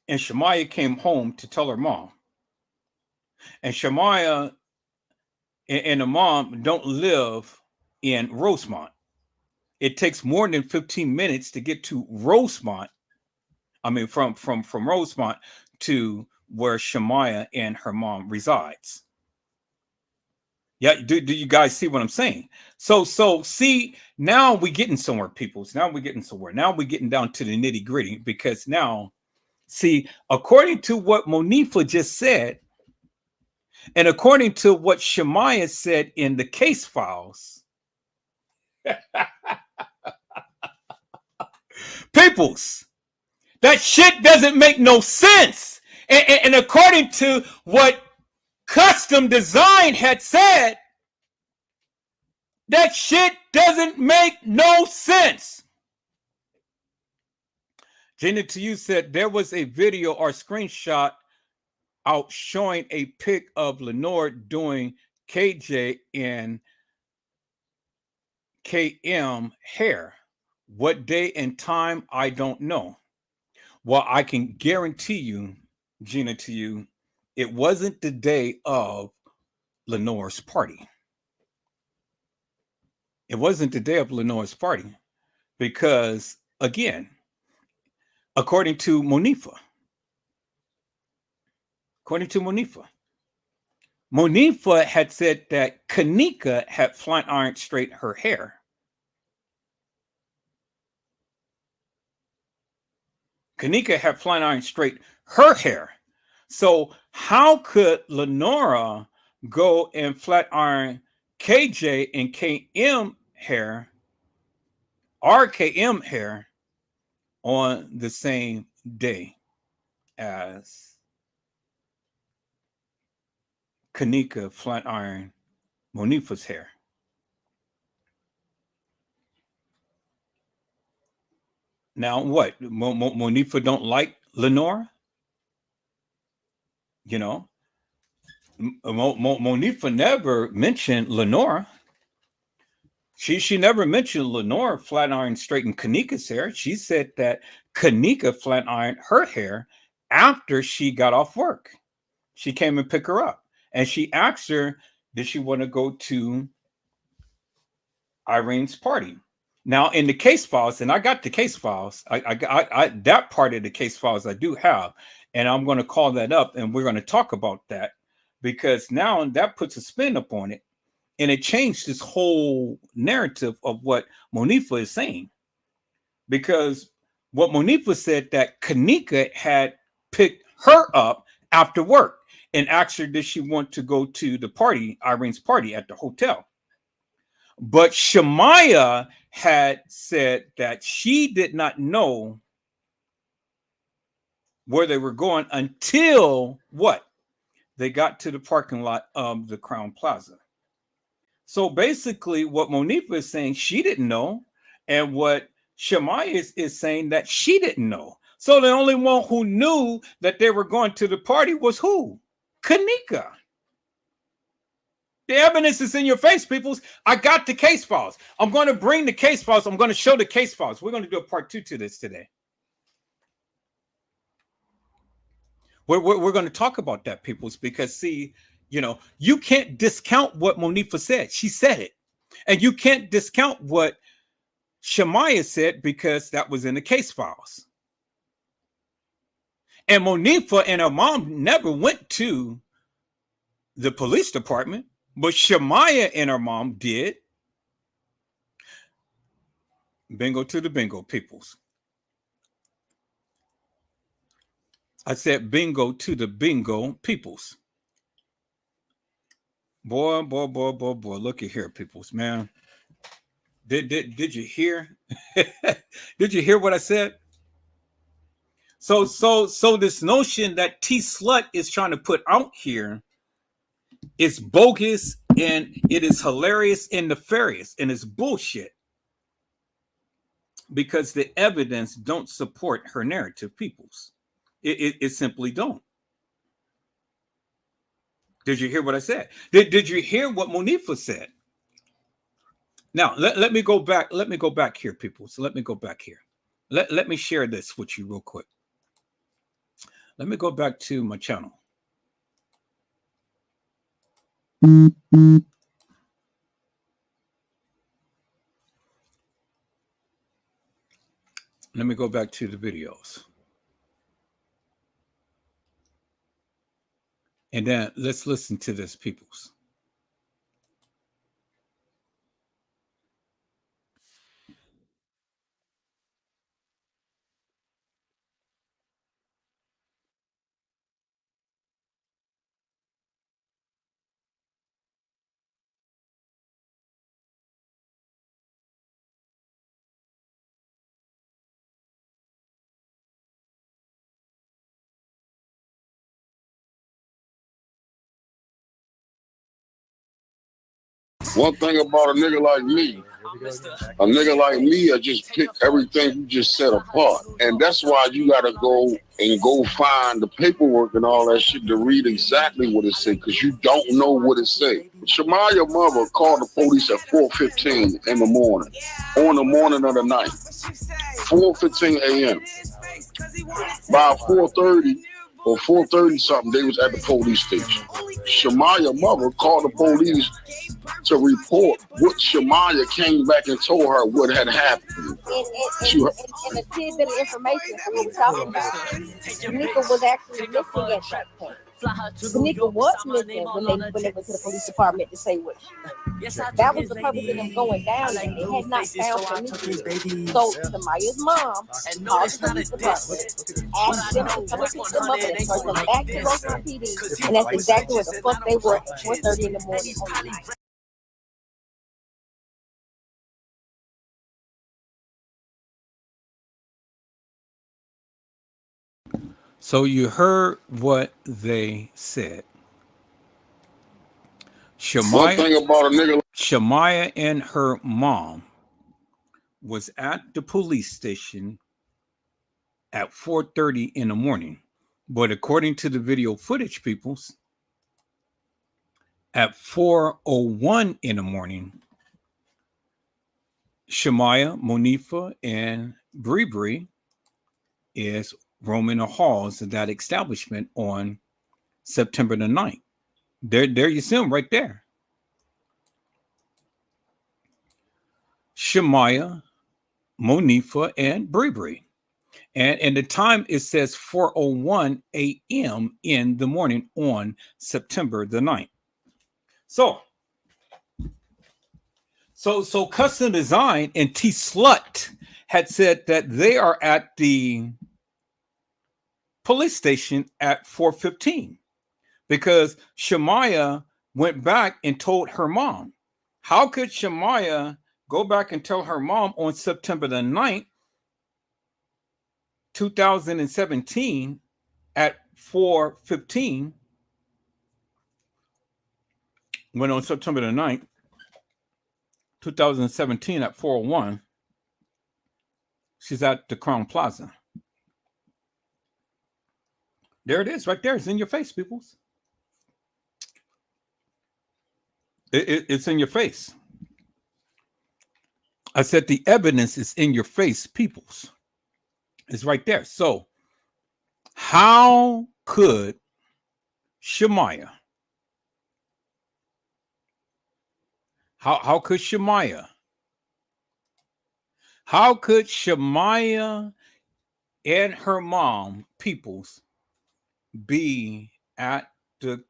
And Shemaya came home to tell her mom. And Shemaya and the mom don't live in Rosemont. It takes more than 15 minutes to get to Rosemont. I mean, from Rosemont to where Shemaya and her mom resides. Yeah, do you guys see what I'm saying? So see, now we're getting somewhere, peoples. Now we're getting somewhere. Now we're getting down to the nitty gritty, because now, see, according to what Monifa just said, and according to what Shemaya said in the case files, peoples, that shit doesn't make no sense. And according to what Custom Design had said, that shit doesn't make no sense. Gina to you said there was a video or screenshot out showing a pic of Lenore doing KJ and KM hair. What day and time, I don't know. Well, I can guarantee you, Gina to you, it wasn't the day of Lenore's party. It wasn't the day of Lenore's party, because, again, according to Monifa, Monifa had said that Kanika had flat ironed straight her hair. Kanika had flat ironed straight her hair. So how could Lenora go and flat iron KJ and KM hair, RKM hair, on the same day as Kanika flat iron Monifa's hair? Now what? Monifa don't like Lenora? You know, Monifa never mentioned Lenora. She never mentioned Lenore flat iron straightened Kanika's hair. She said that Kanika flat ironed her hair after she got off work. She came and picked her up, and she asked her, did she want to go to Irene's party? Now, in the case files, and I got the case files, I that part of the case files I do have, and I'm going to call that up, and we're going to talk about that, because now that puts a spin up on it. And it changed this whole narrative of what Monifa is saying. Because what Monifa said, that Kanika had picked her up after work and asked her, did she want to go to the party, Irene's party, at the hotel? But Shemaya had said that she did not know where they were going until what? They got to the parking lot of the Crown Plaza. So basically, what Monifa is saying, she didn't know, and what Shemaya is saying, that she didn't know. So the only one who knew that they were going to the party was who? Kanika. The evidence is in your face, peoples. I got the case files. I'm going to bring the case files. I'm going to show the case files. We're going to do a part 2 to this today. We're going to talk about that, peoples, because see, you can't discount what Monifa said. She said it. And you can't discount what Shamaya said because that was in the case files. And Monifa and her mom never went to the police department, but Shamaya and her mom did. Bingo to the bingo, peoples. I said bingo to the bingo, peoples. Boy. Look at here, peoples, man. Did you hear? Did you hear what I said? So this notion that T Slut is trying to put out here is bogus, and it is hilarious and nefarious, and it's bullshit. Because the evidence don't support her narrative, peoples. It simply don't. Did you hear what I said? Did you hear what Monifa said? Now, let me go back. Let me go back here, people. So let me go back here. Let me share this with you real quick. Let me go back to my channel. Let me go back to the videos. And then let's listen to this, peoples. One thing about a nigga like me, I just pick everything you just said apart. And that's why you gotta go find the paperwork and all that shit to read exactly what it said, because you don't know what it said. Shamaya mother called the police at 4:15 in the morning, on the morning of the night, 4:15 a.m. By 4:30 or 4:30 something, they was at the police station. Shamaya mother called the police to report what Shamaya came back and told her what had happened. And a tidbit of information from what we're talking about. Tanika was actually missing at that point. Tanika was missing when they went to the police department to say what that was the purpose of them going down there. They had not found Tanika. So Shamaya's mom called the police department, asked them to come and pick them up and escort them back to Rockland PD. And that's exactly what the fuck they were at 4:30 in the morning on the night. So you heard what they said. One thing about a nigga, Shamaya and her mom was at the police station at 4:30 in the morning. But according to the video footage, peoples, at 4:01 in the morning, Shamaya, Monifa, and Bree is roaming the halls of that establishment on September the 9th. There you see them right there. Shamaya, Monifa, and Bree. And the time, it says 4:01 a.m. in the morning on September the 9th. So Custom Design and T Slut had said that they are at the police station at 4:15 because Shamaya went back and told her mom. How could Shamaya go back and tell her mom on September the 9th, 2017 at 4:15, when on September the 9th, 2017 at 4:01, she's at the Crown Plaza. There it is right there. It's in your face, peoples. It's in your face. I said the evidence is in your face, peoples. It's right there. So how could Shemaiah, how could Shemaiah, how could Shemaiah and her mom, peoples, be at the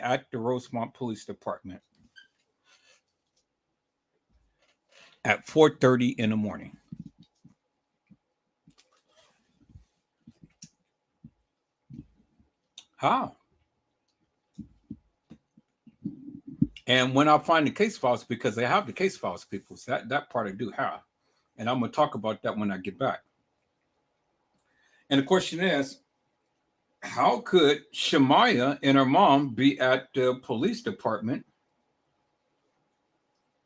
at the Rosemont Police Department at 4:30 in the morning? How? And when I find the case files, because I have the case files, people, so that part I do have. And I'm going to talk about that when I get back. And the question is, how could Shemaiah and her mom be at the police department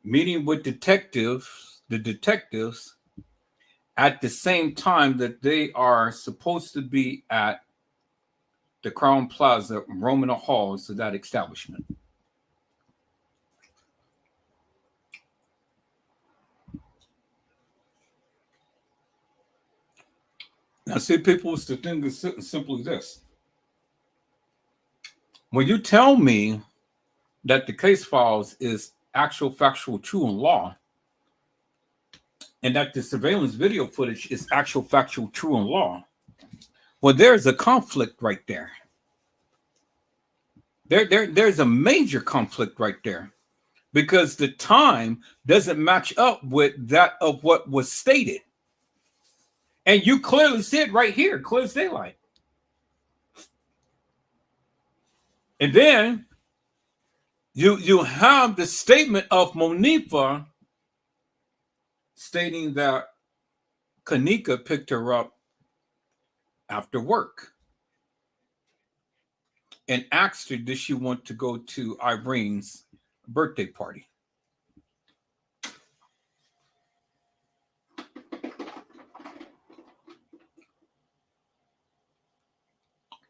meeting with the detectives, at the same time that they are supposed to be at the Crown Plaza, roaming the halls of that establishment? Now, see, people, the thing is simply this. When you tell me that the case files is actual, factual, true, and law, and that the surveillance video footage is actual, factual, true, and law, well, there's a conflict right there. There's a major conflict right there, because the time doesn't match up with that of what was stated. And you clearly see it right here, clear as daylight. And then you have the statement of Monifa stating that Kanika picked her up after work and asked her, did she want to go to Irene's birthday party?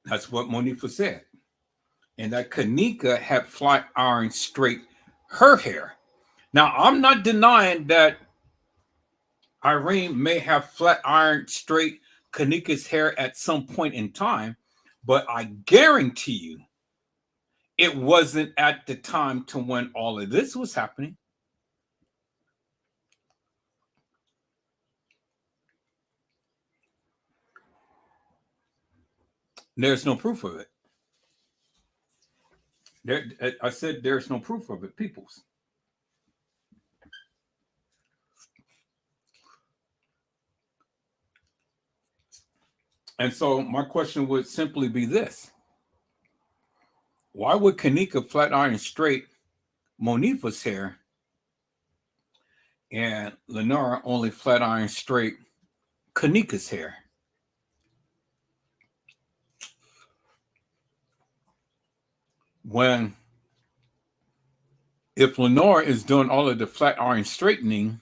That's what Monifa said. And that Kanika had flat iron straight her hair. Now, I'm not denying that Irene may have flat iron straight Kanika's hair at some point in time, but I guarantee you it wasn't at the time to when all of this was happening. There's no proof of it. I said there's no proof of it, peoples. And so my question would simply be this. Why would Kanika flat iron straight Monifa's hair and Lenora only flat iron straight Kanika's hair? When if Lenora is doing all of the flat iron straightening,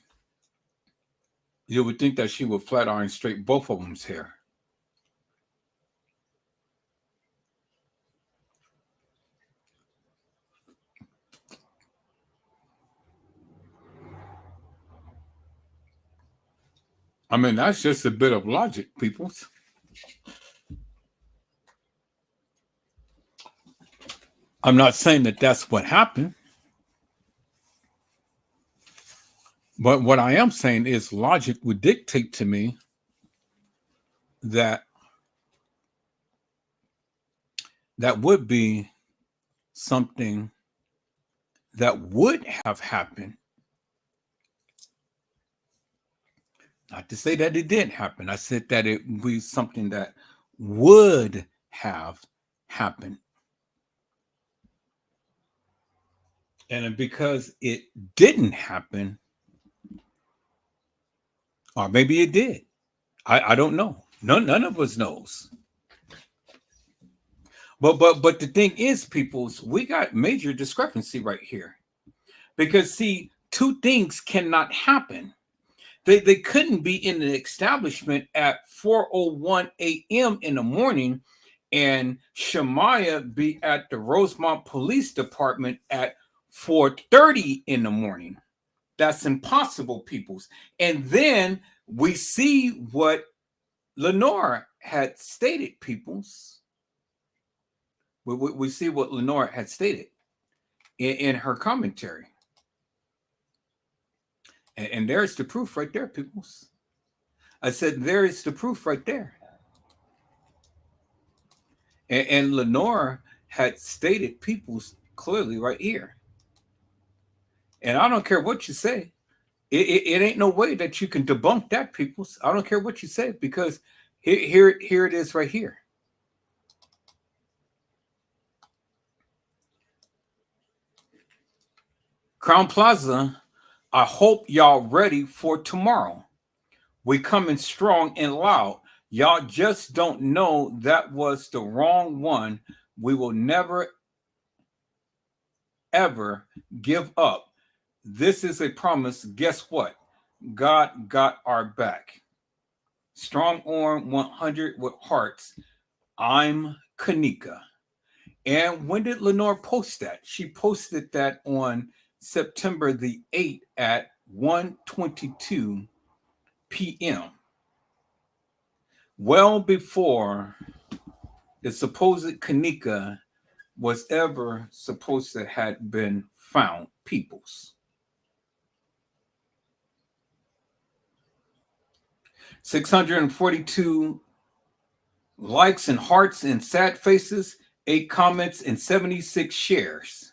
you would think that she would flat iron straight both of them's hair. I mean, that's just a bit of logic, people. I'm not saying that that's what happened. But what I am saying is logic would dictate to me that that would be something that would have happened. Not to say that it didn't happen. I said that it would be something that would have happened. And because it didn't happen, or maybe it did. I don't know. None of us knows. But the thing is, peoples, we got major discrepancy right here. Because see, two things cannot happen. They couldn't be in the establishment at 4:01 a.m. in the morning and Shemaiah be at the Rosemont Police Department at 4:30 in the morning. That's impossible, peoples. And then we see what Lenore had stated, peoples. We see what Lenore had stated in her commentary. And there's the proof right there, peoples. I said, there is the proof right there. And Lenore had stated peoples clearly right here. And I don't care what you say. It ain't no way that you can debunk that, peoples. I don't care what you say, because here it is right here. Crown Plaza, I hope y'all ready for tomorrow. We coming strong and loud. Y'all just don't know that was the wrong one. We will never, ever give up. This is a promise. Guess what? God got our back. Strong Arm 100 with hearts. I'm Kanika. And when did Lenore post that? She posted that on September the 8th at 1:22 p.m. Well before the supposed Kanika was ever supposed to have been found, peoples. 642 likes and hearts and sad faces, 8 comments and 76 shares.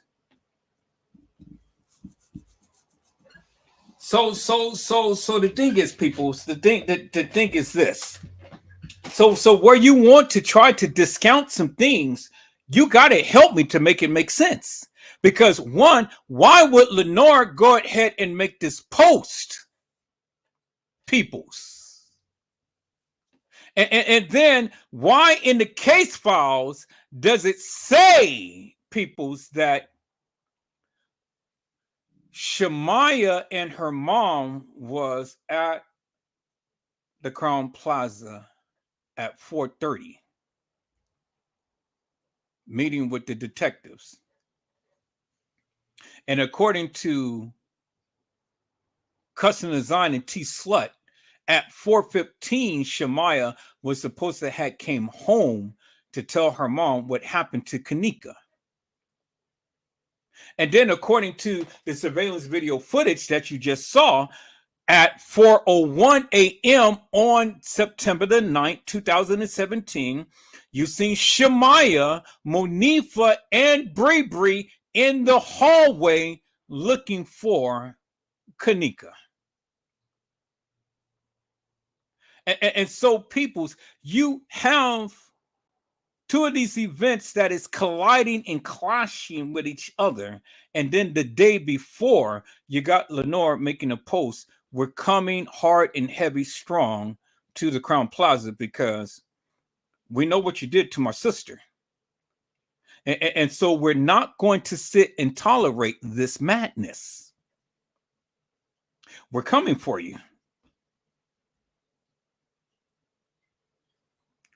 So the thing is, people, the thing is this. So where you want to try to discount some things, you got to help me to make it make sense. Because one, why would Lenore go ahead and make this post, peoples? And then why in the case files does it say, peoples, that Shemaya and her mom was at the Crown Plaza at 4:30, meeting with the detectives? And according to Custom Design and T Slut, at 4:15, Shemaya was supposed to have came home to tell her mom what happened to Kanika. And then according to the surveillance video footage that you just saw, at 4:01 a.m. on September the 9th, 2017, you seen Shemaya, Monifa, and Bree in the hallway looking for Kanika. And so, peoples, you have two of these events that is colliding and clashing with each other. And then the day before, you got Lenore making a post, we're coming hard and heavy strong to the Crown Plaza because we know what you did to my sister. And so we're not going to sit and tolerate this madness. We're coming for you.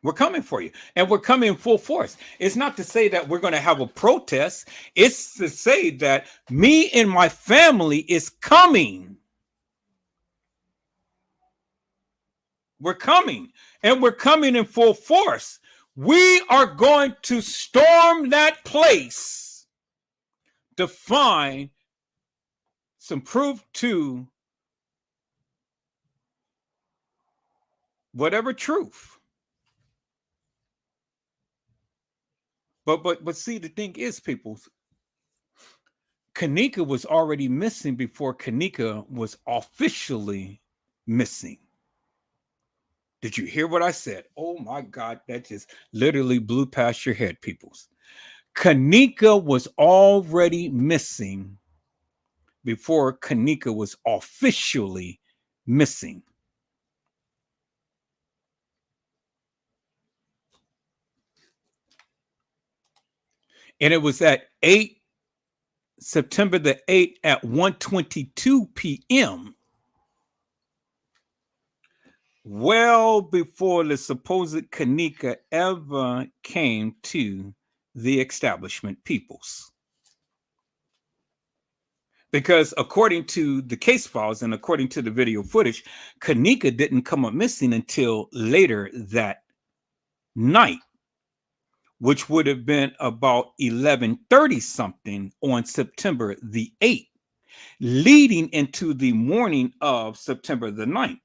We're coming for you, and we're coming in full force. It's not to say that we're going to have a protest. It's to say that me and my family is coming. We're coming, and we're coming in full force. We are going to storm that place to find some proof to whatever truth. But see, the thing is, people, Kanika was already missing before Kanika was officially missing. Did you hear what I said? Oh my God, that just literally blew past your head, peoples. Kanika was already missing before Kanika was officially missing. And it was at September the 8th at 1:22 p.m. Well before the supposed Kanika ever came to the establishment, peoples. Because according to the case files and according to the video footage, Kanika didn't come up missing until later that night, which would have been about 11:30 something on September the 8th, leading into the morning of September the 9th.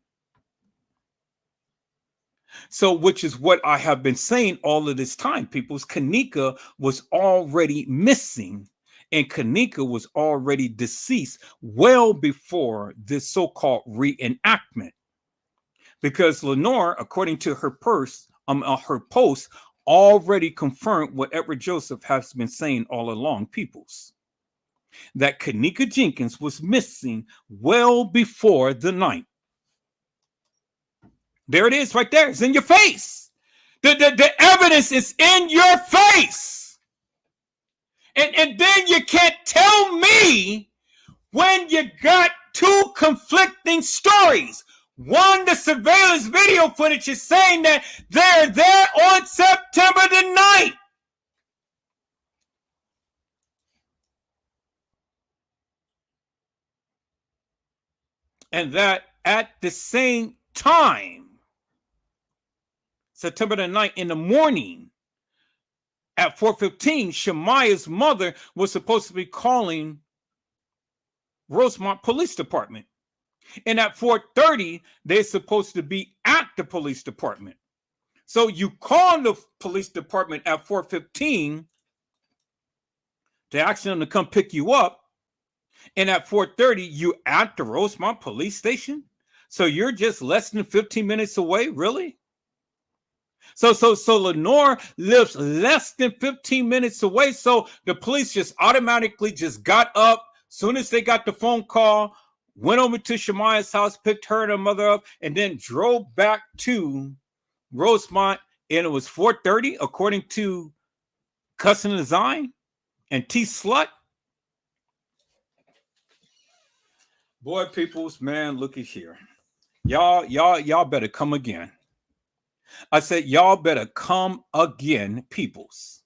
So, which is what I have been saying all of this time, people's Kanika was already missing, and Kanika was already deceased well before this so-called reenactment. Because Lenore, according to her post, already confirmed what Edward Joseph has been saying all along, peoples, that Kanika Jenkins was missing well before the 9th. There it is right there. It's in your face. The evidence is in your face. And then you can't tell me when you got two conflicting stories. One, the surveillance video footage is saying that they're there on September the 9th. And that at the same time, September the 9th in the morning at 4:15, Shemaya's mother was supposed to be calling Rosemont Police Department. And at 4:30, they're supposed to be at the police department. So you call the police department at 4:15 to ask them to come pick you up. And at 4:30, you at the Rosemont Police Station? So you're just less than 15 minutes away, really? So Lenore lives less than 15 minutes away. So the police just automatically just got up. Soon as they got the phone call, went over to Shemaya's house, picked her and her mother up, and then drove back to Rosemont. And it was 4:30, according to Cousin Design and T Slut. Boy, peoples, man, looky here. Y'all better come again. I said, y'all better come again, peoples,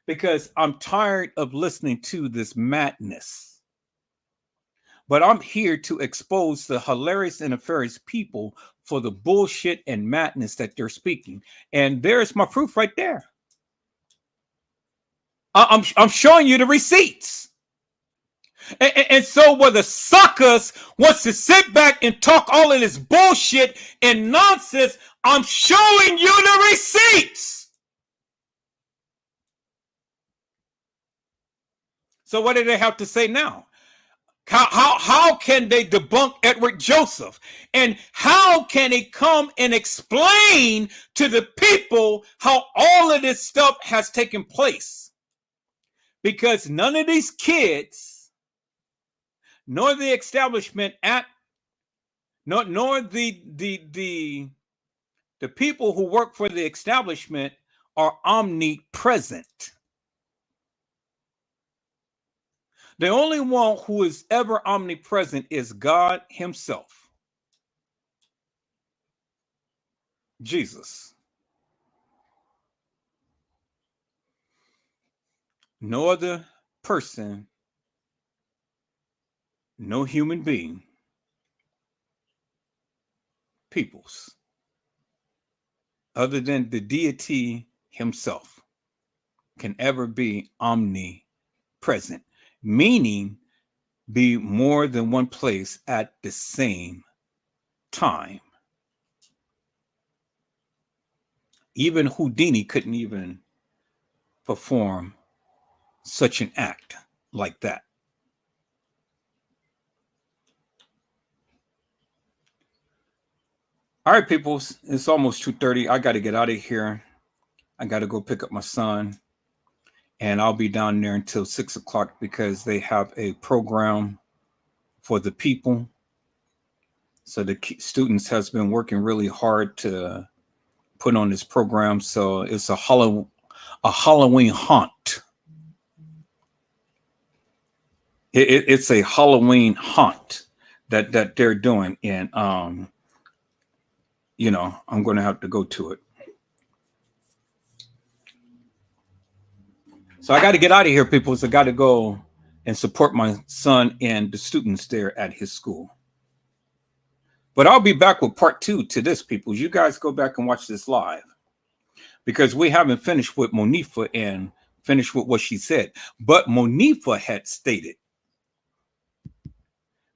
because I'm tired of listening to this madness. But I'm here to expose the hilarious and nefarious people for the bullshit and madness that they're speaking. And there's my proof right there. I'm showing you the receipts. And so where the suckers wants to sit back and talk all of this bullshit and nonsense, I'm showing you the receipts. So what do they have to say now? How can they debunk Edward Joseph? And how can he come and explain to the people how all of this stuff has taken place? Because none of these kids, nor the establishment nor the people who work for the establishment are omnipresent. The only one who is ever omnipresent is God himself. Jesus. No other person, no human being, peoples, other than the deity himself, can ever be omnipresent, meaning be more than one place at the same time. Even Houdini couldn't even perform such an act like that. All right, people, it's almost 2:30. I got to get out of here. I got to go pick up my son, and I'll be down there until 6 o'clock because they have a program for the people. So the students has been working really hard to put on this program. So it's a Halloween haunt. It's a Halloween haunt that they're doing, and I'm going to have to go to it. So I got to get out of here, people. So I got to go and support my son and the students there at his school. But I'll be back with part 2 to this, people. You guys go back and watch this live, because we haven't finished with Monifa and finished with what she said. But Monifa had stated,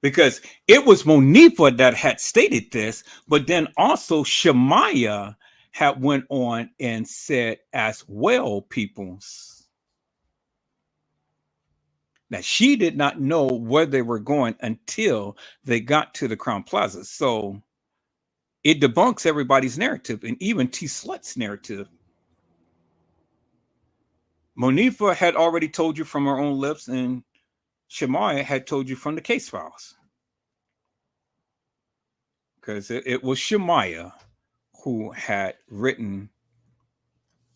because it was Monifa that had stated this, but then also Shemaya had went on and said as well, peoples, that she did not know where they were going until they got to the Crown Plaza. So it debunks everybody's narrative, and even T Slut's narrative. Monifa had already told you from her own lips, and Shemaya had told you from the case files. Because it was Shemaya who had written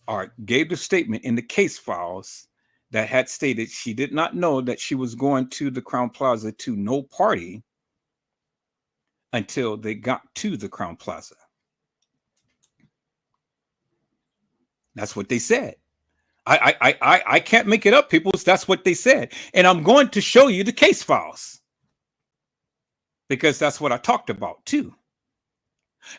or gave the statement in the case files that had stated she did not know that she was going to the Crown Plaza to no party until they got to the Crown Plaza. That's what they said. I can't make it up, people. That's what they said. And I'm going to show you the case files, because that's what I talked about too.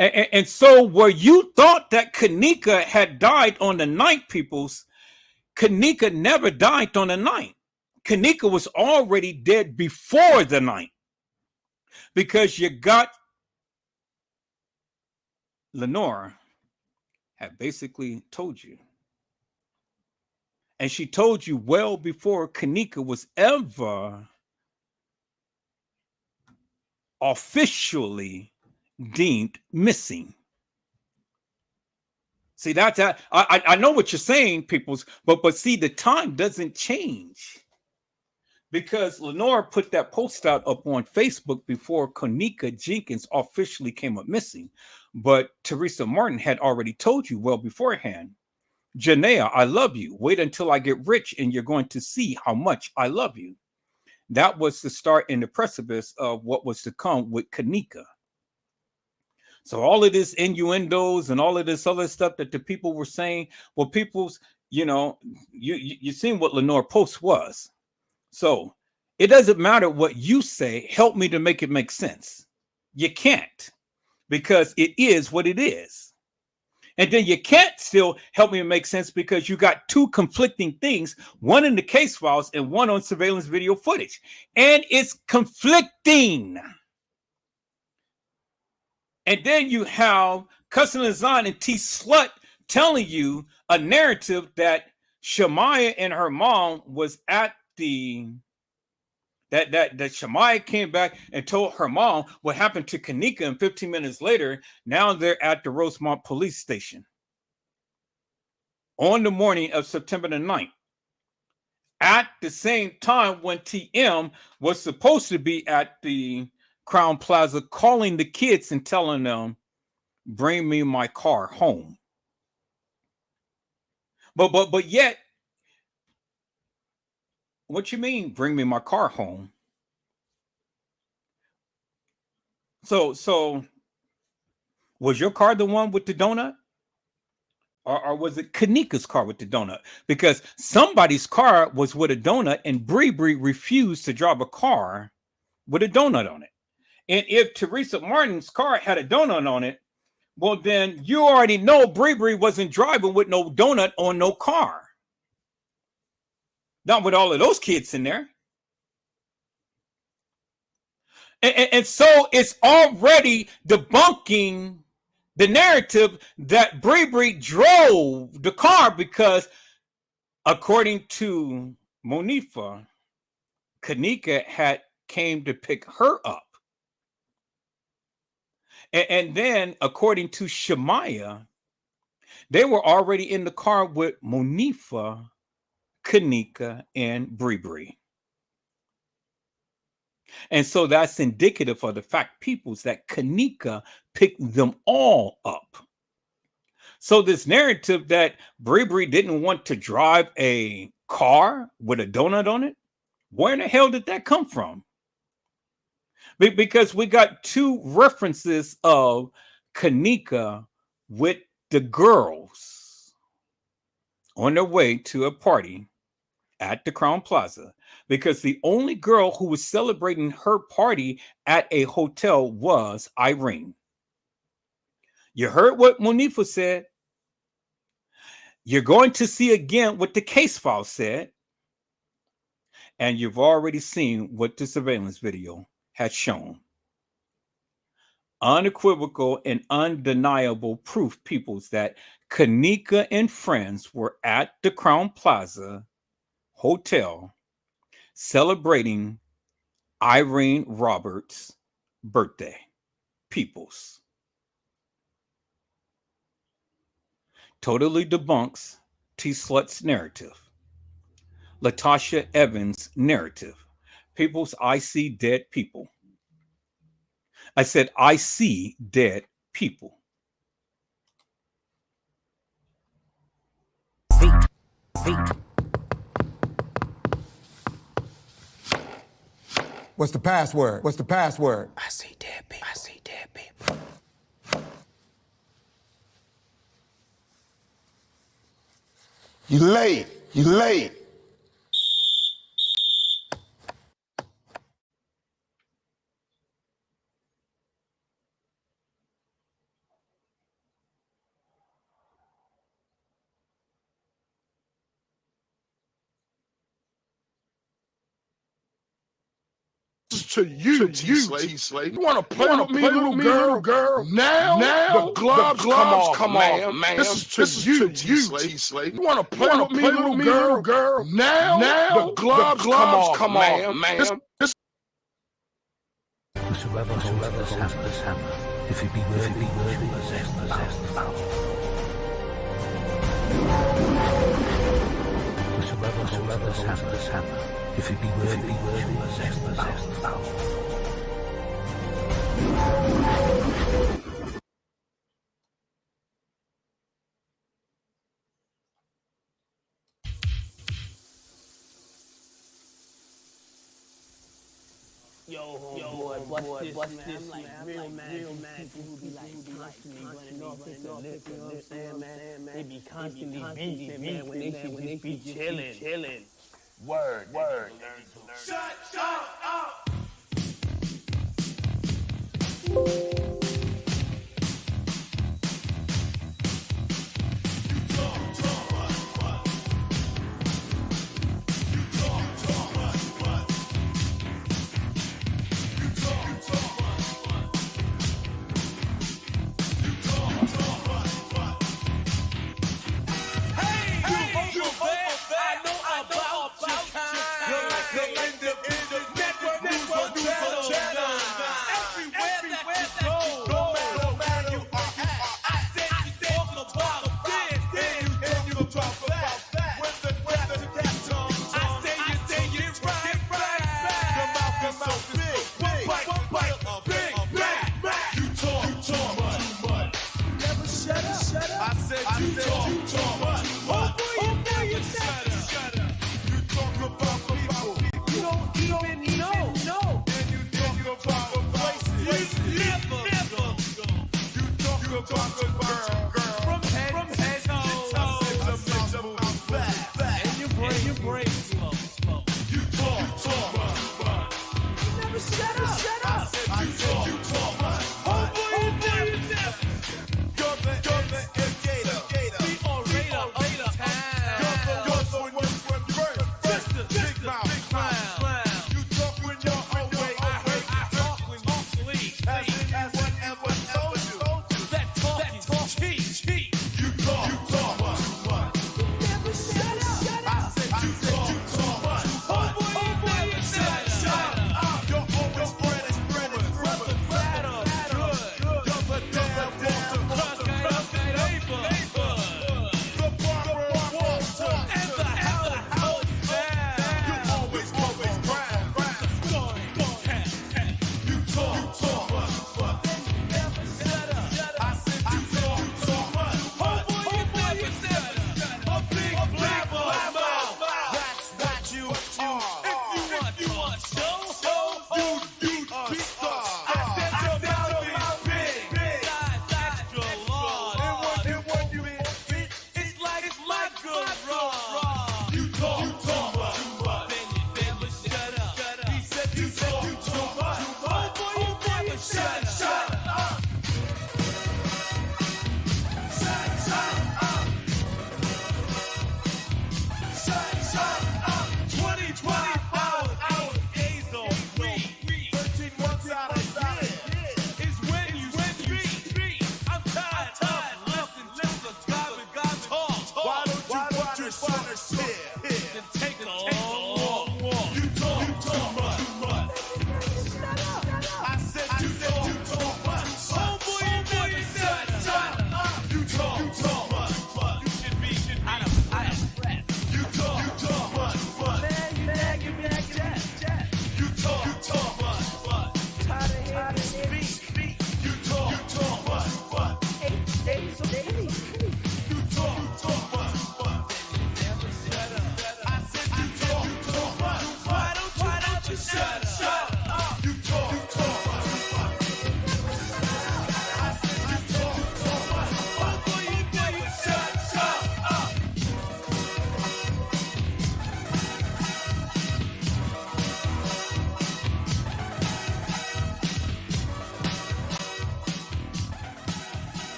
And so where you thought that Kanika had died on the 9th, peoples, Kanika never died on the 9th. Kanika was already dead before the 9th, because you got Lenore had basically told you. And she told you well before Kanika was ever officially deemed missing. See, that's I know what you're saying, peoples, but see, the time doesn't change, because Lenore put that post out up on Facebook before Kanika Jenkins officially came up missing. But Teresa Martin had already told you well beforehand, Janaea, I love you. Wait until I get rich and you're going to see how much I love you. That was the start and the precipice of what was to come with Kanika. So all of this innuendos and all of this other stuff that the people were saying, well, people's, you seen what Lenore Post was. So it doesn't matter what you say. Help me to make it make sense. You can't, because it is what it is. And then you can't still help me make sense, because you got two conflicting things, one in the case files and one on surveillance video footage. And it's conflicting. And then you have Cousin Azan and T Slut telling you a narrative that Shemaya and her mom was at the that Shemaya came back and told her mom what happened to Kanika, and 15 minutes later, now they're at the Rosemont police station on the morning of September the 9th. At the same time when TM was supposed to be at the Crown Plaza calling the kids and telling them, bring me my car home. But yet, what you mean, bring me my car home? So was your car the one with the donut? Or was it Kanika's car with the donut? Because somebody's car was with a donut, and Bree refused to drive a car with a donut on it. And if Teresa Martin's car had a donut on it, well, then you already know Bree wasn't driving with no donut on no car. Not with all of those kids in there. And so it's already debunking the narrative that Bree drove the car, because according to Monifa, Kanika had came to pick her up. And then according to Shemaya, they were already in the car with Monifa, Kanika, and Bree. And so that's indicative of the fact, peoples, that Kanika picked them all up. So this narrative that Bree didn't want to drive a car with a donut on it, where in the hell did that come from? Because we got two references of Kanika with the girls on their way to a party at the Crown Plaza because the only girl who was celebrating her party at a hotel was Irene. You heard what Monifa said. You're going to see again what the case file said. And you've already seen what the surveillance video has shown. Unequivocal and undeniable proof, peoples, that Kanika and friends were at the Crown Plaza Hotel celebrating Irene Roberts' birthday. Peoples. Totally debunks T-Slut's narrative. LaTasha Evans' narrative. Peoples, I see dead people. I said, I see dead people. What's the password? What's the password? I see dead people. I see dead people. You late. You late. To you, T-Slate. You want to play with me, little girl? Now the gloves come off, man. This is to you, T-Slate. You want to play with me, little girl? Now the gloves come off, man. Whosoever holds this hammer, if he be worthy, possess the power. Whosoever holds this hammer, if he be worthy, possess the power. Yo, boy, what's this, man? I'm like, real mad people who be like constantly running off into this, you know what I'm saying, man? They be constantly beefing, man, when they should just be chilling. Word. Shut up! Everywhere that you go,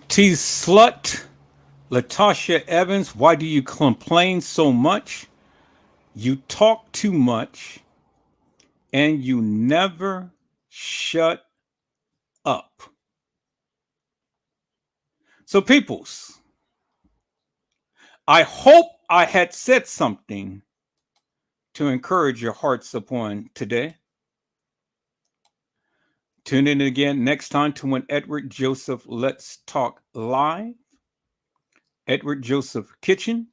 T slut, LaTasha Evans, why do you complain so much? You talk too much and you never shut up. So, peoples, I hope I had said something to encourage your hearts upon today. Tune in again next time to when Edward Joseph Let's Talk Live, Edward Joseph Kitchen,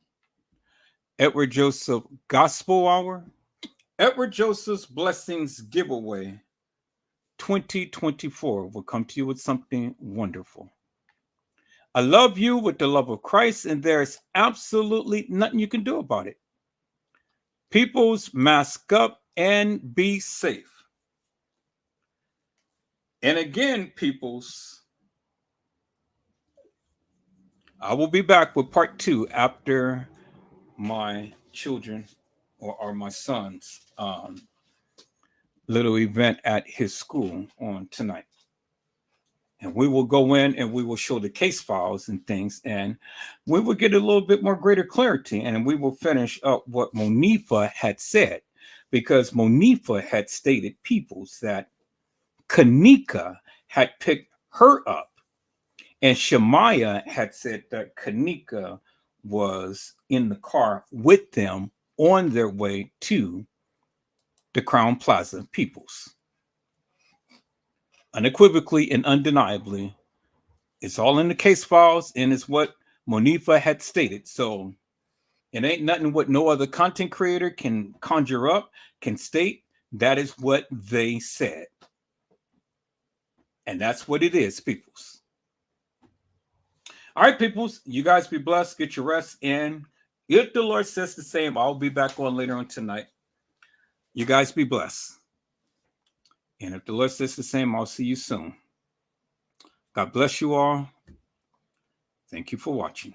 Edward Joseph Gospel Hour, Edward Joseph's Blessings Giveaway 2024 will come to you with something wonderful. I love you with the love of Christ, and there's absolutely nothing you can do about it. Peoples, mask up and be safe. And again, peoples, I will be back with part 2 after my children or my son's little event at his school on tonight. And we will go in and we will show the case files and things, and we will get a little bit more greater clarity, and we will finish up what Monifa had said, because Monifa had stated, peoples, that Kanika had picked her up, and Shemaiah had said that Kanika was in the car with them on their way to the Crown Plaza. Peoples, unequivocally and undeniably, it's all in the case files, and it's what Monifa had stated. So it ain't nothing what no other content creator can conjure up, can state. That is what they said. And that's what it is, peoples. All right, peoples, you guys be blessed, get your rest, and if the Lord says the same, I'll be back on later on tonight. You guys be blessed. And if the Lord says the same, I'll see you soon. God bless you all. Thank you for watching.